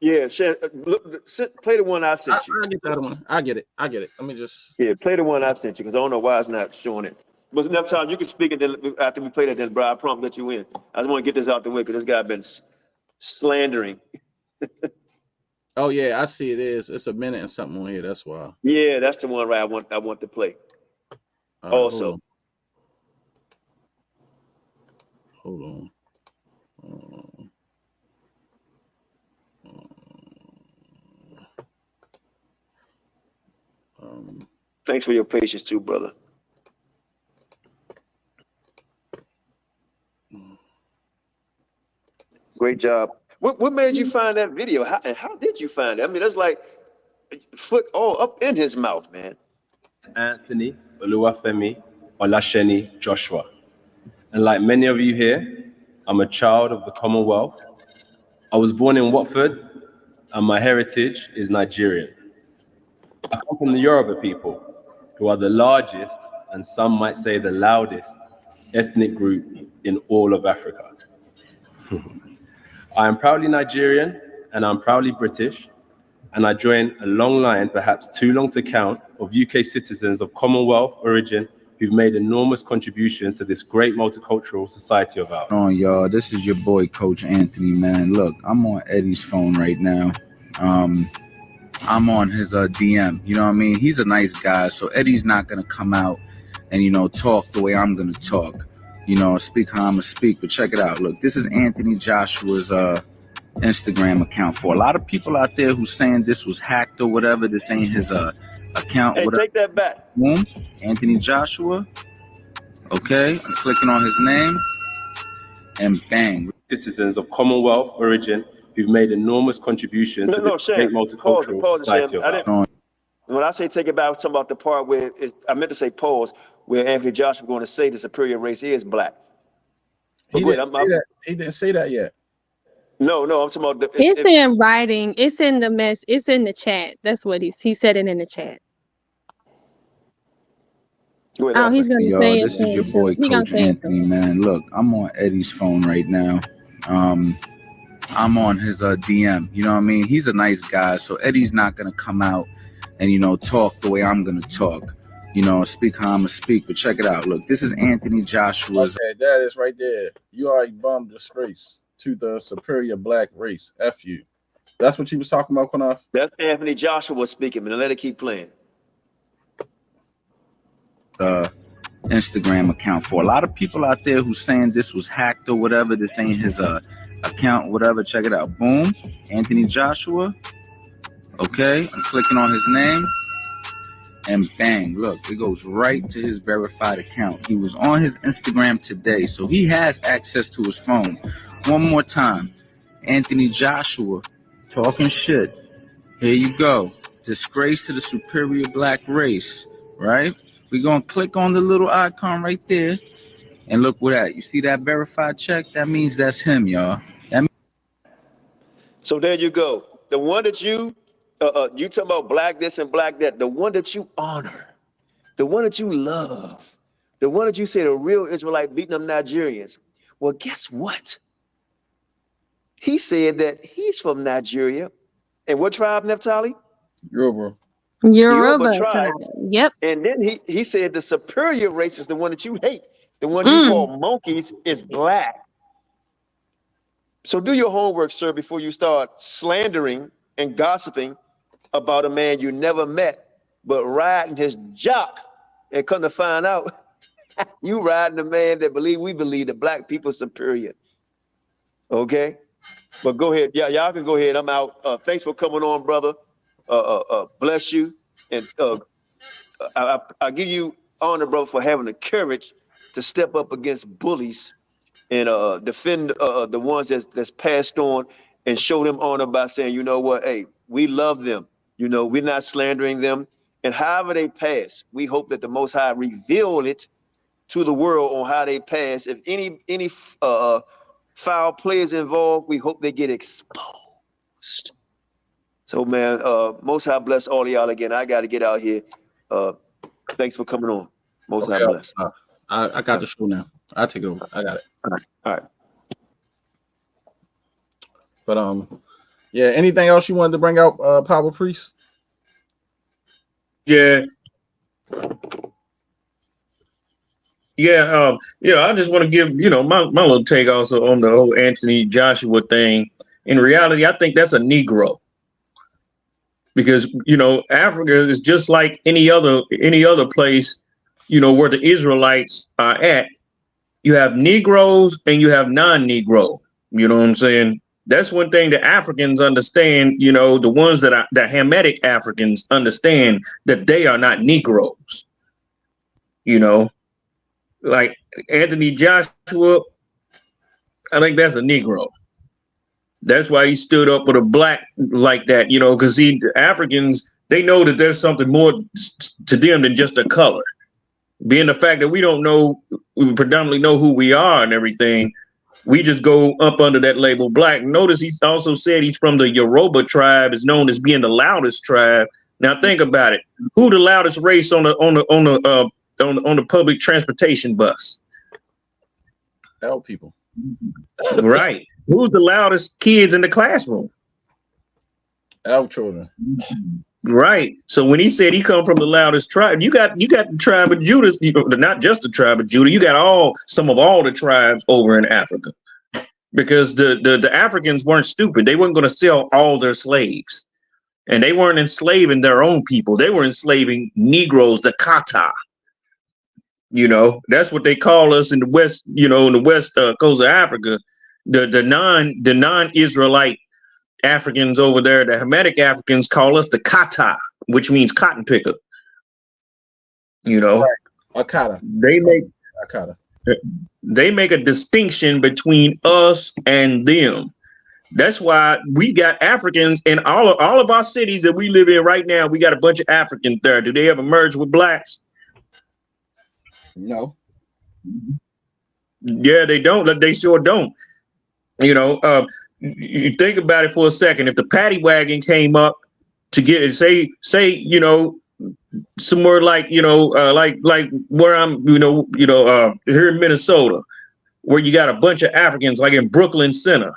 [SPEAKER 5] yeah, Shan, look, play the one I sent you.
[SPEAKER 4] I get that one. I get it. Let me just...
[SPEAKER 5] Yeah, play the one I sent you, because I don't know why it's not showing it. But enough time, you can speak, and then after we play that, then, bro, I promise let you in. I just want to get this out the way, because this guy been slandering.
[SPEAKER 4] Oh yeah, I see it is. It's a minute and something on here. That's why.
[SPEAKER 5] Yeah, that's the one, right? I want to play. Also,
[SPEAKER 4] hold on.
[SPEAKER 5] Thanks for your patience too, brother. Great job. What made you find that video? How did you find it? I mean, that's like foot all up in his mouth, man.
[SPEAKER 11] Anthony Oluwafemi Olasheni Joshua. And like many of you here, I'm a child of the Commonwealth. I was born in Watford, and my heritage is Nigerian. I come from the Yoruba people, who are the largest, and some might say the loudest, ethnic group in all of Africa. I am proudly Nigerian, and I'm proudly British, and I join a long line, perhaps too long to count, of UK citizens of Commonwealth origin who've made enormous contributions to this great multicultural society of ours.
[SPEAKER 12] On y'all, this is your boy Coach Anthony, man. Look, I'm on Eddie's phone right now. I'm on his DM, you know what I mean? He's a nice guy, so Eddie's not gonna come out and, you know, talk the way I'm gonna talk. You know, speak how I'm gonna speak, but check it out. Look, this is Anthony Joshua's Instagram account. For a lot of people out there who's saying this was hacked or whatever, this ain't his account.
[SPEAKER 5] Hey, take that back.
[SPEAKER 12] Boom, Anthony Joshua. Okay, I'm clicking on his name, and bang.
[SPEAKER 11] Citizens of Commonwealth origin who've made enormous contributions to the great multicultural society of ours.
[SPEAKER 5] when I say take it back, I'm talking about the part where I meant to say pause, where Anthony Joshua going to say the superior race is black. But
[SPEAKER 4] He didn't say that. He didn't say that yet.
[SPEAKER 5] No, I'm talking about
[SPEAKER 10] It's in writing. It's in the mess. It's in the chat. That's what he said it in the chat. Oh, he's gonna say it.
[SPEAKER 12] This is your boy, Coach Anthony, man. Look, I'm on Eddie's phone right now. I'm on his DM. You know what I mean? He's a nice guy, so Eddie's not gonna come out and talk the way I'm gonna talk. Speak how I'm gonna speak. But check it out. Look, this is Anthony Joshua's.
[SPEAKER 4] Okay, that is right there. You are a bum disgrace to the superior black race. F you. That's what you was talking about, Qanath?
[SPEAKER 5] That's Anthony Joshua speaking, man. Let it keep playing.
[SPEAKER 12] Instagram account for a lot of people out there who's saying this was hacked or whatever. This ain't his account, whatever. Check it out. Boom, Anthony Joshua. Okay, I'm clicking on his name, and bang, look, it goes right to his verified account. He was on his Instagram today, so he has access to his phone. One more time, Anthony Joshua talking shit. Here you go. Disgrace to the superior black race, right? We're going to click on the little icon right there. And look what that. You see that verified check? That means that's him, y'all.
[SPEAKER 5] So there you go. The one that you talking about black this and black that, the one that you honor, the one that you love, the one that you say the real Israelite beating them Nigerians. Well, guess what? He said that he's from Nigeria. And what tribe, Naphtali?
[SPEAKER 10] Yoruba tribe. Yep.
[SPEAKER 5] And then he said the superior race is the one that you hate. The one you call monkeys is black. So do your homework, sir, before you start slandering and gossiping about a man you never met, but riding his jock and come to find out you riding a man that we believe the black people superior. Okay? But go ahead. Yeah, y'all can go ahead. I'm out. Thanks for coming on, brother. Bless you. And I give you honor, brother, for having the courage to step up against bullies and defend the ones that's passed on and show them honor by saying, you know what, hey, we love them. We're not slandering them. And however they pass, we hope that the Most High reveal it to the world on how they pass. If any foul players involved, we hope they get exposed. So, man, Most High bless all of y'all again. I got to get out here. Thanks for coming on. Most High bless.
[SPEAKER 4] I got the show now. I'll take it over. I got it.
[SPEAKER 5] All right.
[SPEAKER 4] But yeah. Anything else you wanted to bring out, Power Priest?
[SPEAKER 6] Yeah. Yeah. I just want to give my little take also on the whole Anthony Joshua thing. In reality, I think that's a Negro. Because Africa is just like any other place, where the Israelites are at. You have Negroes and you have non-Negro. You know what I'm saying? That's one thing the Africans understand. The ones that are the Hamitic Africans understand that they are not Negroes. Like Anthony Joshua, I think that's a Negro. That's why he stood up for the black like that, because the Africans, they know that there's something more to them than just a color. Being the fact that we predominantly know who we are and everything, we just go up under that label black. Notice he also said he's from the Yoruba tribe, is known as being the loudest tribe. Now think about it. Who the loudest race on the public transportation bus?
[SPEAKER 4] L people.
[SPEAKER 6] Right. Who's the loudest kids in the classroom?
[SPEAKER 4] L children.
[SPEAKER 6] Right. So when he said he come from the loudest tribe, you got the tribe of Judah, not just the tribe of Judah. You got some of all the tribes over in Africa, because the Africans weren't stupid. They weren't going to sell all their slaves, and they weren't enslaving their own people. They were enslaving Negroes, the Kata. That's what they call us in the West. In the West coast of Africa. The non-Israelite Africans over there, the Hamitic Africans, call us the Kata, which means cotton picker.
[SPEAKER 4] Akata.
[SPEAKER 6] They make a distinction between us and them. That's why we got Africans in all of our cities that we live in right now. We got a bunch of Africans there. Do they ever merge with blacks?
[SPEAKER 4] No.
[SPEAKER 6] Yeah, they don't. They sure don't. You know, you think about it for a second. If the paddy wagon came up to get it, say, you know, somewhere like, you know, like where I'm, here in Minnesota, where you got a bunch of Africans, like in Brooklyn Center.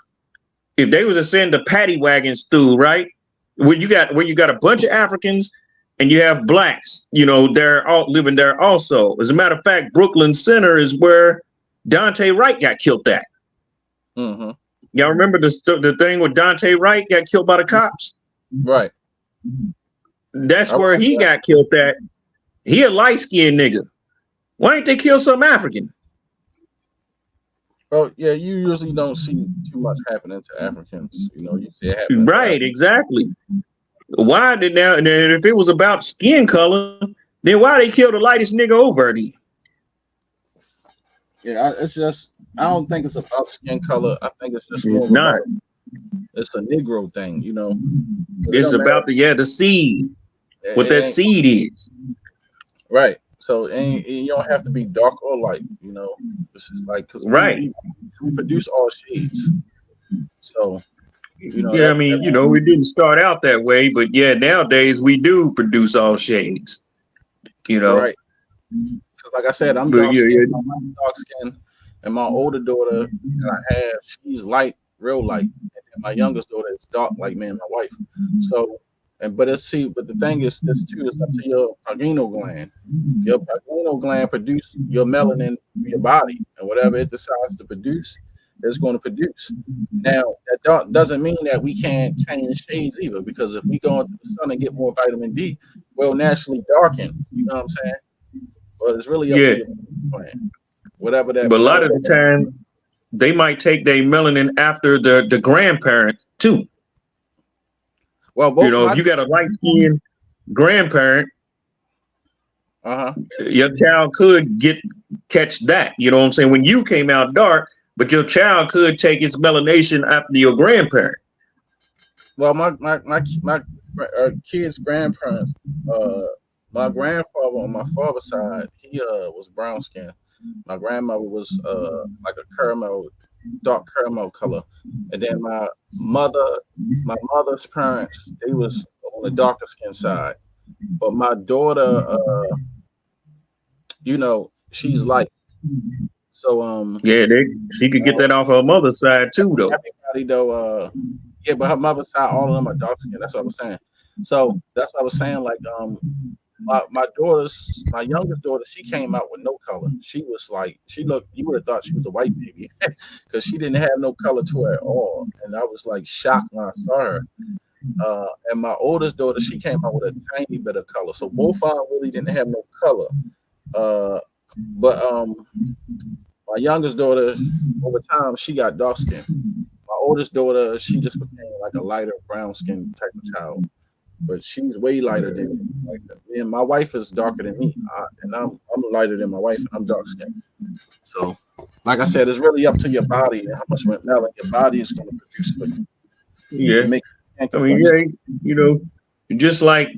[SPEAKER 6] If they was to send the paddy wagons through, right, where you got a bunch of Africans and you have blacks, you know, they're all living there also. As a matter of fact, Brooklyn Center is where Dante Wright got killed at.
[SPEAKER 4] Mm-hmm.
[SPEAKER 6] Y'all remember the thing with Dante Wright got killed by the cops?
[SPEAKER 4] Right.
[SPEAKER 6] That's where he got killed at. He a light-skinned nigga. Why ain't they kill some African?
[SPEAKER 4] Oh, yeah, you usually don't see too much happening to Africans. You know, you see it happen.
[SPEAKER 6] Right, exactly. Why did now? And if it was about skin color, then why they kill the lightest nigga over there?
[SPEAKER 4] Yeah, it's just, I don't think it's about skin color. I think it's just more
[SPEAKER 6] It's not.
[SPEAKER 4] It's a Negro thing, you know.
[SPEAKER 6] It's about the seed. What that seed is.
[SPEAKER 4] Right. So you don't have to be dark or light, you know. This is like, because we produce all shades. So, you know.
[SPEAKER 6] Yeah, I mean, you know, it didn't start out that way, but yeah, nowadays we do produce all shades. You know.
[SPEAKER 4] Right. Because like I said, I'm dark skin, dark skin, and my older daughter that I have, she's light, real light. And my youngest daughter is dark like me and my wife. So, but the thing is, this too is up to your pineal gland. Your pineal gland produce your melanin in your body, and whatever it decides to produce, it's going to produce. Now, that doesn't mean that we can't change shades either, because if we go into the sun and get more vitamin D, we'll naturally darken. You know what I'm saying? But it's really up to your plan. Whatever that.
[SPEAKER 6] But a lot of the time, they might take their melanin after the grandparent too.
[SPEAKER 4] Well, both,
[SPEAKER 6] you know, if you got a light-skinned grandparent, your child could catch that. You know what I'm saying? When you came out dark, but your child could take its melanation after your grandparent.
[SPEAKER 4] Well, my kids' grandparents, my grandfather on my father's side, he was brown skinned. My grandmother was like a dark caramel color, and then my mother's parents, they was on the darker skin side. But my daughter, you know, she's light. So
[SPEAKER 6] yeah, she could get that off her mother's side too, though.
[SPEAKER 4] Everybody though, yeah, but her mother's side, all of them are dark skin. That's what I was saying. So that's what I was saying. Like my youngest daughter, she came out with no color. She was like, you would have thought she was a white baby because she didn't have no color to her at all. And I was like shocked when I saw her. And my oldest daughter, she came out with a tiny bit of color. So both of them really didn't have no color. But my youngest daughter, over time, she got dark skin. My oldest daughter, she just became like a lighter brown skin type of child. But she's way lighter than me. Like, and my wife is darker than me, and I'm lighter than my wife, and I'm dark skinned. So, like I said, it's really up to your body and how much melanin your body is going to produce for you.
[SPEAKER 6] Yeah, I mean, yeah, you know, just like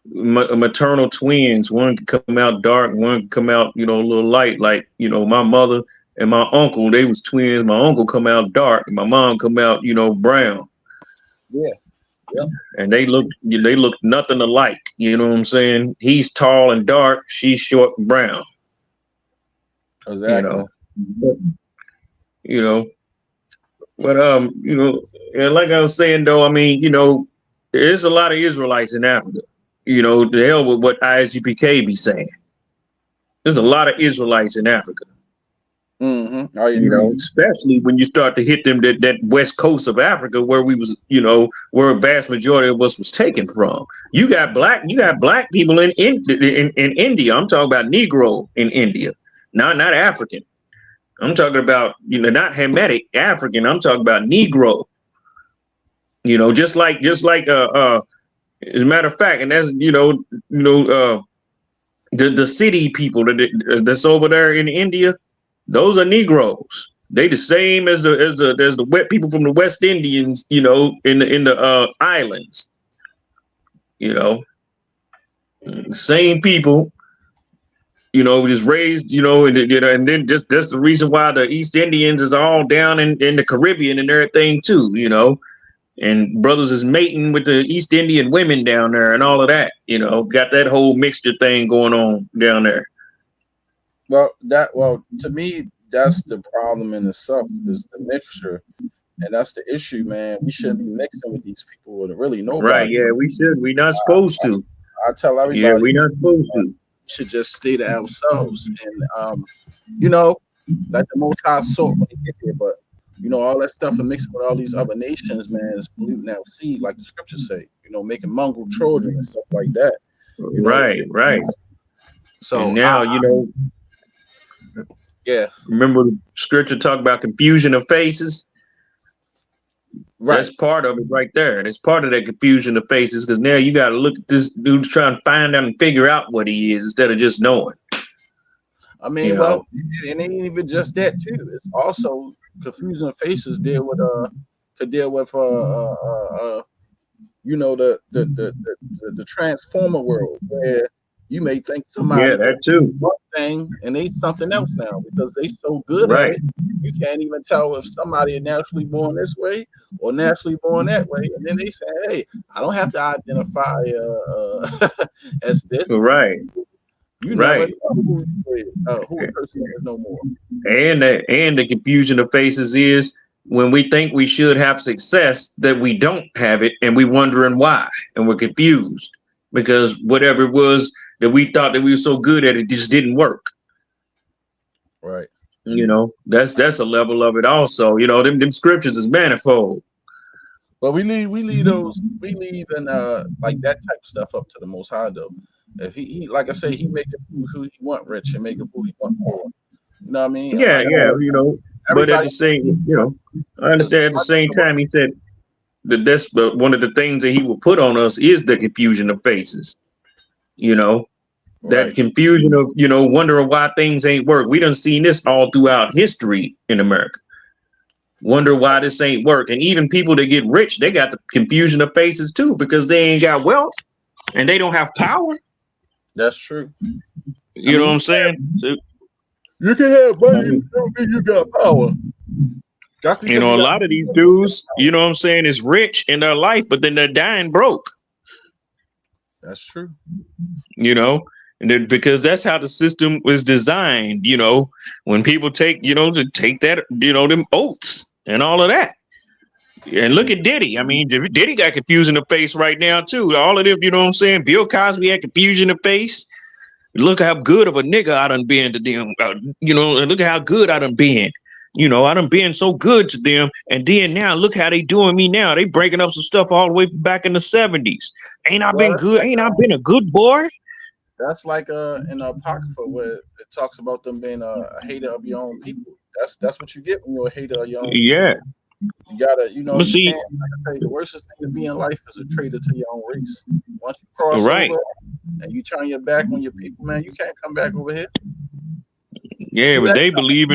[SPEAKER 6] maternal twins. One can come out dark, one can come out, you know, a little light. Like, you know, my mother and my uncle, they was twins. My uncle come out dark, and my mom come out, you know, brown.
[SPEAKER 4] Yeah. Yep.
[SPEAKER 6] And they look nothing alike. You know what I'm saying? He's tall and dark, she's short and brown.
[SPEAKER 4] Exactly.
[SPEAKER 6] You know. But you know, and like I was saying though, I mean, you know, there's a lot of Israelites in Africa. You know, the hell with what ISUPK be saying. There's a lot of Israelites in Africa.
[SPEAKER 4] Mm-hmm.
[SPEAKER 6] You know, especially when you start to hit them that west coast of Africa where we was, you know, where a vast majority of us was taken from. You got black people in India. I'm talking about Negro in India, not African. I'm talking about, you know, not Hamitic African. I'm talking about Negro. You know, just like as a matter of fact, and that's the city people that's over there in India. Those are Negroes. They the same as the wet people from the West Indians, you know, in the islands. You know, same people, you know, just raised, you know, and then just that's the reason why the East Indians is all down in the Caribbean and everything too, you know. And brothers is mating with the East Indian women down there and all of that, you know, got that whole mixture thing going on down there.
[SPEAKER 4] Well, to me, that's the problem in itself is the mixture. And that's the issue, man. We shouldn't be mixing with these people with really nobody.
[SPEAKER 6] Right, yeah, we should. We're not supposed to.
[SPEAKER 4] I tell everybody,
[SPEAKER 6] yeah, we're not supposed to.
[SPEAKER 4] We should just stay to ourselves and, you know, let the Most High sort when they get there. But, you know, all that stuff and mixing with all these other nations, man, is polluting our seed, like the scriptures say, you know, making mongrel children and stuff like that. You know,
[SPEAKER 6] right.
[SPEAKER 4] So
[SPEAKER 6] and now, you know,
[SPEAKER 4] yeah.
[SPEAKER 6] Remember the scripture talk about confusion of faces? Right. That's part of it right there. That's part of that confusion of faces because now you got to look at this dude trying to find out and figure out what he is instead of just knowing.
[SPEAKER 4] I mean, well, it ain't even just that too. It's also confusion of faces could deal with you know, the transformer world where you may think somebody
[SPEAKER 6] that too
[SPEAKER 4] one thing and they something else now because they so good at it you can't even tell if somebody is naturally born this way or naturally born that way, and then they say, hey, I don't have to identify as this,
[SPEAKER 6] right.
[SPEAKER 4] You never know who a person is no more.
[SPEAKER 6] And the confusion of faces is when we think we should have success that we don't have it and we wondering why and we're confused because whatever it was that we thought that we were so good at, it just didn't work.
[SPEAKER 4] Right.
[SPEAKER 6] You know, that's a level of it also. You know, them scriptures is manifold.
[SPEAKER 4] But we leave and like that type of stuff up to the Most High though. If he like I say, he make it who he want rich and make it who he want poor. You know what I mean?
[SPEAKER 6] Yeah,
[SPEAKER 4] like,
[SPEAKER 6] you know. But at the same, you know, I understand at the same time he said that that's one of the things that he will put on us is the confusion of faces. You know, that confusion of, you know, wondering why things ain't work. We done seen this all throughout history in America. Wonder why this ain't work. And even people that get rich, they got the confusion of faces too because they ain't got wealth and they don't have power.
[SPEAKER 4] That's true.
[SPEAKER 6] You know what I'm saying? So,
[SPEAKER 4] you can have money, don't mean you got power. That's because
[SPEAKER 6] you know, a lot of these dudes, you know what I'm saying, is rich in their life, but then they're dying broke.
[SPEAKER 4] That's true.
[SPEAKER 6] You know, and then because that's how the system was designed, you know, when people take, you know, to take that, you know, them oaths and all of that. And look at Diddy. I mean, Diddy got confusion of face right now, too. All of them, you know what I'm saying? Bill Cosby had confusion of face. Look how good of a nigga I done been to them. You know, and look how good I done been. You know, I done been so good to them. And then now, look how they doing me now. They breaking up some stuff all the way back in the 70s. Ain't I been good? Ain't I been a good boy?
[SPEAKER 4] That's like in the Apocrypha where it talks about them being a hater of your own people. That's what you get when you're a hater of your own people. You gotta, you know, you can't, like I say, the worst thing to be in life is a traitor to your own race. Once you cross over and you turn your back on your people, man, you can't come back over here.
[SPEAKER 6] Yeah, but they believe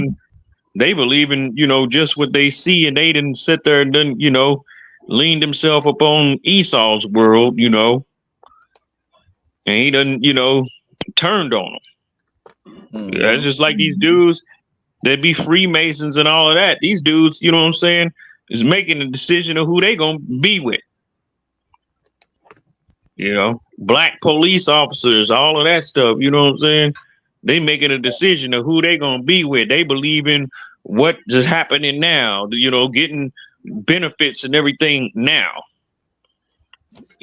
[SPEAKER 6] in, you know, just what they see, and they didn't sit there and then, you know, lean themselves upon Esau's world, you know, and he done, you know, turned on them. Mm-hmm. That's just like these dudes that be Freemasons and all of that. These dudes, you know what I'm saying, is making a decision of who they gonna be with. You know, black police officers, all of that stuff, you know what I'm saying? They making a decision of who they gonna be with. They believe in what is happening now, you know, getting benefits and everything now.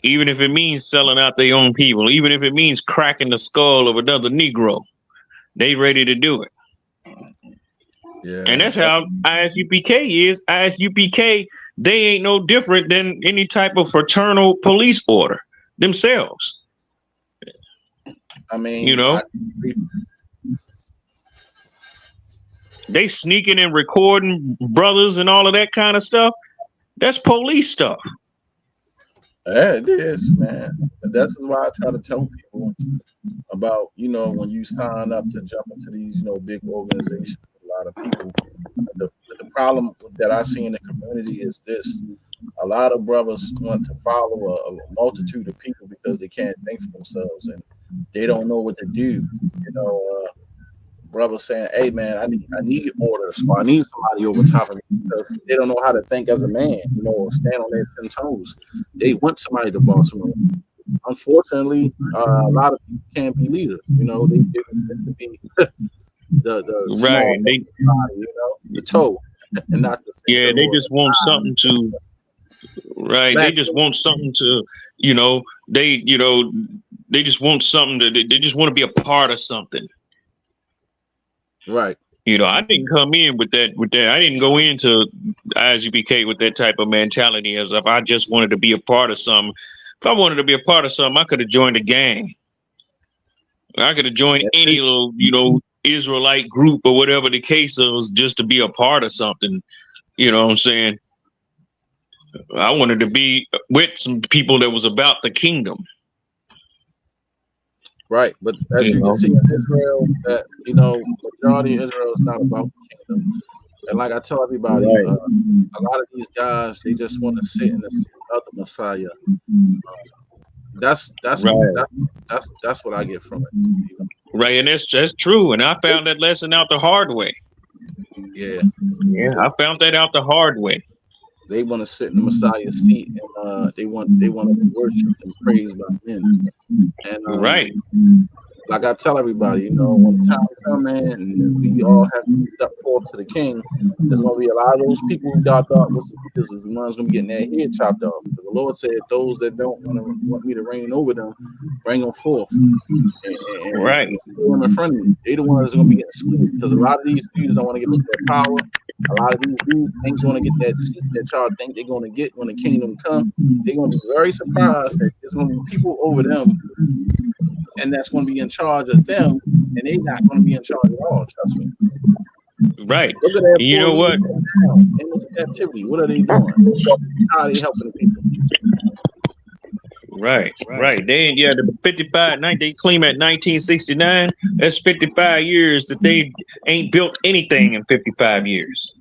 [SPEAKER 6] Even if it means selling out their own people, even if it means cracking the skull of another Negro, they ready to do it. Yeah, and that's how ISUPK is. ISUPK, they ain't no different than any type of fraternal police order themselves.
[SPEAKER 4] I mean,
[SPEAKER 6] you know, they sneaking and recording brothers and all of that kind of stuff. That's police stuff.
[SPEAKER 4] Yeah, it is, man. That's why I try to tell people about, you know, when you sign up to jump into these, you know, big organizations, a lot of people. The problem that I see in the community is this: a lot of brothers want to follow a multitude of people because they can't think for themselves and they don't know what to do. Brothers saying, "Hey, man, I need orders, or I need somebody over top of me," because they don't know how to think as a man, or stand on their 10 toes. They want somebody to boss them around. Unfortunately, a lot of people can't be leaders. They want to be the small body, the toe, and not the finger.
[SPEAKER 6] Yeah, they just want something to. Right, they just want something to. They just want something to. They just want to be a part of something.
[SPEAKER 4] Right.
[SPEAKER 6] I didn't come in with that. I didn't go into ISUPK with that type of mentality as if I just wanted to be a part of something. If I wanted to be a part of something, I could have joined a gang. I could have joined any little, Israelite group or whatever the case was, just to be a part of something. You know what I'm saying? I wanted to be with some people that was about the kingdom.
[SPEAKER 4] Right, but as you can see in Israel, that majority of Israel is not about the kingdom, and like I tell everybody, a lot of these guys, they just want to sit in the seat of the Messiah. That's what I get from it.
[SPEAKER 6] Right, and that's true, and I found that lesson out the hard way.
[SPEAKER 4] Yeah,
[SPEAKER 6] I found that out the hard way.
[SPEAKER 4] They want to sit in the Messiah's seat, and they want to be worshipped and praised by men. And
[SPEAKER 6] right,
[SPEAKER 4] like I tell everybody, when the time comes, man, and we all have to step forth to the King, there's going to be a lot of those people who God thought was the leaders is the ones going to be getting their head chopped off. Because the Lord said, "Those that don't want me to reign over them, bring them forth." And
[SPEAKER 6] right,
[SPEAKER 4] them in front of me. They the ones that's going to be getting slain, because a lot of these dudes don't want to get their power. A lot of these dudes ain't going to get that seat that y'all think they're going to get when the kingdom comes. They're going to be very surprised that there's going to be people over them, and that's going to be in charge of them, and they're not going to be in charge at all. Trust me.
[SPEAKER 6] Right.
[SPEAKER 4] Look at that.
[SPEAKER 6] You know what?
[SPEAKER 4] In this captivity, what are they doing? How are they helping the people?
[SPEAKER 6] Right. The 55. They claim at 1969. That's 55 years that they ain't built anything in 55 years.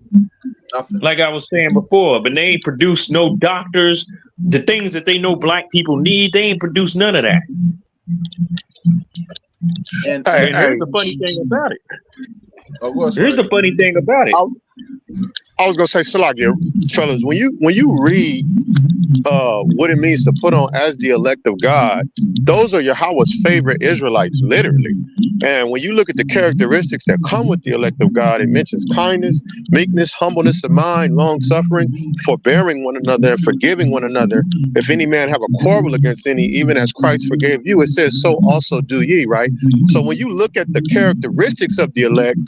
[SPEAKER 4] Nothing.
[SPEAKER 6] Like I was saying before, but they ain't produced no doctors. The things that they know black people need, they ain't produced none of that. And here's the funny thing about it. Here's the funny thing about it.
[SPEAKER 7] I was gonna say, Salakia, fellas, when you read what it means to put on as the elect of God, those are Yahweh's favorite Israelites, literally. And when you look at the characteristics that come with the elect of God, it mentions kindness, meekness, humbleness of mind, long suffering, forbearing one another, and forgiving one another. If any man have a quarrel against any, even as Christ forgave you, it says, so also do ye, right? So when you look at the characteristics of the elect,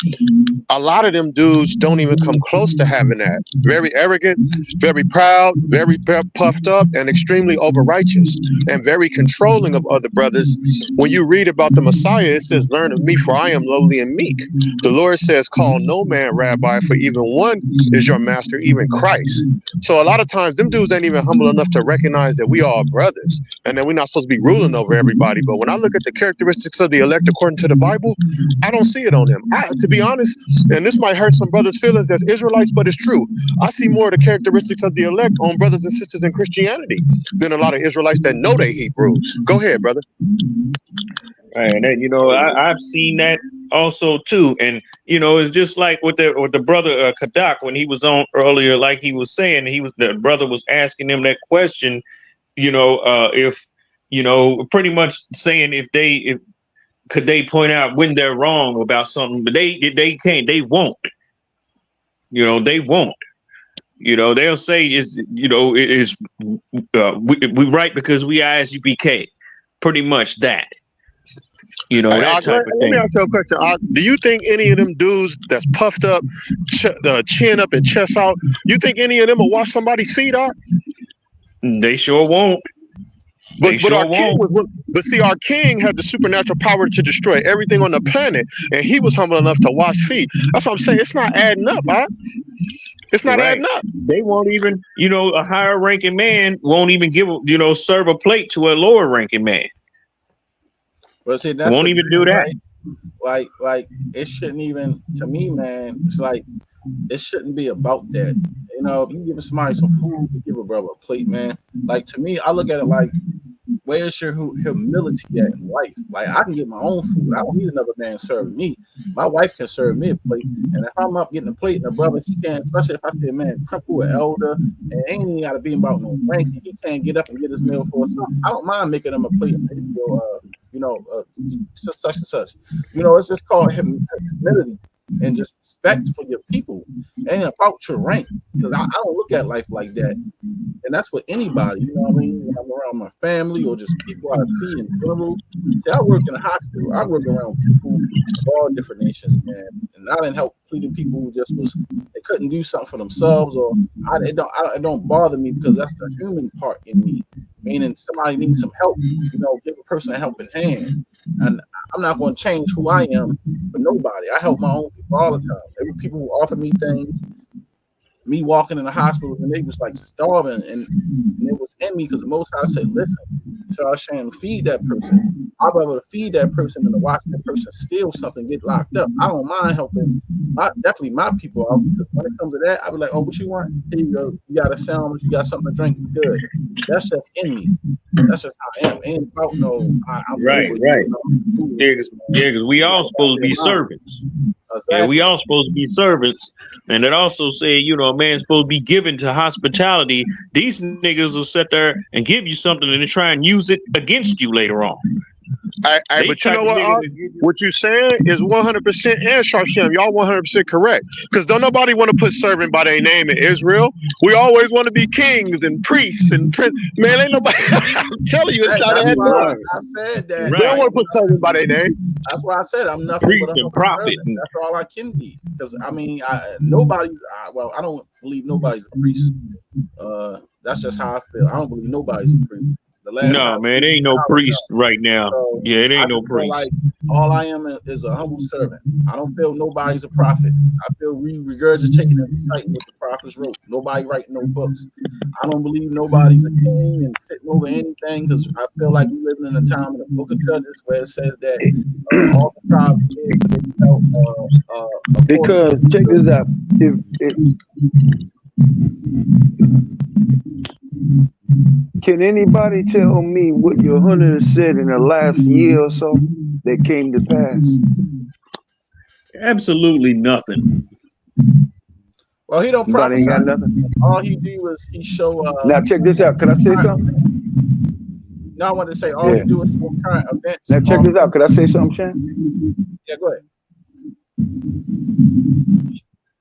[SPEAKER 7] a lot of them dudes don't even come close to having that. Very arrogant, very proud, very puffed up, and extremely over-righteous, and very controlling of other brothers. When you read about the Messiah, it says, learn of me, for I am lowly and meek. The Lord says, call no man rabbi, for even one is your master, even Christ. So a lot of times, them dudes ain't even humble enough to recognize that we are brothers, and that we're not supposed to be ruling over everybody. But when I look at the characteristics of the elect according to the Bible, I don't see it on them. To be honest, and this might hurt some brothers' feelings that's Israelites, but it's true. I see more of the characteristics of the elect on brothers and sisters in Christianity than a lot of Israelites that know they Hebrews. Go ahead, brother.
[SPEAKER 6] And I've seen that also too. And it's just like with the brother Qanath when he was on earlier, like he was saying, the brother was asking him that question, if pretty much saying if could they point out when they're wrong about something, but they can't, they won't. They won't. They'll say it is we right because we ISUPK, pretty much that. That type of thing.
[SPEAKER 7] Let me ask you a question. Do you think any of them dudes that's puffed up, chin up and chest out, you think any of them will wash somebody's feet out?
[SPEAKER 6] They sure won't.
[SPEAKER 7] But our king had the supernatural power to destroy everything on the planet, and he was humble enough to wash feet. That's what I'm saying. It's not adding up, huh? It's not adding up.
[SPEAKER 6] They won't even, a higher ranking man won't even give, serve a plate to a lower ranking man.
[SPEAKER 4] Well, see, that's
[SPEAKER 6] won't even do that.
[SPEAKER 4] Right? like it shouldn't even, to me, man. It's like it shouldn't be about that. You know, if you give somebody some food, you give a brother a plate, man. Like to me, I look at it like, where's your humility at in life? Like I can get my own food. I don't need another man serving me. My wife can serve me a plate, and if I'm up getting a plate and a brother, he can't. Especially if I say, man, cripple an elder, and ain't even got to be about no ranking. He can't get up and get his meal for himself. I don't mind making him a plate and say, such and such. You know, it's just called humility and just respect for your people. It ain't about your rank, because I don't look at life like that. And that's with anybody, you know what I mean? When I'm around my family or just people I see in general. See, I work in a hospital. I work around people of all different nations, man. And I didn't help pleading people who just they couldn't do something for themselves, or it don't bother me, because that's the human part in me. Meaning somebody needs some help, you know, give a person a helping hand. And I'm not going to change who I am for nobody. I help my own people all the time. There were people who offer me things. Me walking in the hospital and they was like starving, and it was in me because the Most High said, listen, Shashan, feed that person. I'd rather feed that person than to watch that person steal something, get locked up. I don't mind helping definitely my people out, because when it comes to that, I'd be like, oh, what you want? Here you go. You got a sandwich, you got something to drink, you good. That's just in me. That's just how I am. Ain't about I'm
[SPEAKER 6] Right. Yeah, because we all supposed to be servants.
[SPEAKER 4] Exactly.
[SPEAKER 6] Yeah, we all supposed to be servants. And it also said, you know, a man's supposed to be given to hospitality. These niggas will sit there and give you something and then try and use it against you later on.
[SPEAKER 7] But you know what? What you saying is 100% and Sharshem. Y'all 100% correct. Because don't nobody want to put servant by their name in Israel. We always want to be kings and priests and prince. Man, ain't nobody. I'm telling you, it's not
[SPEAKER 4] that's
[SPEAKER 7] that.
[SPEAKER 4] why I said that.
[SPEAKER 7] They don't want to put servant by their name.
[SPEAKER 4] That's why I said I'm nothing but a humble servant. That's all I can be. Because I mean, I don't believe nobody's a priest. That's just how I feel. I don't believe nobody's a priest.
[SPEAKER 6] No, man, it ain't no priest right now. So yeah, it ain't no priest.
[SPEAKER 4] Like all I am is a humble servant. I don't feel nobody's a prophet. I feel regurgitating and reciting what the prophets wrote. Nobody writing no books. I don't believe nobody's a king and sitting over anything, because I feel like we living in a time in the Book of Judges where it says that all the tribes
[SPEAKER 8] because check this out. Can anybody tell me what your hunter said in the last year or so that came to pass?
[SPEAKER 6] Absolutely nothing.
[SPEAKER 4] Well, he don't prophesy.
[SPEAKER 8] Ain't got nothing.
[SPEAKER 4] All he do is he show.
[SPEAKER 8] Now check this out. Can I say something?
[SPEAKER 4] No, I want to say all he do is show current events.
[SPEAKER 8] Now check this out. Could I say something, Shan?
[SPEAKER 4] Yeah, go ahead.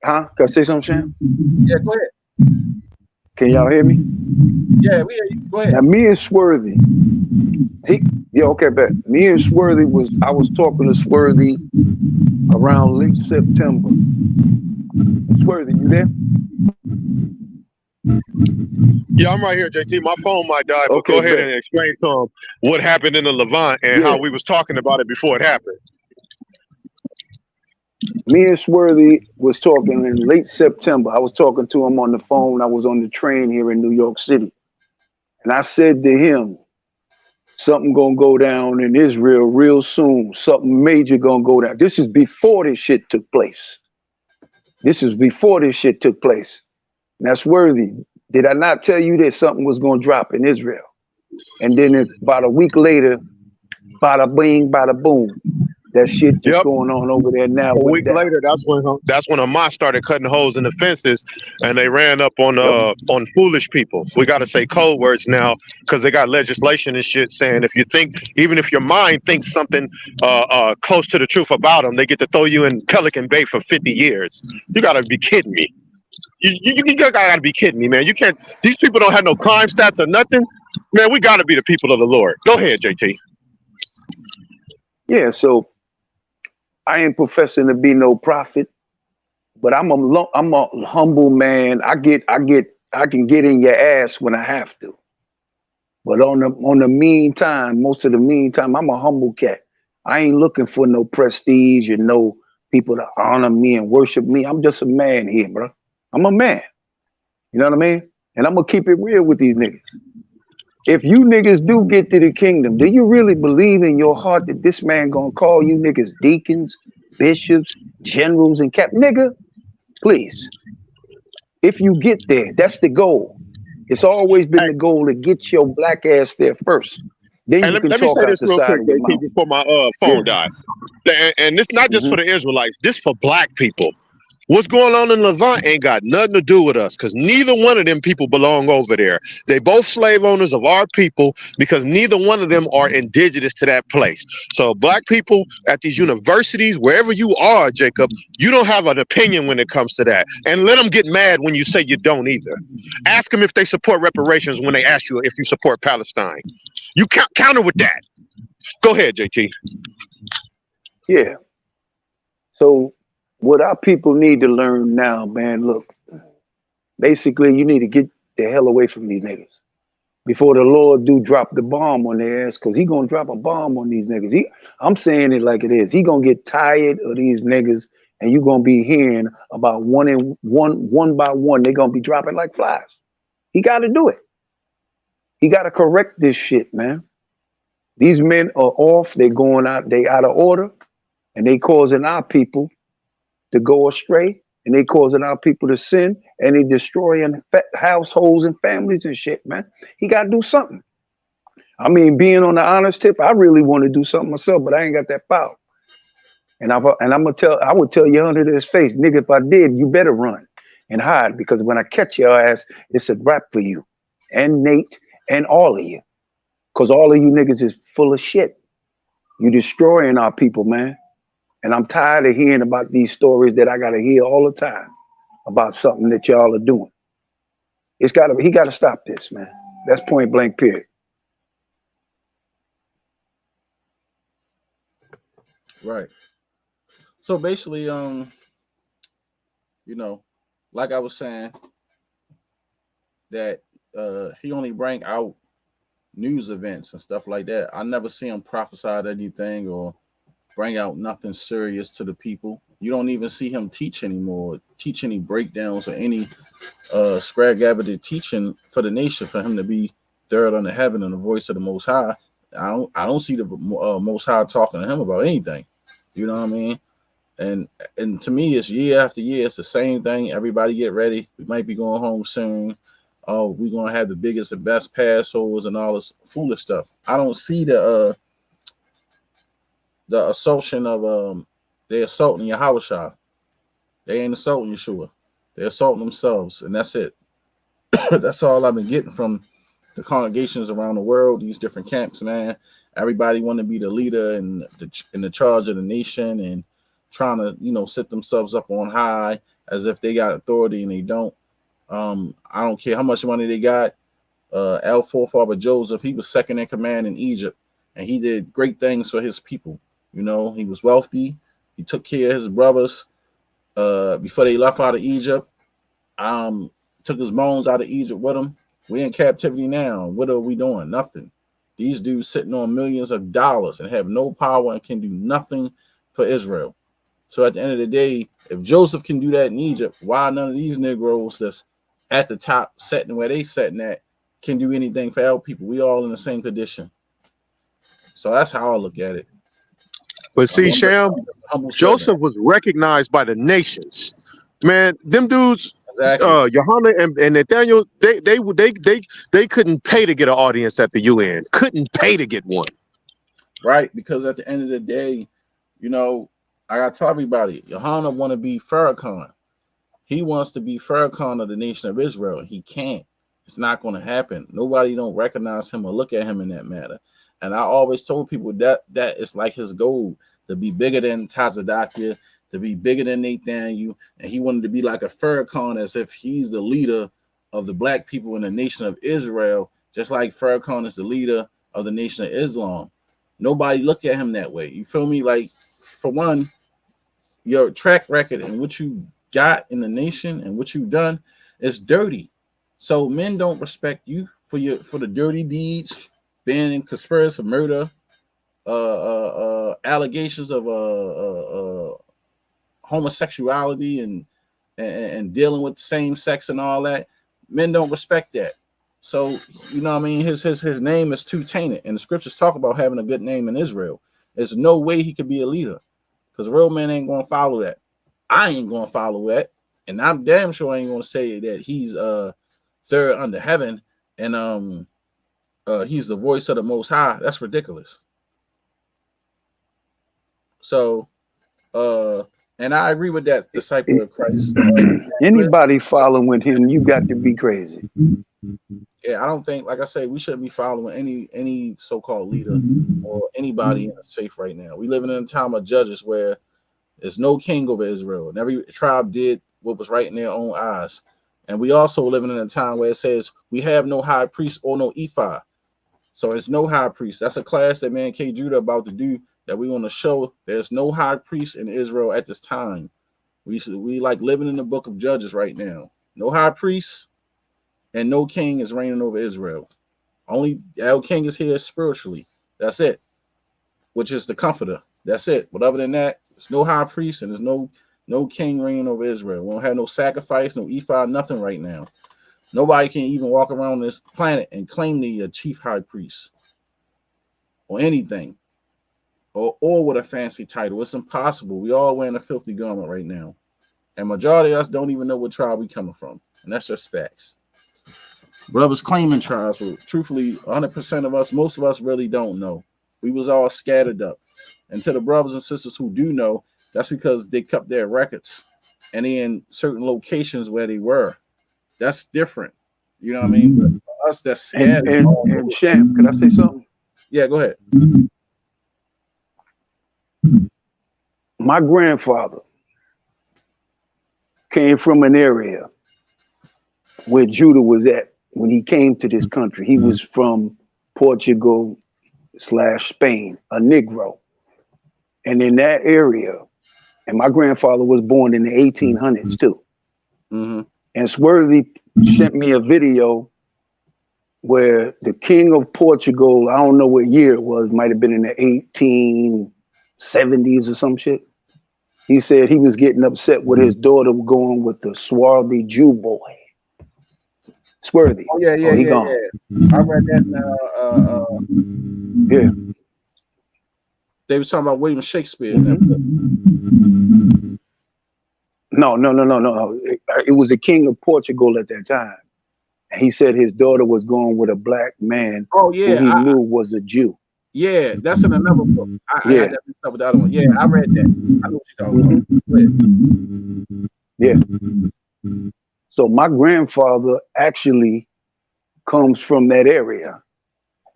[SPEAKER 8] Huh? Can I say something, Shan?
[SPEAKER 4] Yeah, go ahead.
[SPEAKER 8] Can y'all hear me?
[SPEAKER 4] Yeah, we hear you. Go ahead.
[SPEAKER 8] Now me and Swarthy, okay, bet. Me and Swarthy I was talking to Swarthy around late September. Swarthy, you there?
[SPEAKER 7] Yeah, I'm right here, JT. My phone might die, but go ahead and explain to him what happened in the Levant and how we was talking about it before it happened.
[SPEAKER 8] Me and Swarthy was talking in late September. I was talking to him on the phone. I was on the train here in New York City. And I said to him, something gonna go down in Israel real soon. Something major gonna go down. This is before this shit took place. Now, Swarthy, did I not tell you that something was gonna drop in Israel? And then about a week later, bada bing, bada boom. That shit just going on over there now.
[SPEAKER 7] A week later, that's when Hamas started cutting holes in the fences, and they ran up on foolish people. We got to say code words now, because they got legislation and shit saying even if your mind thinks something close to the truth about them, they get to throw you in Pelican Bay for 50 years. You got to be kidding me. You got to be kidding me, man. You can't. These people don't have no crime stats or nothing. Man, we got to be the people of the Lord. Go ahead, JT.
[SPEAKER 8] Yeah, so I ain't professing to be no prophet, but I'm a humble man. I can get in your ass when I have to. But on the meantime, most of the meantime, I'm a humble cat. I ain't looking for no prestige and no people to honor me and worship me. I'm just a man here, bro. I'm a man. You know what I mean? And I'm gonna keep it real with these niggas. If you niggas do get to the kingdom, do you really believe in your heart that this man gonna call you niggas deacons, bishops, generals, and cap? Nigga, please. If you get there, that's the goal. It's always been
[SPEAKER 7] Hey,
[SPEAKER 8] the goal to get your black ass there first. Then
[SPEAKER 7] and
[SPEAKER 8] you can
[SPEAKER 7] let me
[SPEAKER 8] talk
[SPEAKER 7] say
[SPEAKER 8] out
[SPEAKER 7] this
[SPEAKER 8] the
[SPEAKER 7] real
[SPEAKER 8] side
[SPEAKER 7] quick,
[SPEAKER 8] of your
[SPEAKER 7] JT,
[SPEAKER 8] mouth.
[SPEAKER 7] before my phone
[SPEAKER 8] Yeah.
[SPEAKER 7] died. And this not just
[SPEAKER 8] Hmm.
[SPEAKER 7] for the Israelites, this for black people. What's going on in Levant ain't got nothing to do with us because neither one of them people belong over there. They both slave owners of our people because neither one of them are indigenous to that place. So black people at these universities, wherever you are, Jacob, you don't have an opinion when it comes to that. And let them get mad when you say you don't either. Ask them if they support reparations when they ask you if you support Palestine. You counter with that. Go ahead, JT.
[SPEAKER 8] Yeah. So what our people need to learn now, man, look, basically you need to get the hell away from these niggas before the Lord do drop the bomb on their ass, because he gonna drop a bomb on these niggas. I'm saying it like it is. He gonna get tired of these niggas, and you gonna be hearing about one by one. They gonna be dropping like flies. He got to do it. He got to correct this shit, man. These men are off. They going out. They out of order, and they causing our people to go astray, and they causing our people to sin, and they destroying households and families and shit, man. He got to do something. I mean, being on the honest tip, I really want to do something myself, but I ain't got that power. And I would tell you under his face, nigga, if I did, you better run and hide, because when I catch your ass, it's a wrap for you and Nate and all of you, because all of you niggas is full of shit. You destroying our people, man. And I'm tired of hearing about these stories that I gotta hear all the time about something that y'all are doing. He gotta stop this, man. That's point blank period.
[SPEAKER 4] Right. So basically, like I was saying, that he only bring out news events and stuff like that. I never see him prophesy anything or bring out nothing serious to the people. You don't even see him teach anymore, teach any breakdowns or any scrag teaching for the nation, for him to be third under heaven and the voice of the Most High. I don't see the Most High talking to him about anything. You know what I mean? And to me, it's year after year. It's the same thing. Everybody get ready. We might be going home soon. Oh, we're gonna have the biggest and best Passovers and all this foolish stuff. I don't see the assaultion of they assaulting Yahawashi. They ain't assaulting Yeshua. They're assaulting themselves, and that's it. That's all I've been getting from the congregations around the world, these different camps, man. Everybody want to be the leader and the charge of the nation, and trying to set themselves up on high as if they got authority and they don't. I don't care how much money they got. Our forefather Joseph, he was second in command in Egypt, and he did great things for his people. He was wealthy. He took care of his brothers before they left out of Egypt. Took his bones out of Egypt with him. We're in captivity now. What are we doing? Nothing. These dudes sitting on millions of dollars and have no power and can do nothing for Israel. So at the end of the day, if Joseph can do that in Egypt, why none of these Negroes that's at the top, sitting where they sitting at, can do anything for our people? We all in the same condition. So that's how I look at it.
[SPEAKER 7] But see,
[SPEAKER 4] I'm just
[SPEAKER 7] Sham,
[SPEAKER 4] a humble servant.
[SPEAKER 7] Joseph was recognized by the nations. Man, them dudes,
[SPEAKER 4] Exactly.
[SPEAKER 7] Johanna and Nathaniel, they couldn't pay to get an audience at the UN. Couldn't pay to get one.
[SPEAKER 4] Right, because at the end of the day, I gotta tell everybody, Johanna want to be Farrakhan. He wants to be Farrakhan of the nation of Israel. He can't. It's not going to happen. Nobody don't recognize him or look at him in that matter. And I always told people that it's like his goal to be bigger than Tazadakia, to be bigger than Nathaniel, and he wanted to be like a Farrakhan, as if he's the leader of the black people in the nation of Israel, just like Farrakhan is the leader of the nation of Islam. Nobody look at him that way. You feel me? Like, for one, your track record and what you got in the nation and what you've done is dirty. So men don't respect you for the dirty deeds, being in conspiracy, murder, allegations of homosexuality and dealing with same sex and all that. Men don't respect that. So you know what I mean, his name is too tainted, and the scriptures talk about having a good name in Israel. There's no way he could be a leader, because real men ain't gonna follow that. I ain't gonna follow that, and I'm damn sure I ain't gonna say that he's third under heaven and he's the voice of the Most High. That's ridiculous. So and I agree with that disciple of Christ.
[SPEAKER 8] Anybody following him, you got to be crazy.
[SPEAKER 4] Yeah, I don't think, like I say, we shouldn't be following any so-called leader or anybody in the faith right now. We living in a time of judges where there's no king over Israel, and every tribe did what was right in their own eyes. And we also living in a time where it says we have no high priest or no ephod. So it's no high priest. That's a class that man K. Judah about to do, that we want to show there's no high priest in Israel at this time. We like living in the book of Judges right now. No high priest and no king is reigning over Israel. Only our king is here spiritually. That's it. Which is the comforter. That's it. But other than that, there's no high priest and there's no king reigning over Israel. We don't have no sacrifice, no ephod, nothing right now. Nobody can even walk around this planet and claim to be a chief high priest or anything. Or with a fancy title. It's impossible. We all wearing a filthy garment right now. And majority of us don't even know what tribe we coming from. And that's just facts. Brothers claiming tribes, but truthfully, 100% of us, most of us really don't know. We was all scattered up. And to the brothers and sisters who do know, that's because they kept their records. And they in certain locations where they were. That's different. You know what I mean? But for us, that's scattered.
[SPEAKER 8] And Sham, could I say something?
[SPEAKER 4] Yeah, go ahead.
[SPEAKER 8] My grandfather came from an area where Judah was at when he came to this country. He was from Portugal/Spain, a Negro. And in that area, and my grandfather was born in the 1800s too.
[SPEAKER 4] Mm-hmm.
[SPEAKER 8] And Swervy sent me a video where the king of Portugal, I don't know what year it was, might have been in the 1870s or some shit. He said he was getting upset with his daughter going with the swarthy Jew boy. Swarthy.
[SPEAKER 4] Oh, yeah.
[SPEAKER 8] Gone.
[SPEAKER 4] I read that now.
[SPEAKER 8] Yeah.
[SPEAKER 4] They were talking about William Shakespeare.
[SPEAKER 8] Mm-hmm. No. It was the king of Portugal at that time. He said his daughter was going with a black man who he knew was a Jew.
[SPEAKER 4] Yeah, that's in another book. I had that mixed up with the other one. Yeah, I read that. I know what you're talking about.
[SPEAKER 8] Yeah. So my grandfather actually comes from that area.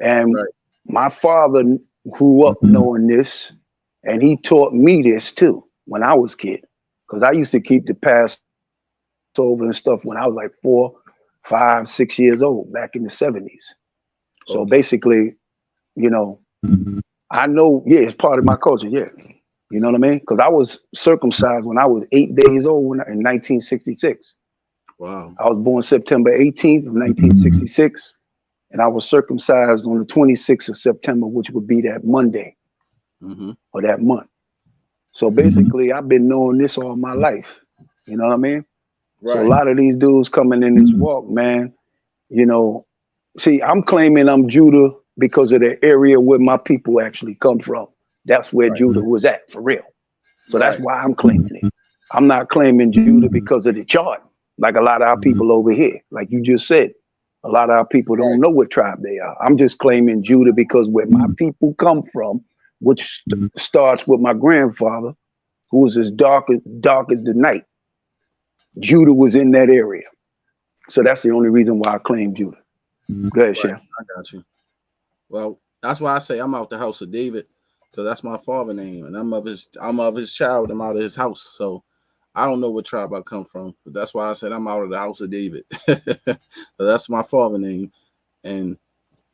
[SPEAKER 8] And my father grew up knowing this, and he taught me this too when I was a kid. Because I used to keep the Passover and stuff when I was like 4, 5, 6 years old back in the 70s. So basically, you know, I know, it's part of my culture, You know what I mean? Because I was circumcised when I was 8 days old in 1966.
[SPEAKER 4] Wow.
[SPEAKER 8] I was born September 18th of 1966, and I was circumcised on the 26th of September, which would be that Monday or that month. So basically, I've been knowing this all my life. You know what I mean? Right. So a lot of these dudes coming in this walk, man, you know, see, I'm claiming I'm Judah because of the area where my people actually come from. That's where Judah was at, for real. So that's why I'm claiming it. I'm not claiming Judah because of the chart, like a lot of our people over here. Like you just said, a lot of our people don't know what tribe they are. I'm just claiming Judah because where my people come from, which starts with my grandfather, who was as dark as the night. Judah was in that area. So that's the only reason why I claim Judah. Go ahead, Chef.
[SPEAKER 4] I got you. Well, that's why I say I'm out the house of David, because that's my father's name, and I'm of his child. I'm out of his house. So I don't know what tribe I come from, but that's why I said I'm out of the house of David. That's my father's name. And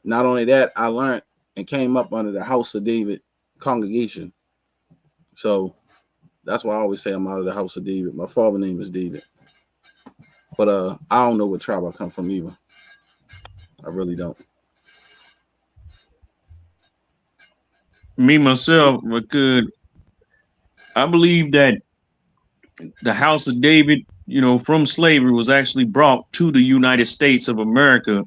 [SPEAKER 4] not only that, I learned and came up under the house of David congregation. So that's why I always say I'm out of the house of David. My father's name is David. But I don't know what tribe I come from either. I really don't.
[SPEAKER 6] Me myself, I believe that the house of David, you know, from slavery was actually brought to the United States of America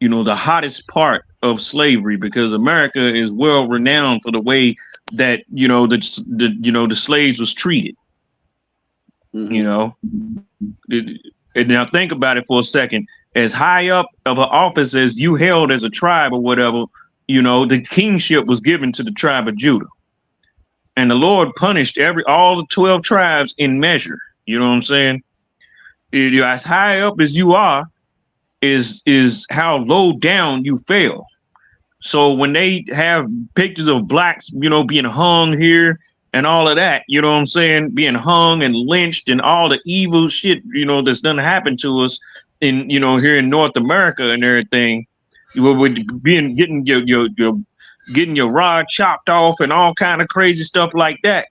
[SPEAKER 6] the hottest part of slavery, because America is well renowned for the way that the slaves was treated. And now think about it for a second. As high up of an office as you held as a tribe or whatever, the kingship was given to the tribe of Judah. And the Lord punished all the 12 tribes in measure. You know what I'm saying? As high up as you are is how low down you fell. So when they have pictures of blacks, being hung here and all of that, you know what I'm saying, being hung and lynched and all the evil shit, that's done happen to us in, here in North America and everything, with getting your rod chopped off and all kind of crazy stuff like that.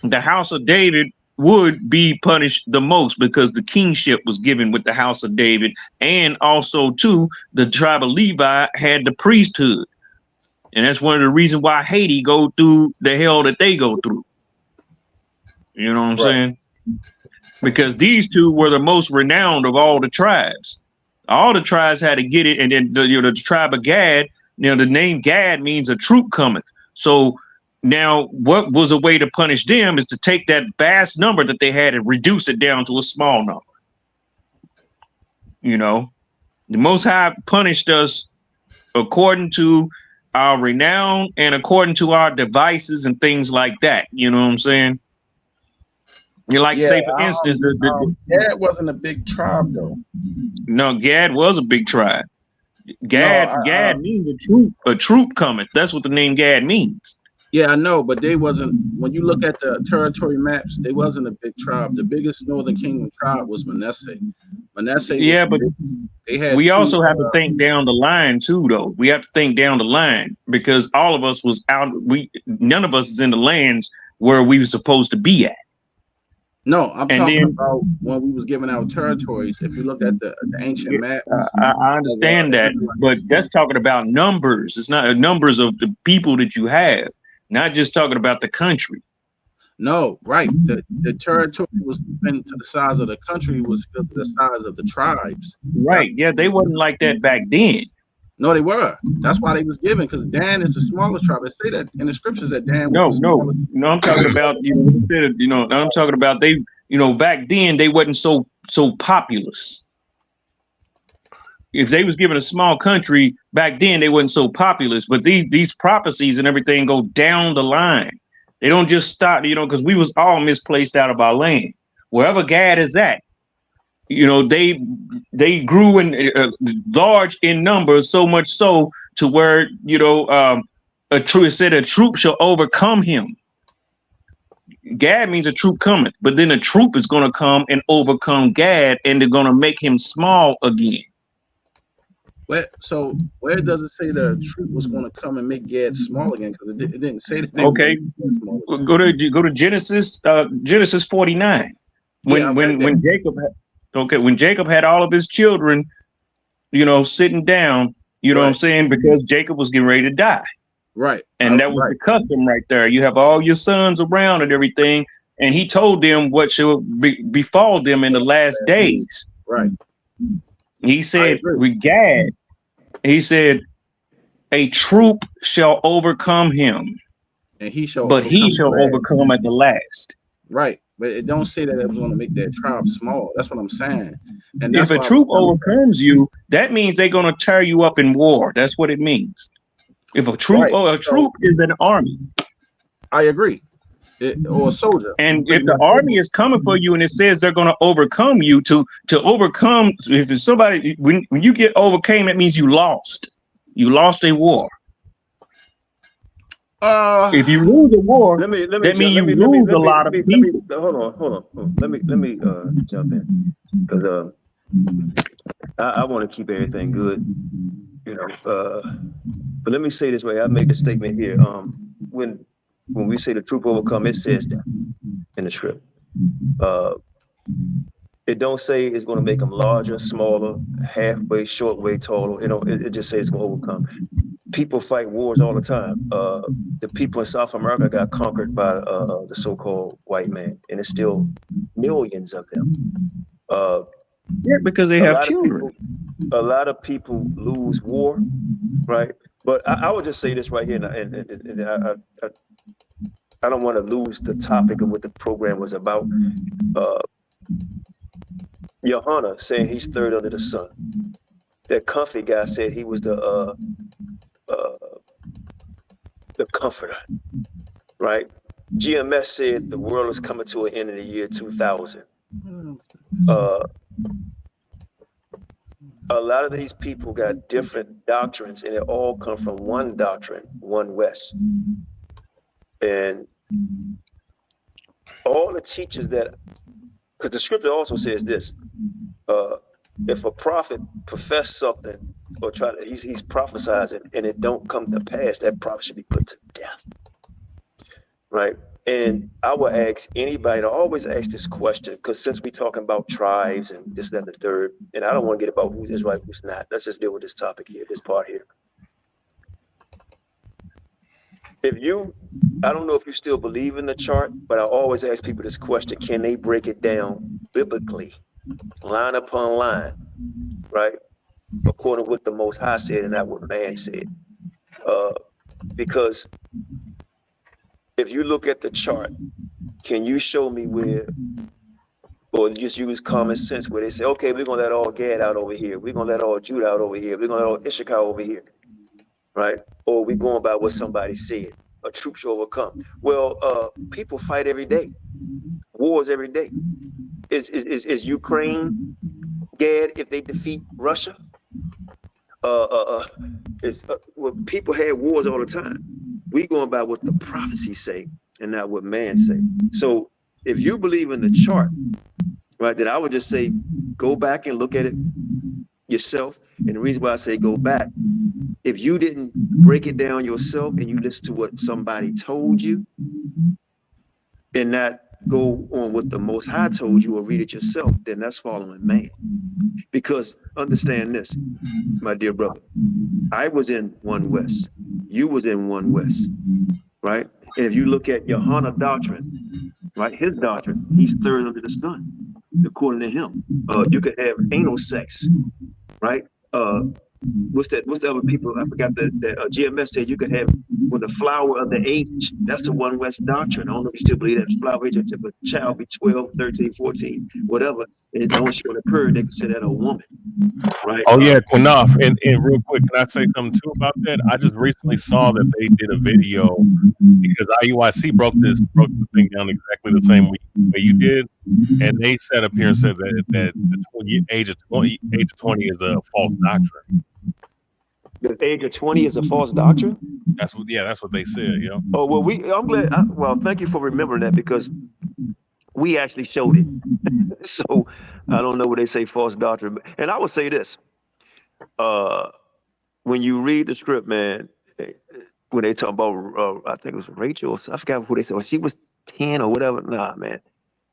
[SPEAKER 6] The house of David would be punished the most, because the kingship was given with the house of David, and also too the tribe of Levi had the priesthood, and that's one of the reasons why Haiti go through the hell that they go through. You know what I'm saying? Because these two were the most renowned of all the tribes. All the tribes had to get it, and then the tribe of Gad. The name Gad means a troop cometh. So now, what was a way to punish them is to take that vast number that they had and reduce it down to a small number. The Most High punished us according to our renown and according to our devices and things like that. You know what I'm saying? Say, for instance,
[SPEAKER 4] Gad wasn't a big tribe, though.
[SPEAKER 6] No, Gad was a big tribe. Gad means a troop cometh. That's what the name Gad means.
[SPEAKER 4] Yeah, I know, but they wasn't. When you look at the territory maps, they wasn't a big tribe. The biggest Northern Kingdom tribe was Manasseh.
[SPEAKER 6] Yeah, but
[SPEAKER 4] they had.
[SPEAKER 6] We also have to think down the line too, though. We have to think down the line, because all of us was out. None of us is in the lands where we were supposed to be at.
[SPEAKER 4] No, I'm talking about when we was giving out territories. If you look at the ancient maps,
[SPEAKER 6] I understand that, but that's talking about numbers. It's not numbers of the people that you have. Not just talking about the country.
[SPEAKER 4] No, right. The territory was given to the size of the country was to the size of the tribes.
[SPEAKER 6] Right. Yeah, they wasn't like that back then.
[SPEAKER 4] No, they were. That's why they was given, because Dan is the smaller tribe. They say that in the scriptures that Dan was
[SPEAKER 6] No, I'm talking about, I'm talking about they, back then they wasn't so populous. If they was given a small country back then, they wasn't so populous. But these prophecies and everything go down the line. They don't just stop, because we was all misplaced out of our land. Wherever Gad is at, they grew in large in numbers, so much so to where it said a troop shall overcome him. Gad means a troop cometh, but then a troop is going to come and overcome Gad, and they're going to make him small again.
[SPEAKER 4] So where does it say that a troop was going to come and make Gad small again? Because it didn't say that.
[SPEAKER 6] Okay, go to Genesis 49. When Jacob had all of his children, sitting down, what I'm saying, because Jacob was getting ready to die.
[SPEAKER 4] Right.
[SPEAKER 6] And that was the custom right there. You have all your sons around and everything, and he told them what shall befall them in the last days.
[SPEAKER 4] Right.
[SPEAKER 6] He said with Gad, he said, a troop shall overcome him,
[SPEAKER 4] and he shall
[SPEAKER 6] overcome at the last.
[SPEAKER 4] Right. But it don't say that it was going to make that tribe small. That's what I'm saying. And
[SPEAKER 6] if a troop overcomes you, that means they're going to tear you up in war. That's what it means. If a troop, troop is an army.
[SPEAKER 4] I agree. Or a soldier.
[SPEAKER 6] And if the army is coming for you and it says they're going to overcome you, to overcome, if it's somebody, when you get overcame, that means you lost. You lost a war. If you lose a war, that means you lose a lot of people.
[SPEAKER 5] Hold on. Let me jump in, because I want to keep everything good, but let me say this way. I made the statement here. When we say the troop overcome, it says that in the script. It don't say it's going to make them larger, smaller, halfway, shortway, taller. It just says it's going to overcome. People fight wars all the time. The people in South America got conquered by the so-called white man, and it's still millions of them.
[SPEAKER 6] Because they have children.
[SPEAKER 5] a lot of people lose war, right? But I would just say this right here, and I don't want to lose the topic of what the program was about. Johanna saying he's third under the sun. That comfy guy said he was the comforter, right? GMS said the world is coming to an end in the year 2000. A lot of these people got different doctrines, and it all come from one doctrine, one West. And all the teachers that, because the scripture also says this, if a prophet profess something or he's prophesizing and it don't come to pass, that prophet should be put to death, right? And I would ask anybody to always ask this question, because since we're talking about tribes and this, that, and the third, and I don't want to get about who's Israelite, who's not. Let's just deal with this topic here, this part here. I don't know if you still believe in the chart, but I always ask people this question: can they break it down biblically, line upon line, right? According to what the Most High said and not what man said. Because if you look at the chart, can you show me where, or just use common sense, where they say, okay, we're going to let all Gad out over here. We're going to let all Judah out over here. We're going to let all Issachar over here, right? Or we going by what somebody said, a troop shall overcome. Well, people fight every day. Wars every day. Is Ukraine Gad if they defeat Russia? Well, people had wars all the time. We going by what the prophecies say and not what man say. So if you believe in the chart, right, then I would just say, go back and look at it yourself. And the reason why I say go back, if you didn't break it down yourself and you listen to what somebody told you and not go on what the Most High told you or read it yourself, then that's following man. Because understand this, my dear brother, I was in one West, you was in one West, right? And if you look at Johanna doctrine, right, his doctrine, he's third under the sun, according to him. You could have anal sex, right? What's the other people? I forgot that GMS said you could have when the flower of the age. That's the one West doctrine. I don't know if you still believe that flower age. If a child be 12, 13, 14, whatever, and it don't show an occur, they consider that a woman, right?
[SPEAKER 13] Oh yeah, Qanath. And real quick, can I say something too about that? I just recently saw that they did a video because IUIC broke the thing down exactly the same way you did, and they sat up here and said that the age of 20 is a false doctrine.
[SPEAKER 5] The age of 20 is a false doctrine?
[SPEAKER 13] That's what they said, yo.
[SPEAKER 5] Oh, well, I'm glad. Well, thank you for remembering that, because we actually showed it. So I don't know what they say false doctrine. And I would say this. When you read the script, man, when they talk about, I think it was Rachel, I forgot who they said, well, she was 10 or whatever. Nah, man.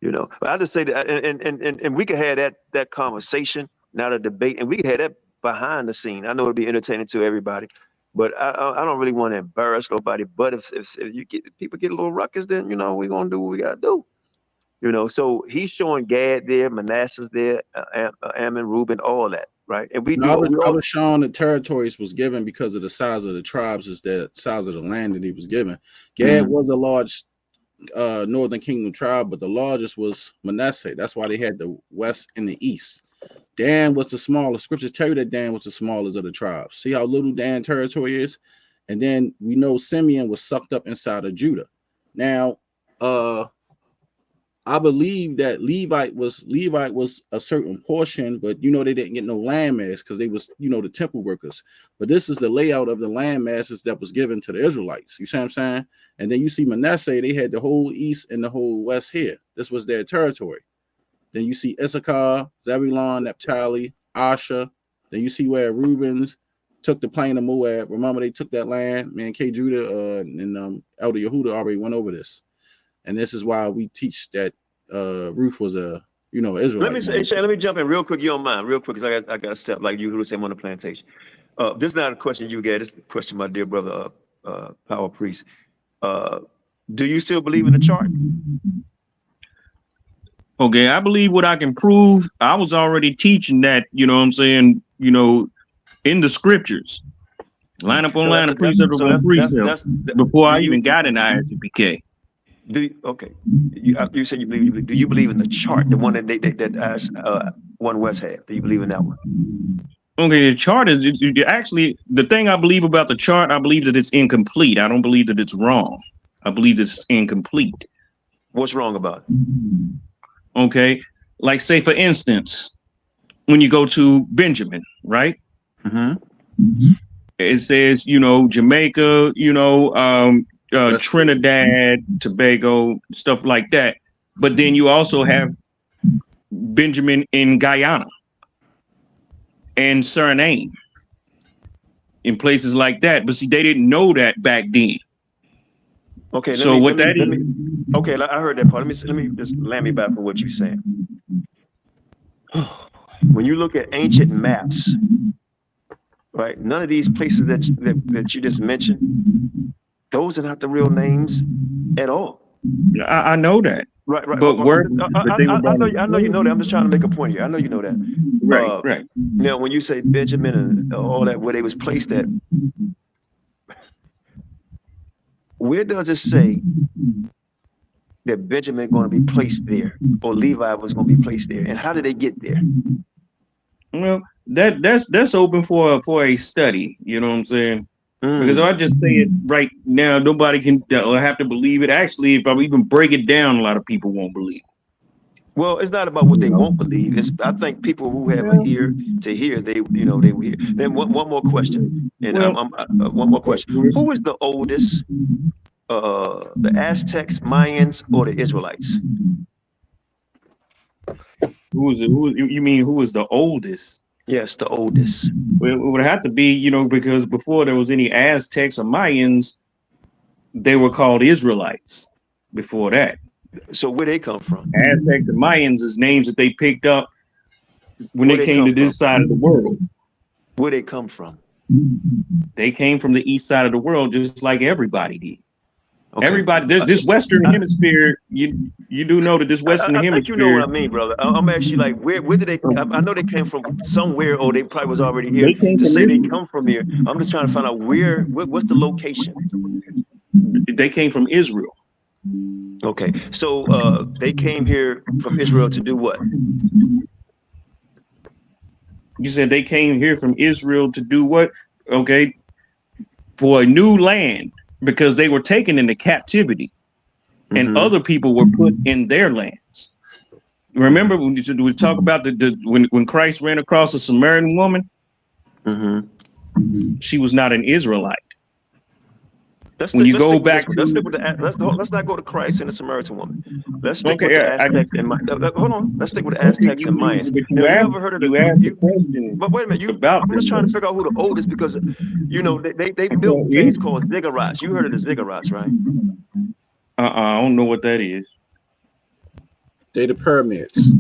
[SPEAKER 5] You know, but I just say that, and we could have that conversation, not a debate, and we could have that behind the scene. I know it'd be entertaining to everybody, but I don't really want to embarrass nobody. But if people get a little ruckus, then you know we're gonna do what we gotta do. You know, so he's showing Gad there, Manasseh there, Ammon, Reuben, all that, right? And
[SPEAKER 4] I was showing the territories was given because of the size of the tribes, is the size of the land that he was given. Gad was a large northern kingdom tribe, but the largest was Manasseh. That's why they had the west and the east. Dan was the smallest. Scriptures tell you that Dan was the smallest of the tribes. See how little Dan territory is? And then we know Simeon was sucked up inside of Judah. Now, I believe that Levite was a certain portion, but you know they didn't get no land mass because they was, you know, the temple workers. But this is the layout of the land masses that was given to the Israelites. You see what I'm saying? And then you see Manasseh, they had the whole east and the whole west here. This was their territory. Then you see Issachar, Zebulun, Naphtali, Asher. Then you see where Reubens took the plain of Moab. Remember, they took that land. Man, K. Judah and Elder Yehuda already went over this. And this is why we teach that Ruth was a, you know, Israelite.
[SPEAKER 5] Let me say, Shane, let me jump in real quick. You don't mind, real quick, because I got to step like you who say on the plantation. This is not a question you get. This is a question, my dear brother, Power Priest. Do you still believe in the chart?
[SPEAKER 6] Okay, I believe what I can prove. I was already teaching that, you know what I'm saying, in the scriptures. Line up on
[SPEAKER 5] So
[SPEAKER 6] line, precept upon precept, before I even got in ISUPK.
[SPEAKER 5] Okay. You said you believe. Do you believe in the chart, the one that One West had? Do you believe in that one?
[SPEAKER 6] Okay, the chart is actually the thing I believe about the chart. I believe that it's incomplete. I don't believe that it's wrong. I believe it's incomplete.
[SPEAKER 5] What's wrong about it?
[SPEAKER 6] Okay, like say for instance, when you go to Benjamin, right? It says, Jamaica, Trinidad, Tobago, stuff like that. But then you also have Benjamin in Guyana and Suriname in places like that. But see, they didn't know that back then.
[SPEAKER 5] Okay,
[SPEAKER 6] so what that is?
[SPEAKER 5] Okay, I heard that part. Let me just land me back on what you're saying. When you look at ancient maps, right? None of these places that you just mentioned, those are not the real names at all.
[SPEAKER 6] I know that.
[SPEAKER 5] Right.
[SPEAKER 6] But where?
[SPEAKER 5] I know you know that. I'm just trying to make a point here. I know you know that.
[SPEAKER 6] Right.
[SPEAKER 5] Now, when you say Benjamin and all that, where they was placed at, where does it say that Benjamin going to be placed there, or Levi was going to be placed there, and how did they get there?
[SPEAKER 6] Well, that's open for a study. You know what I'm saying? Because if I just say it right now, nobody can have to believe it. Actually, if I even break it down, a lot of people won't believe.
[SPEAKER 5] Well, it's not about what they won't believe. I think people who have an ear to hear, they will hear. Then one more question, and one more question. Who is the oldest? The Aztecs, Mayans, or the Israelites?
[SPEAKER 6] Who is it? You mean who is the oldest?
[SPEAKER 5] Yes, the oldest.
[SPEAKER 6] Well, it would have to be, because before there was any Aztecs or Mayans, they were called Israelites before that.
[SPEAKER 5] So where they come from?
[SPEAKER 6] Aztecs and Mayans is names that they picked up when they came to this side of the world.
[SPEAKER 5] Where they come from?
[SPEAKER 6] They came from the east side of the world, just like everybody did. Okay. Everybody, this Western Hemisphere, you do know that this Western Hemisphere.
[SPEAKER 5] You know what I mean, brother. I'm actually like, where did they? I know they came from somewhere, or they probably was already here. They come from here. I'm just trying to find out what's the location.
[SPEAKER 6] They came from Israel.
[SPEAKER 5] Okay, so they came here from Israel to do what?
[SPEAKER 6] You said they came here from Israel to do what? Okay, for a new land. Because they were taken into captivity, and other people were put in their lands. Remember when we talk about when Christ ran across a Samaritan woman? She was not an Israelite. Let's not go
[SPEAKER 5] to Christ and the Samaritan woman. Let's stick with the Aztecs and Mayans. Hold on. Let's stick with the Aztecs and Mayans. You ever heard of this? But wait a minute. I'm just trying to figure out who the oldest, because they built things called ziggurats. You heard of the ziggurats, right?
[SPEAKER 6] I don't know what that is.
[SPEAKER 4] They the pyramids.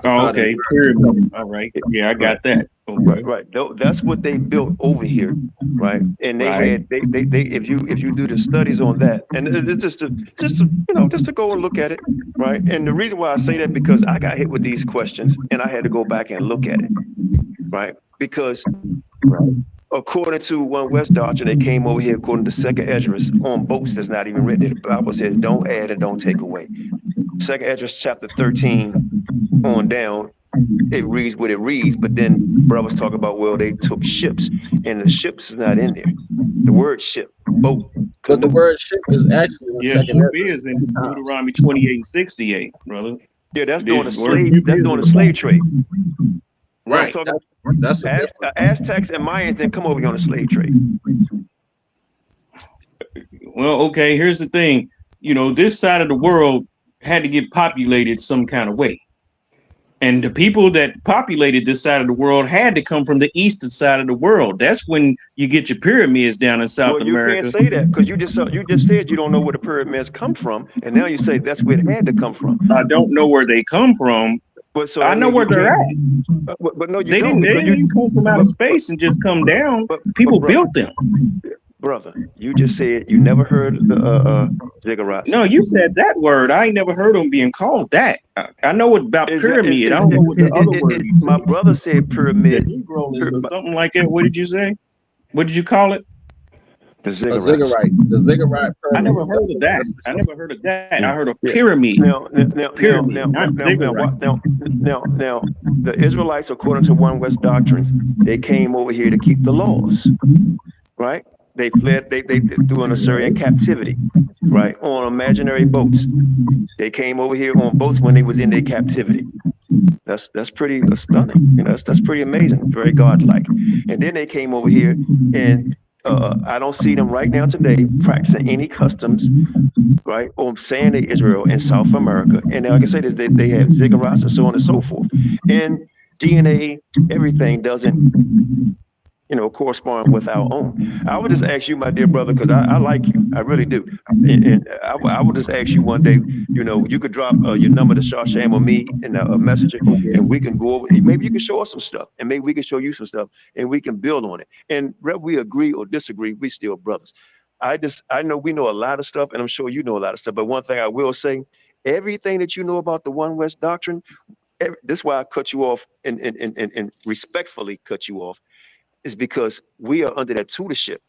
[SPEAKER 6] Okay, pyramid. All right. Yeah, I got that. Okay.
[SPEAKER 5] Right. That's what they built over here, right? And they had they if you do the studies on that, and it's just to go and look at it, right? And the reason why I say that, because I got hit with these questions and I had to go back and look at it, right? Because according to One West doctrine, they came over here according to Second Esdras on boats that's not even written. The Bible says, "Don't add and don't take away." Second Esdras chapter 13 on down, it reads what it reads, but then brothers talk about, well, they took ships, and the ships is not in there. The word ship, boat.
[SPEAKER 4] But the word ship is actually
[SPEAKER 6] Second Esdras in Deuteronomy 28:68, brother.
[SPEAKER 5] Yeah, that's doing the slave. That's doing the slave trade.
[SPEAKER 4] Right. That's
[SPEAKER 5] Aztecs and Mayans didn't come over here on a slave trade.
[SPEAKER 6] Well, okay. Here's the thing. This side of the world had to get populated some kind of way. And the people that populated this side of the world had to come from the eastern side of the world. That's when you get your pyramids down in South America.
[SPEAKER 5] You can't say that, because you just said you don't know where the pyramids come from, and now you say that's where it had to come from.
[SPEAKER 6] I don't know where they come from.
[SPEAKER 5] But so
[SPEAKER 6] I know where they're at.
[SPEAKER 5] But no,
[SPEAKER 6] they didn't come from outer space and just come down. People built them.
[SPEAKER 5] brother, you just said you never heard the ziggurats.
[SPEAKER 6] No, you said that word. I ain't never heard them being called that. I know what about pyramid. I don't know what the other word you
[SPEAKER 5] My
[SPEAKER 6] said.
[SPEAKER 5] brother said
[SPEAKER 6] The
[SPEAKER 5] pyramid.
[SPEAKER 6] Negroes or something like that. What did you say? What did you call it?
[SPEAKER 5] The
[SPEAKER 12] A
[SPEAKER 5] ziggurats.
[SPEAKER 12] ziggurat. The ziggurat
[SPEAKER 6] I
[SPEAKER 12] pyramid.
[SPEAKER 6] never
[SPEAKER 12] Is
[SPEAKER 6] heard of that.
[SPEAKER 12] that's
[SPEAKER 6] I never heard of that. I heard of
[SPEAKER 5] Yeah.
[SPEAKER 6] pyramid.
[SPEAKER 5] Now,
[SPEAKER 6] Pyramid, not ziggurat.
[SPEAKER 5] the Israelites, according to One West doctrines, they came over here to keep the laws, right? They fled, they through an Assyrian captivity, right? On imaginary boats. They came over here on boats when they was in their captivity. That's pretty stunning. You know, that's pretty amazing, very godlike. And then they came over here, and I don't see them right now today practicing any customs, right? Or saying to Israel and South America. And like I said, is they have ziggurats and so on and so forth. And DNA, everything doesn't, correspond with our own. I would just ask you, my dear brother, because I like you, I really do. And I would just ask you one day, you could drop your number to Shawsham or me in a messenger, and we can go over. Maybe you can show us some stuff, and maybe we can show you some stuff, and we can build on it. And whether we agree or disagree, we still brothers. I know we know a lot of stuff, and I'm sure you know a lot of stuff. But one thing I will say, everything that you know about the One West doctrine, this is why I cut you off and respectfully cut you off, is because we are under that tutorship,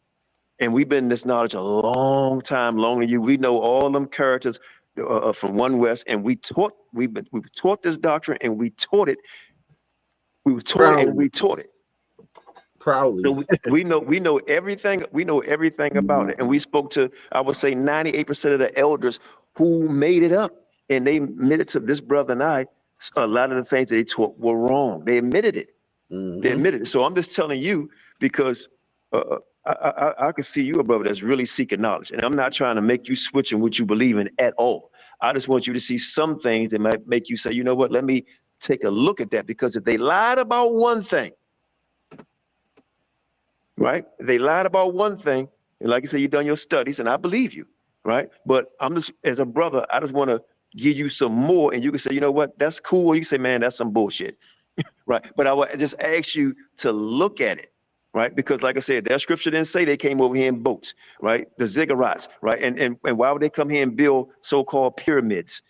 [SPEAKER 5] and we've been in this knowledge a long time, longer than you. We know all them characters from One West, and we taught this doctrine, and we taught it. We were taught it, and we taught it.
[SPEAKER 4] Proudly.
[SPEAKER 5] So we know everything. We know everything about it, and we spoke to, I would say, 98% of the elders who made it up, and they admitted to this brother and I, a lot of the things that they taught were wrong. They admitted it. They admitted it. So I'm just telling you because I can see you a brother that's really seeking knowledge, and I'm not trying to make you switch in what you believe in at all. I just want you to see some things that might make you say, you know what? Let me take a look at that, because if they lied about one thing. Right? They lied about one thing. And like you said, you've done your studies, and I believe you, right? But I'm just, as a brother, I just want to give you some more, and you can say, you know what, that's cool. Or you can say, man, that's some bullshit, right? But I would just ask you to look at it, right? Because like I said, their scripture didn't say they came over here in boats, right? The ziggurats, right? And why would they come here and build so-called pyramids,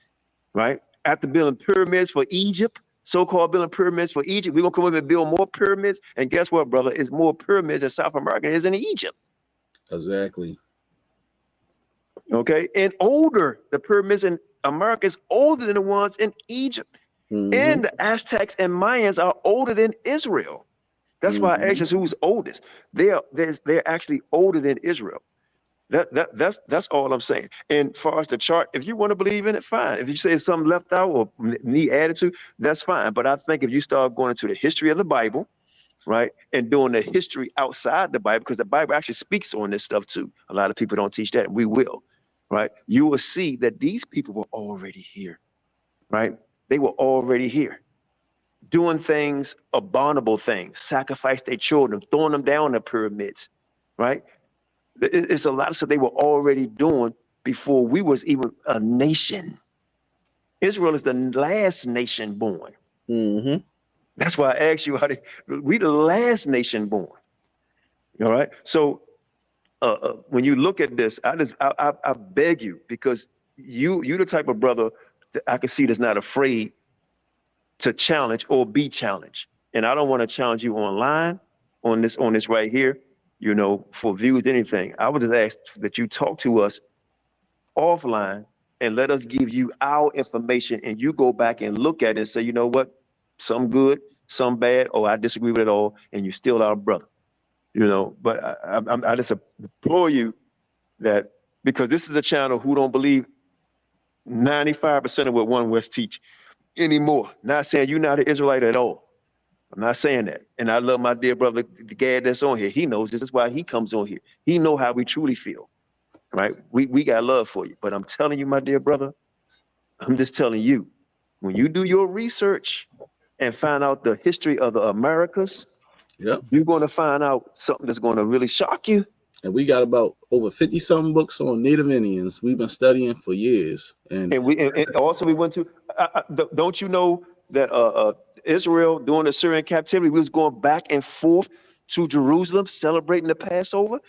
[SPEAKER 5] right? After building pyramids for Egypt, so-called building pyramids for Egypt, we're gonna come over and build more pyramids. And guess what, brother? It's more pyramids in South America than is in Egypt.
[SPEAKER 4] Exactly.
[SPEAKER 5] Okay, and older. The pyramids in America is older than the ones in Egypt. And the Aztecs and Mayans are older than Israel. That's why I asked you who's oldest. They're actually older than Israel. That's all I'm saying. And far as the chart, if you want to believe in it, fine. If you say it's something left out or need added to, that's fine. But I think if you start going into the history of the Bible, right, and doing the history outside the Bible, because the Bible actually speaks on this stuff too. A lot of people don't teach that. We will, right? You will see that these people were already here, right? They were already here, doing things, abominable things, sacrifice their children, throwing them down the pyramids, right? It's a lot of stuff they were already doing before we was even a nation. Israel is the last nation born. That's why I asked you we the last nation born. All right. So when you look at this, I beg you, because you the type of brother that I can see that's not afraid to challenge or be challenged. And I don't want to challenge you online on this right here, for views, anything. I would just ask that you talk to us offline and let us give you our information, and you go back and look at it and say, you know what, some good, some bad, or I disagree with it all, and you're still our brother. But I just implore you that, because this is a channel who don't believe 95% of what One West teach anymore. Not saying you're not an Israelite at all. I'm not saying that. And I love my dear brother, the Gad that's on here. He knows this is why he comes on here. He know how we truly feel, right? We got love for you. But I'm telling you, my dear brother, I'm just telling you, when you do your research and find out the history of the Americas, you're going to find out something that's going to really shock you.
[SPEAKER 4] And we got about over 50-something books on Native Indians. We've been studying for years. And
[SPEAKER 5] also we went to, don't you know that Israel during the Syrian captivity, we was going back and forth to Jerusalem celebrating the Passover?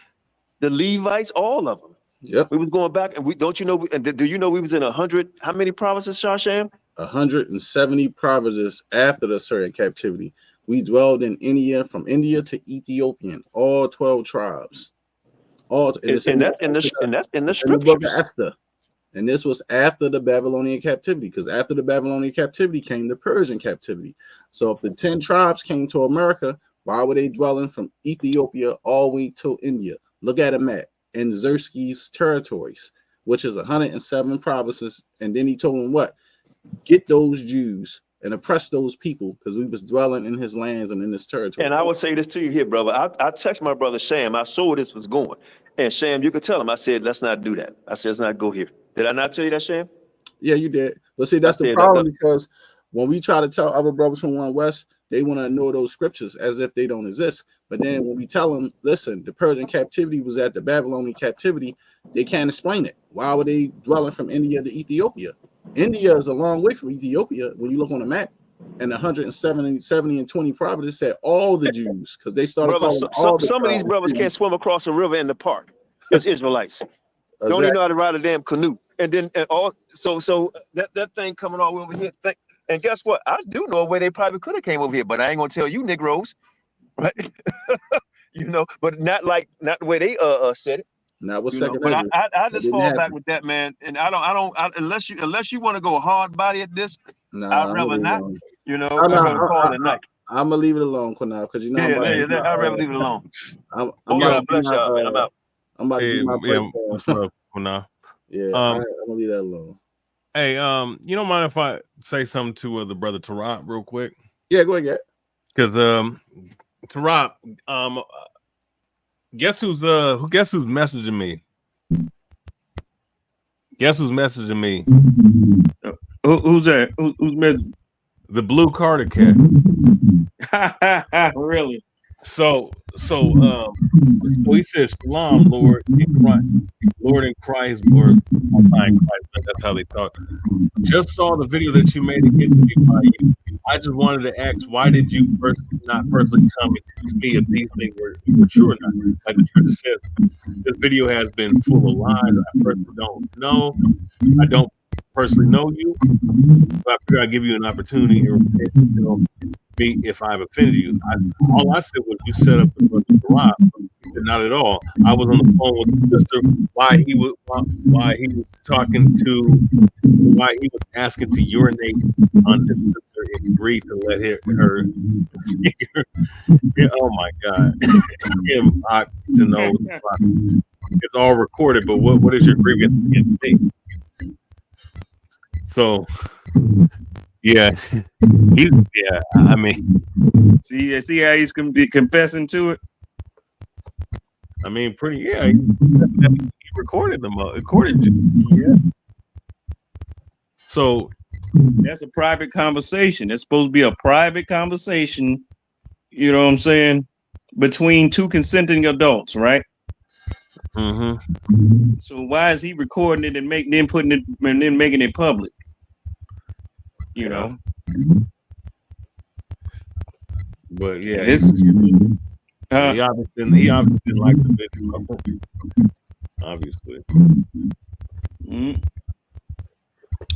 [SPEAKER 5] the Levites, all of them.
[SPEAKER 4] Yep.
[SPEAKER 5] We was going back, and do you know we was in 100? How many provinces, Shasham?
[SPEAKER 4] 170 provinces after the Assyrian captivity. We dwelled in India, from India to Ethiopian, all 12 tribes. All
[SPEAKER 5] And that's in the
[SPEAKER 4] in the book of
[SPEAKER 5] scriptures.
[SPEAKER 4] Esther. And this was after the Babylonian captivity, because after the Babylonian captivity came the Persian captivity. So if the 10 tribes came to America, why were they dwelling from Ethiopia all the way to India? Look at a map. In Xerxes' territories, which is 107 provinces. And then he told them what? Get those Jews and oppress those people, because we was dwelling in his lands and in his territory.
[SPEAKER 5] And I would say this to you here, brother. I text my brother Sham. I saw where this was going. And Sham, you could tell him. I said, let's not do that. I said, let's not go here. Did I not tell you that, Sham?
[SPEAKER 4] Yeah, you did. But see, that's the problem, because when we try to tell other brothers from One West, they want to know those scriptures as if they don't exist. But then when we tell them, listen, the Persian captivity was at the Babylonian captivity, they can't explain it. Why were they dwelling from India to Ethiopia? India is a long way from Ethiopia when you look on the map. And 170 and 20 provinces said all the Jews, because they started calling all the
[SPEAKER 5] some of these brothers can't swim across a river in the park. It's Israelites. Don't even know how to ride a damn canoe. And then so that thing coming all over here. And guess what? I do know where they probably could have came over here, but I ain't gonna tell you, Negroes, right? You know, but not the way they said it.
[SPEAKER 4] Not with
[SPEAKER 5] second. But I just fall back with that, man. And I don't unless you want to go hard body at this. I'd rather not. You know, I'm gonna call it a night.
[SPEAKER 4] I'm gonna leave it alone, Qanath, because you know.
[SPEAKER 5] I'd rather leave it alone.
[SPEAKER 4] I'm about to do my break.
[SPEAKER 13] What's up, Qanath?
[SPEAKER 4] Yeah, I'm gonna leave that alone.
[SPEAKER 13] Hey, you don't mind if I say something to the brother Tarab real quick?
[SPEAKER 4] Yeah, go ahead.
[SPEAKER 13] Because Tarab, guess who's messaging me? Guess who's messaging me?
[SPEAKER 6] Who's that? Who's messaging?
[SPEAKER 13] The Blue Carter cat.
[SPEAKER 6] Really?
[SPEAKER 13] So he says, "Shalom, Lord in Christ, Lord in Christ, Lord in Christ." That's how they talk. Just saw the video that you made against me by you. I just wanted to ask, why did you not personally come and teach me if these things were true or not? Like the scripture says, this video has been full of lies. I personally don't know. I don't personally know you, but I figure I'd give you an opportunity to repent, me if I've offended you. All I said was you set up the brother Rob. Not at all. I was on the phone with the sister why he was asking to urinate on his sister and agreed to let her yeah, oh my God. Him to know it's all recorded, but what is your grievance against me? So yeah, I mean,
[SPEAKER 6] see how he's confessing to it.
[SPEAKER 13] I mean, he recorded them. Yeah. So
[SPEAKER 6] that's a private conversation. It's supposed to be a private conversation. You know what I'm saying? Between two consenting adults, right?
[SPEAKER 13] Mm-hmm.
[SPEAKER 6] So why is he recording it and putting it and then making it public? You know.
[SPEAKER 13] But yeah,
[SPEAKER 6] he
[SPEAKER 13] obviously didn't like the video. Obviously.
[SPEAKER 6] Mm-hmm.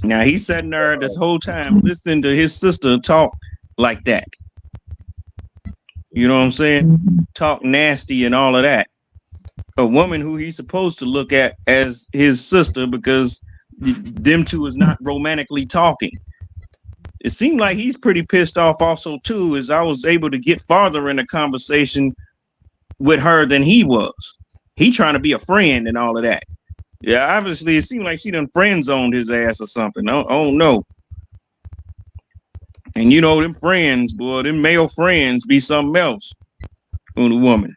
[SPEAKER 6] Now he's sitting there this whole time listening to his sister talk like that. You know what I'm saying? Talk nasty and all of that. A woman who he's supposed to look at as his sister because them two is not romantically talking. It seemed like he's pretty pissed off also too, as I was able to get farther in the conversation with her than he was. He trying to be a friend and all of that. Yeah, obviously it seemed like she done friend zoned his ass or something. I don't know. And you know, them friends, boy, them male friends be something else on a woman.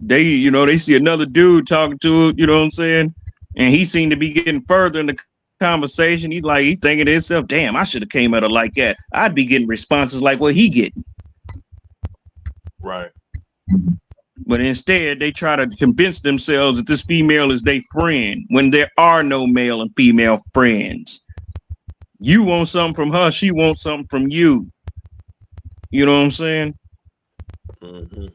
[SPEAKER 6] They see another dude talking to her, you know what I'm saying? And he seemed to be getting further in the conversation. He's thinking to himself, damn, I should have came at her like that. I'd be getting responses like what he getting.
[SPEAKER 13] Right.
[SPEAKER 6] But instead, they try to convince themselves that this female is their friend when there are no male and female friends. You want something from her, she wants something from you. You know what I'm saying?
[SPEAKER 13] Mm-hmm.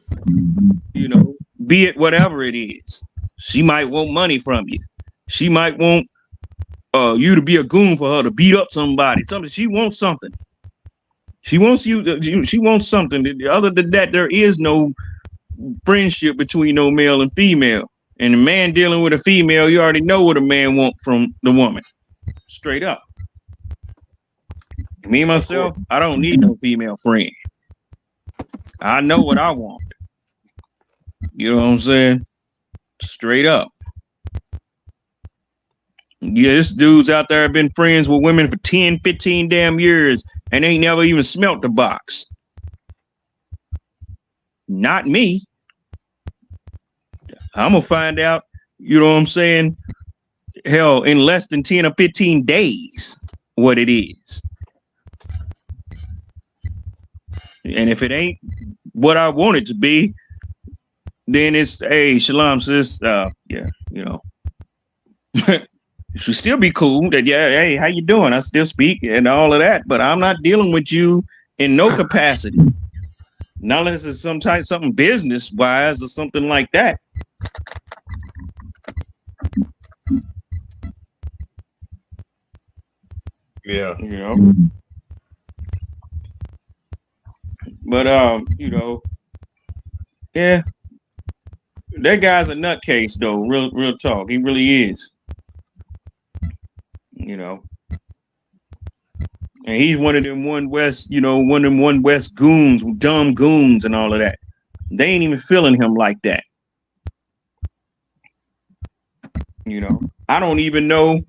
[SPEAKER 6] You know, be it whatever it is. She might want money from you. She might want you to be a goon for her, to beat up somebody. Something she wants something. She wants you. She wants something. Other than that, there is no friendship between no male and female. And a man dealing with a female, you already know what a man wants from the woman. Straight up. Me myself, I don't need no female friend. I know what I want. You know what I'm saying? Straight up. Yeah, this dude's out there been friends with women for 10, 15 damn years and ain't never even smelt the box. Not me. I'm gonna find out, you know what I'm saying? Hell, in less than 10 or 15 days, what it is. And if it ain't what I want it to be, then it's, hey, shalom, sis. Yeah, you know. It should still be cool that, yeah, hey, how you doing? I still speak and all of that, but I'm not dealing with you in no capacity. Not unless it's something business wise or something like that.
[SPEAKER 13] Yeah.
[SPEAKER 6] You know. But you know, yeah. That guy's a nutcase though, real talk. He really is. You know. And he's one of them one West goons, dumb goons and all of that. They ain't even feeling him like that. You know, I don't even know,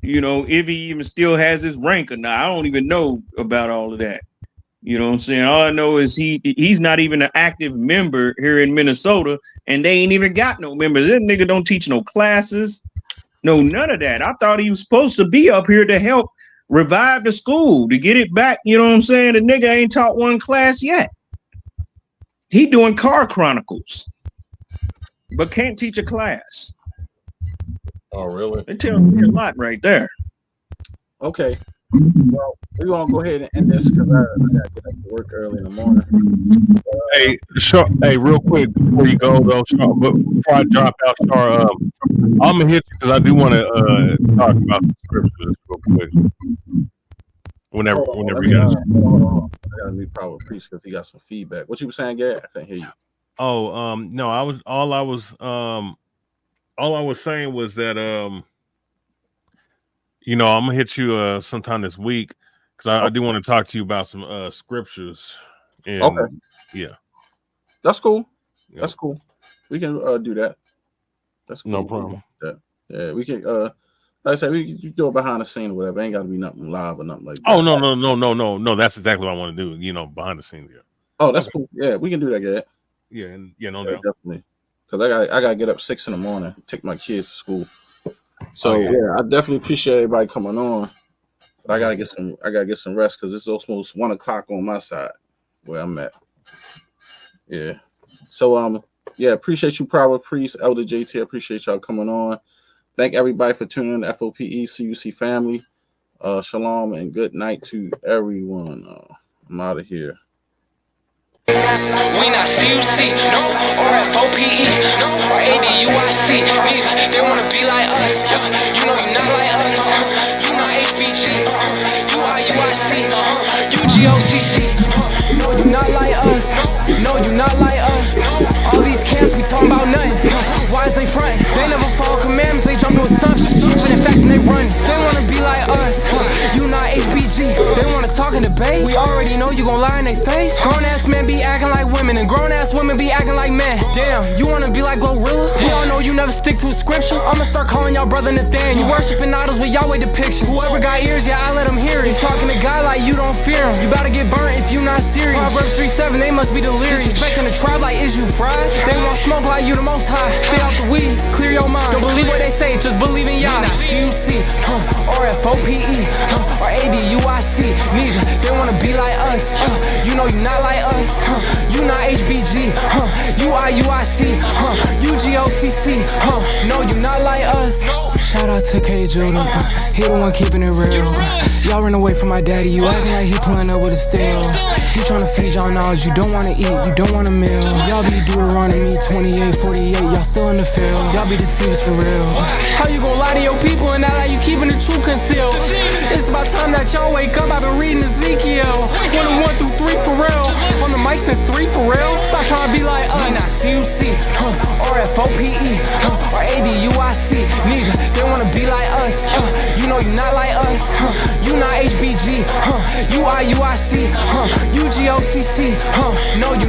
[SPEAKER 6] you know, if he even still has his rank or not. I don't even know about all of that. You know what I'm saying? All I know is he's not even an active member here in Minnesota, and they ain't even got no members. That nigga don't teach no classes, no none of that. I thought he was supposed to be up here to help revive the school, to get it back. You know what I'm saying? The nigga ain't taught one class yet. He doing car chronicles, but can't teach a class.
[SPEAKER 13] Oh, really?
[SPEAKER 6] It tells me a lot right there.
[SPEAKER 4] Okay. Well, we're going to go ahead and end this because I got to get up to work early in the morning.
[SPEAKER 13] Hey, real quick before you go, though, Char, but before I drop out, Char, I'm going to hit you because I do want to talk about the scriptures real quick. Whenever you guys.
[SPEAKER 4] I got to meet Power Priest because he got some feedback. What you were saying, Gary? I can't hear you.
[SPEAKER 13] Oh, no, all I was saying was that, you know, I'm gonna hit you sometime this week because I do want to talk to you about some scriptures. And,
[SPEAKER 4] okay.
[SPEAKER 13] Yeah.
[SPEAKER 4] That's cool.
[SPEAKER 13] Yeah.
[SPEAKER 4] That's cool. We can do that. That's cool.
[SPEAKER 13] No problem.
[SPEAKER 4] Yeah, we can. Like I said, we can do it behind the scene or whatever. Ain't got to be nothing live or nothing like that.
[SPEAKER 13] Oh no. That's exactly what I want to do. You know, behind the scenes. Yeah.
[SPEAKER 4] Oh, that's cool. Yeah, we can do that, Gary.
[SPEAKER 13] Yeah, and no doubt.
[SPEAKER 4] Definitely. Because I gotta get up 6 a.m, take my kids to school. So yeah, I definitely appreciate everybody coming on. But I gotta get some rest because it's almost 1 o'clock on my side where I'm at. Yeah. So yeah, appreciate you, Power Priest, Elder JT. Appreciate y'all coming on. Thank everybody for tuning in to FOPE CUC family. Shalom and good night to everyone. I'm out of here.
[SPEAKER 3] We not CUC, no, or FOPE, no, or ADUIC, neither. They wanna be like us, you know you're not like us. You not HBG, you IUIC, UGOCC. No, you not like us. No, you not like us. All these camps, we talking about nothing. Why is they front? They never follow commandments, they jump to assumptions. Spinning facts and they run. They wanna be like us. You not HBG. They wanna talk and debate. We already know you gon' lie in their face. Grown ass men be acting like women, and grown ass women be acting like men. Damn, you wanna be like Glorilla? We all know you never stick to a scripture. I'ma start calling y'all brother Nathan. You worshiping idols with Yahweh depictions. Whoever got ears, yeah, I let them hear it. You talking to God like you don't fear him. You about to get burnt if you not serious. Proverbs 3:7, they must be delirious. Disrespecting the tribe like is you fried? They want smoke like you the most high. Stay off the weed, clear your mind. Don't believe what they say, just believe in Yah. CUC, or FOPE, or ADUIC, neither. They wanna be like us. You know you not like us. You not HBG, you IUIC, UGOCC, no, you not like us. Shout out to K. Jordan, he the one keeping it real. Y'all run away from my daddy, you acting like he pulling up with a steel. He tryna feed y'all knowledge, you don't wanna eat, you don't want a meal. Y'all be Deuteronomy 28, 48, y'all still in the field. Y'all be deceivers for real. How you gon' lie to your people and act like you keeping the truth concealed? It's about time that y'all wake up, I've been reading Ezekiel 1 through 3 for real. On the mic since 3 for real. Stop trying to be like us. Not CUC, or FOPE, or ADUIC. Neither, they wanna be like us. You know you not like us. You not HBG, you IUIC, UGOCC. No, you